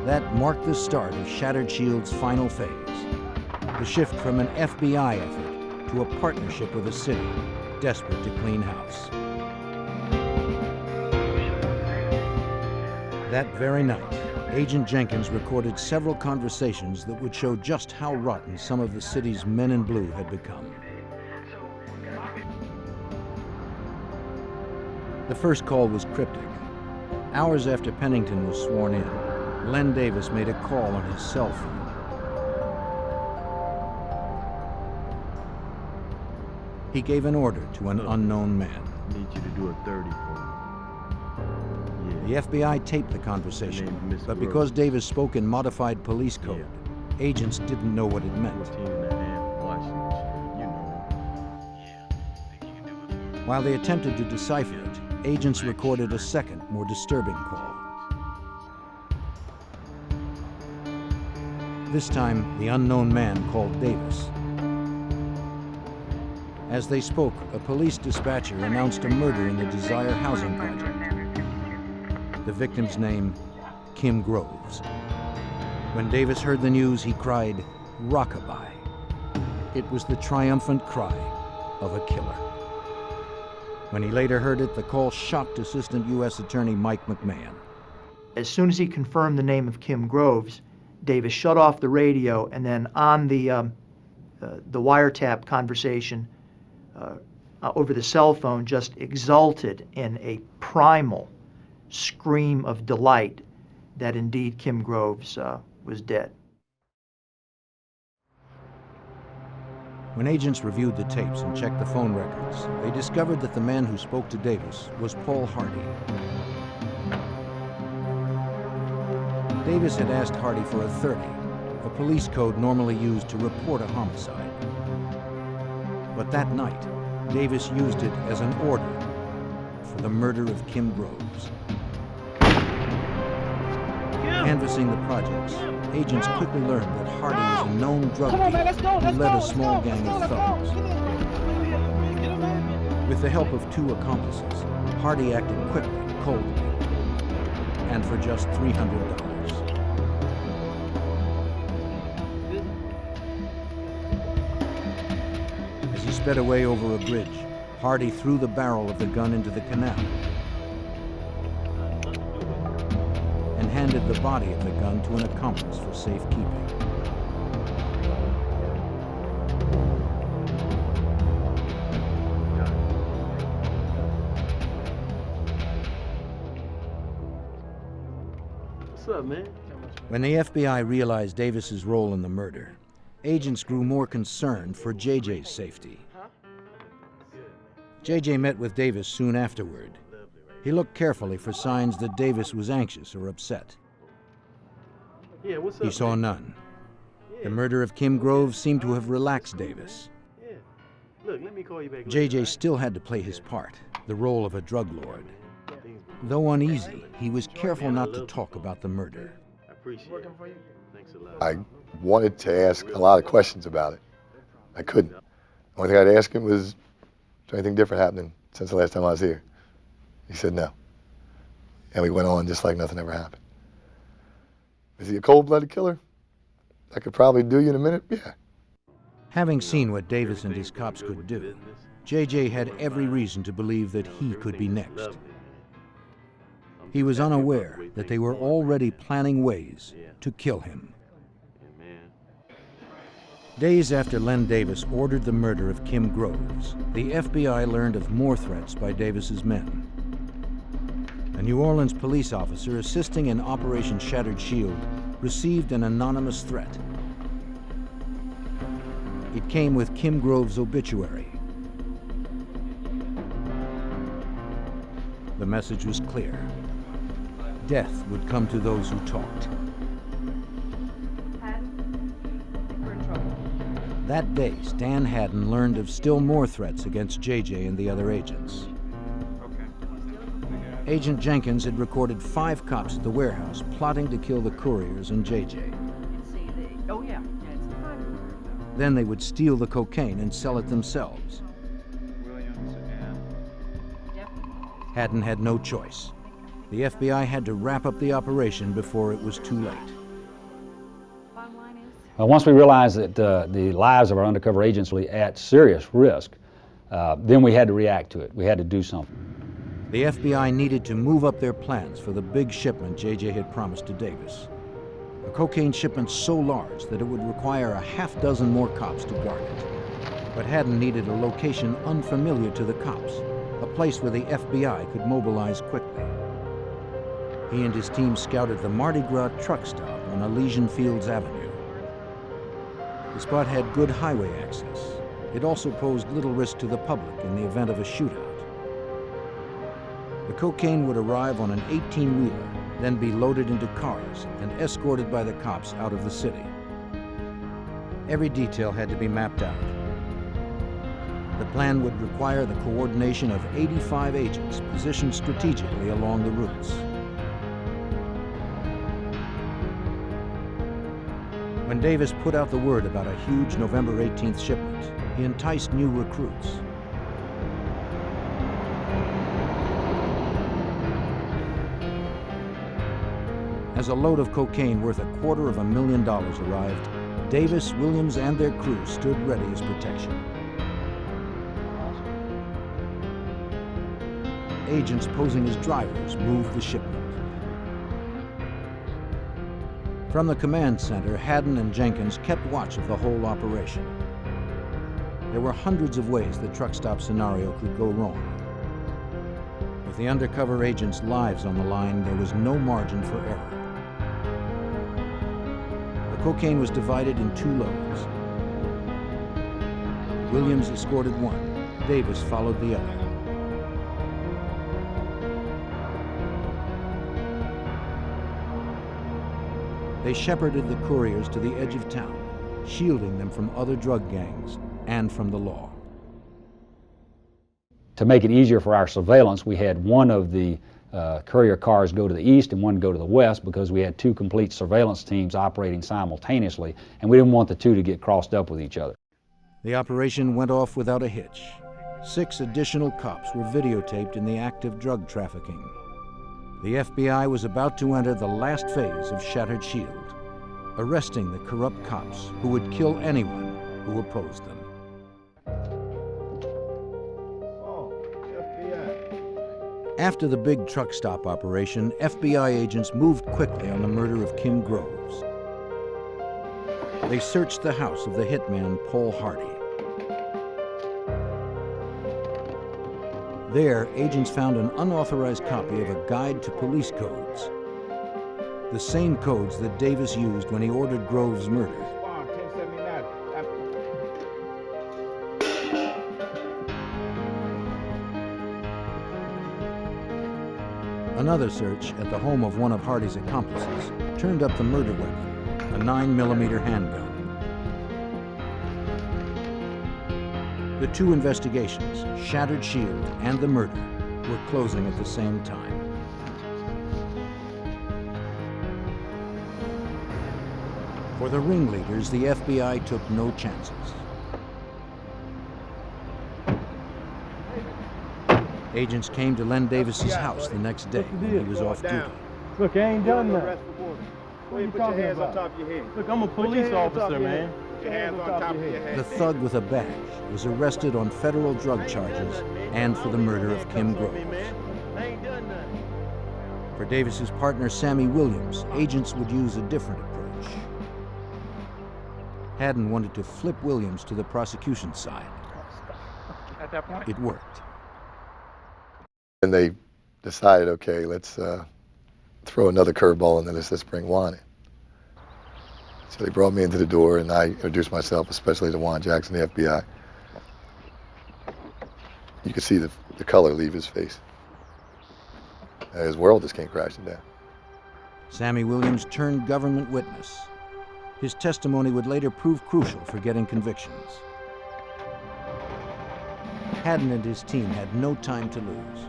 That marked the start of Shattered Shield's final phase, the shift from an FBI effort to a partnership with a city desperate to clean house. That very night, Agent Jenkins recorded several conversations that would show just how rotten some of the city's men in blue had become. The first call was cryptic. Hours after Pennington was sworn in, Len Davis made a call on his cell phone. He gave an order to an unknown man.
I need you to do a 30 for me.
The FBI taped the conversation, but because Davis spoke in modified police code, agents didn't know what it meant. While they attempted to decipher it, agents recorded a second, more disturbing call. This time, the unknown man called Davis. As they spoke, a police dispatcher announced a murder in the Desire housing project. The victim's name, Kim Groves. When Davis heard the news, he cried, "Rockabye." It was the triumphant cry of a killer. When he later heard it, the call shocked Assistant U.S. Attorney Mike McMahon.
As soon as he confirmed the name of Kim Groves, Davis shut off the radio, and then on the wiretap conversation over the cell phone just exulted in a primal scream of delight that indeed Kim Groves was dead.
When agents reviewed the tapes and checked the phone records, they discovered that the man who spoke to Davis was Paul Hardy. Davis had asked Hardy for a 30, a police code normally used to report a homicide. But that night, Davis used it as an order for the murder of Kim Groves. Canvassing the projects, agents quickly learned that Hardy was a known drug dealer who led a small gang of thugs. With the help of 2 accomplices, Hardy acted quickly, coldly, and for just $300. As he sped away over a bridge, Hardy threw the barrel of the gun into the canal and handed the body of the gun to an accomplice for safekeeping.
What's up, man?
When the FBI realized Davis's role in the murder, agents grew more concerned for JJ's safety. JJ met with Davis soon afterward. He looked carefully for signs that Davis was anxious or upset.
Yeah, what's up?
He saw none. The murder of Kim Groves seemed to have relaxed Davis.
Yeah. Look, let me call you back.
JJ still had to play his part, the role of a drug lord. Though uneasy, he was careful not to talk about the murder.
I appreciate it. Thanks a lot.
I wanted to ask a lot of questions about it. I couldn't. The only thing I'd ask him was, is there anything different happening since the last time I was here? He said no. And we went on just like nothing ever happened. Is he a cold-blooded killer? I could probably do you in a minute? Yeah.
Having seen what Davis and his cops could do, JJ had every reason to believe that he could be next. He was unaware that they were already planning ways to kill him. Days after Len Davis ordered the murder of Kim Groves, the FBI learned of more threats by Davis's men. A New Orleans police officer assisting in Operation Shattered Shield received an anonymous threat. It came with Kim Groves' obituary. The message was clear. Death would come to those who talked. That day, Stan Haddon learned of still more threats against JJ and the other agents. Agent Jenkins had recorded 5 cops at the warehouse plotting to kill the couriers and JJ. Then they would steal the cocaine and sell it themselves. Haddon had no choice. The FBI had to wrap up the operation before it was too late.
Once we realized that the lives of our undercover agents were at serious risk, then we had to react to it. We had to do something.
The FBI needed to move up their plans for the big shipment JJ had promised to Davis. A cocaine shipment so large that it would require a half dozen more cops to guard it. But Haddon needed a location unfamiliar to the cops, a place where the FBI could mobilize quickly. He and his team scouted the Mardi Gras truck stop on Elysian Fields Avenue. The spot had good highway access. It also posed little risk to the public in the event of a shootout. The cocaine would arrive on an 18-wheeler, then be loaded into cars and escorted by the cops out of the city. Every detail had to be mapped out. The plan would require the coordination of 85 agents positioned strategically along the routes. When Davis put out the word about a huge November 18th shipment, he enticed new recruits. As a load of cocaine worth $250,000 arrived, Davis, Williams, and their crew stood ready as protection. Agents posing as drivers moved the shipment. From the command center, Haddon and Jenkins kept watch of the whole operation. There were hundreds of ways the truck stop scenario could go wrong. With the undercover agents' lives on the line, there was no margin for error. The cocaine was divided in 2 loads. Williams escorted one. Davis followed the other. They shepherded the couriers to the edge of town, shielding them from other drug gangs and from the law.
To make it easier for our surveillance, we had one of the courier cars go to the east and one go to the west because we had 2 complete surveillance teams operating simultaneously, and we didn't want the 2 to get crossed up with each other.
The operation went off without a hitch. 6 additional cops were videotaped in the act of drug trafficking. The FBI was about to enter the last phase of Shattered Shield, arresting the corrupt cops who would kill anyone who opposed them. After the big truck stop operation, FBI agents moved quickly on the murder of Kim Groves. They searched the house of the hitman Paul Hardy. There, agents found an unauthorized copy of a guide to police codes, the same codes that Davis used when he ordered Groves' murder. Another search at the home of one of Hardy's accomplices turned up the murder weapon, a 9mm handgun. The 2 investigations, Shattered Shield and the murder, were closing at the same time. For the ringleaders, the FBI took no chances. Agents came to Len Davis's house the next day when he was off duty.
Look, I ain't done that.
What are you talking about? On top of your head.
Look, I'm a police officer, man.
Put your hands on top of your head.
The thug with a badge was arrested on federal drug charges and for the murder of Kim Groves. For Davis's partner, Sammy Williams, agents would use a different approach. Haddon wanted to flip Williams to the prosecution side.
At that point?
It worked.
And they decided, okay, let's throw another curveball and then let's bring Juan in. So they brought me into the door and I introduced myself, especially to Juan Jackson, the FBI. You could see the color leave his face. His world just came crashing down.
Sammy Williams turned government witness. His testimony would later prove crucial for getting convictions. Haddon and his team had no time to lose.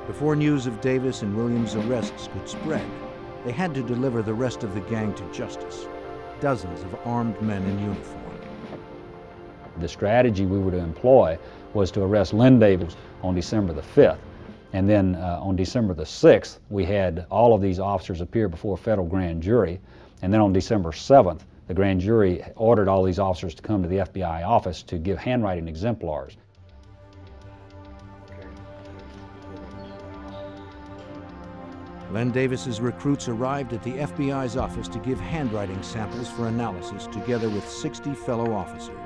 Before news of Davis and Williams' arrests could spread, they had to deliver the rest of the gang to justice. Dozens of armed men in uniform.
The strategy we were to employ was to arrest Len Davis on December the 5th. And then on December the 6th, we had all of these officers appear before a federal grand jury. And then on December 7th, the grand jury ordered all these officers to come to the FBI office to give handwriting exemplars.
Len Davis's recruits arrived at the FBI's office to give handwriting samples for analysis together with 60 fellow officers.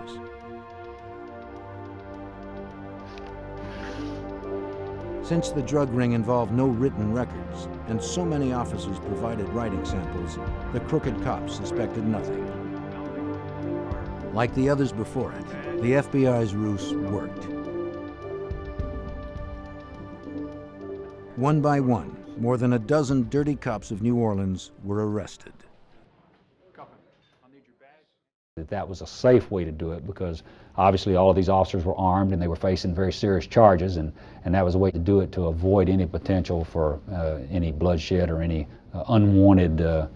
Since the drug ring involved no written records, and so many officers provided writing samples, the crooked cops suspected nothing. Like the others before it, the FBI's ruse worked. One by one, more than a dozen dirty cops of New Orleans were arrested.
That was a safe way to do it because obviously all of these officers were armed and they were facing very serious charges, and that was a way to do it to avoid any potential for any bloodshed or any unwanted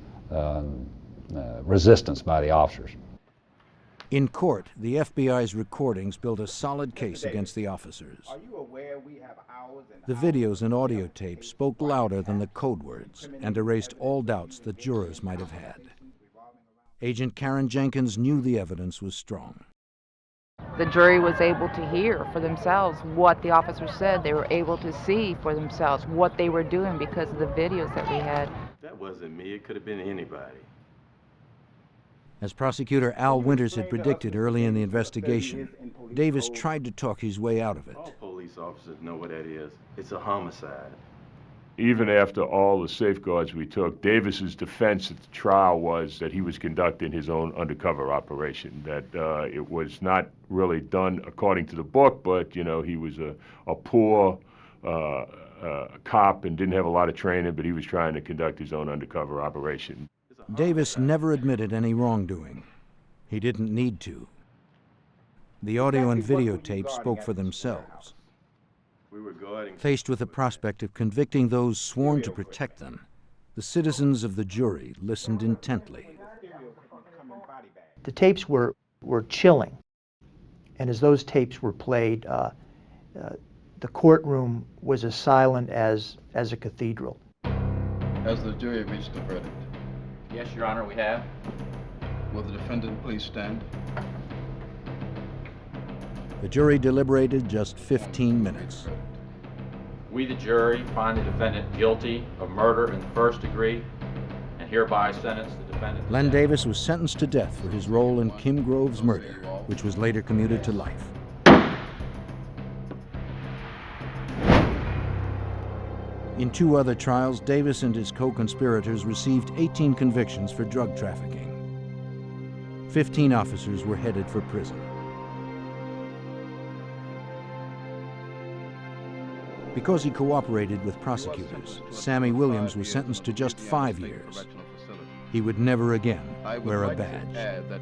resistance by the officers.
In court, the FBI's recordings built a solid case against the officers. The videos and audio tapes spoke louder than the code words and erased all doubts that jurors might have had. Agent Karen Jenkins knew the evidence was strong.
The jury was able to hear for themselves what the officers said. They were able to see for themselves what they were doing because of the videos that we had.
That wasn't me. It could have been anybody.
As prosecutor Al Winters had predicted early in the investigation, Davis tried to talk his way out of it.
All police officers know what that is. It's a homicide.
Even after all the safeguards we took, Davis's defense at the trial was that he was conducting his own undercover operation, that it was not really done according to the book, but, you know, he was a poor cop and didn't have a lot of training, but he was trying to conduct his own undercover operation.
Davis never admitted any wrongdoing. He didn't need to. The audio and videotape spoke for themselves. Faced with the prospect of convicting those sworn to protect them, the citizens of the jury listened intently.
The tapes were chilling, and as those tapes were played, the courtroom was as silent as a cathedral.
Has the jury reached a verdict?
Yes, Your Honor, we have.
Will the defendant please stand?
The jury deliberated just 15 minutes.
We, the jury, find the defendant guilty of murder in the first degree and hereby sentence the defendant.
Len Davis was sentenced to death for his role in Kim Grove's murder, which was later commuted to life. In 2 other trials, Davis and his co-conspirators received 18 convictions for drug trafficking. 15 officers were headed for prison. Because he cooperated with prosecutors, Sammy Williams was sentenced to just 5 years. He would never again wear a badge.
That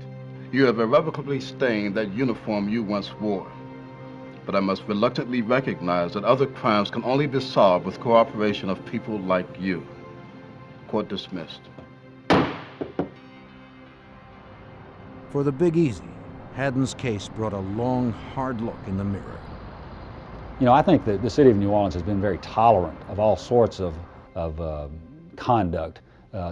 you have irrevocably stained that uniform you once wore. But I must reluctantly recognize that other crimes can only be solved with cooperation of people like you. Court dismissed.
For the Big Easy, Haddon's case brought a long, hard look in the mirror.
You know, I think that the city of New Orleans has been very tolerant of all sorts of conduct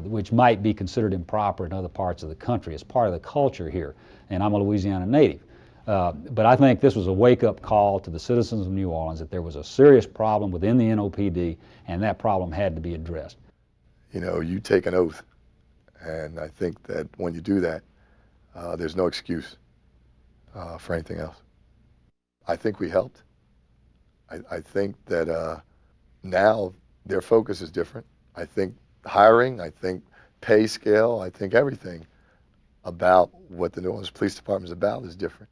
which might be considered improper in other parts of the country. It's part of the culture here, and I'm a Louisiana native. But I think this was a wake-up call to the citizens of New Orleans that there was a serious problem within the NOPD, and that problem had to be addressed.
You know, you take an oath, and I think that when you do that, there's no excuse for anything else. I think we helped. I think that now their focus is different. I think hiring, I think pay scale, I think everything about what the New Orleans Police Department is about is different.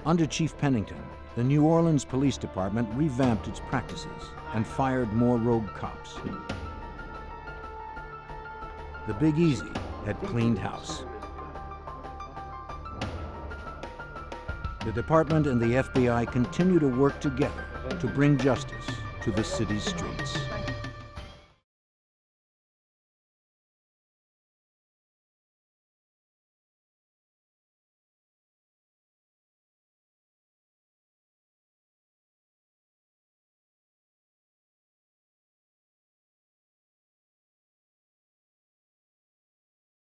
Under Chief Pennington, the New Orleans Police Department revamped its practices and fired more rogue cops. The Big Easy had cleaned house. The department and the FBI continue to work together to bring justice to the city's streets.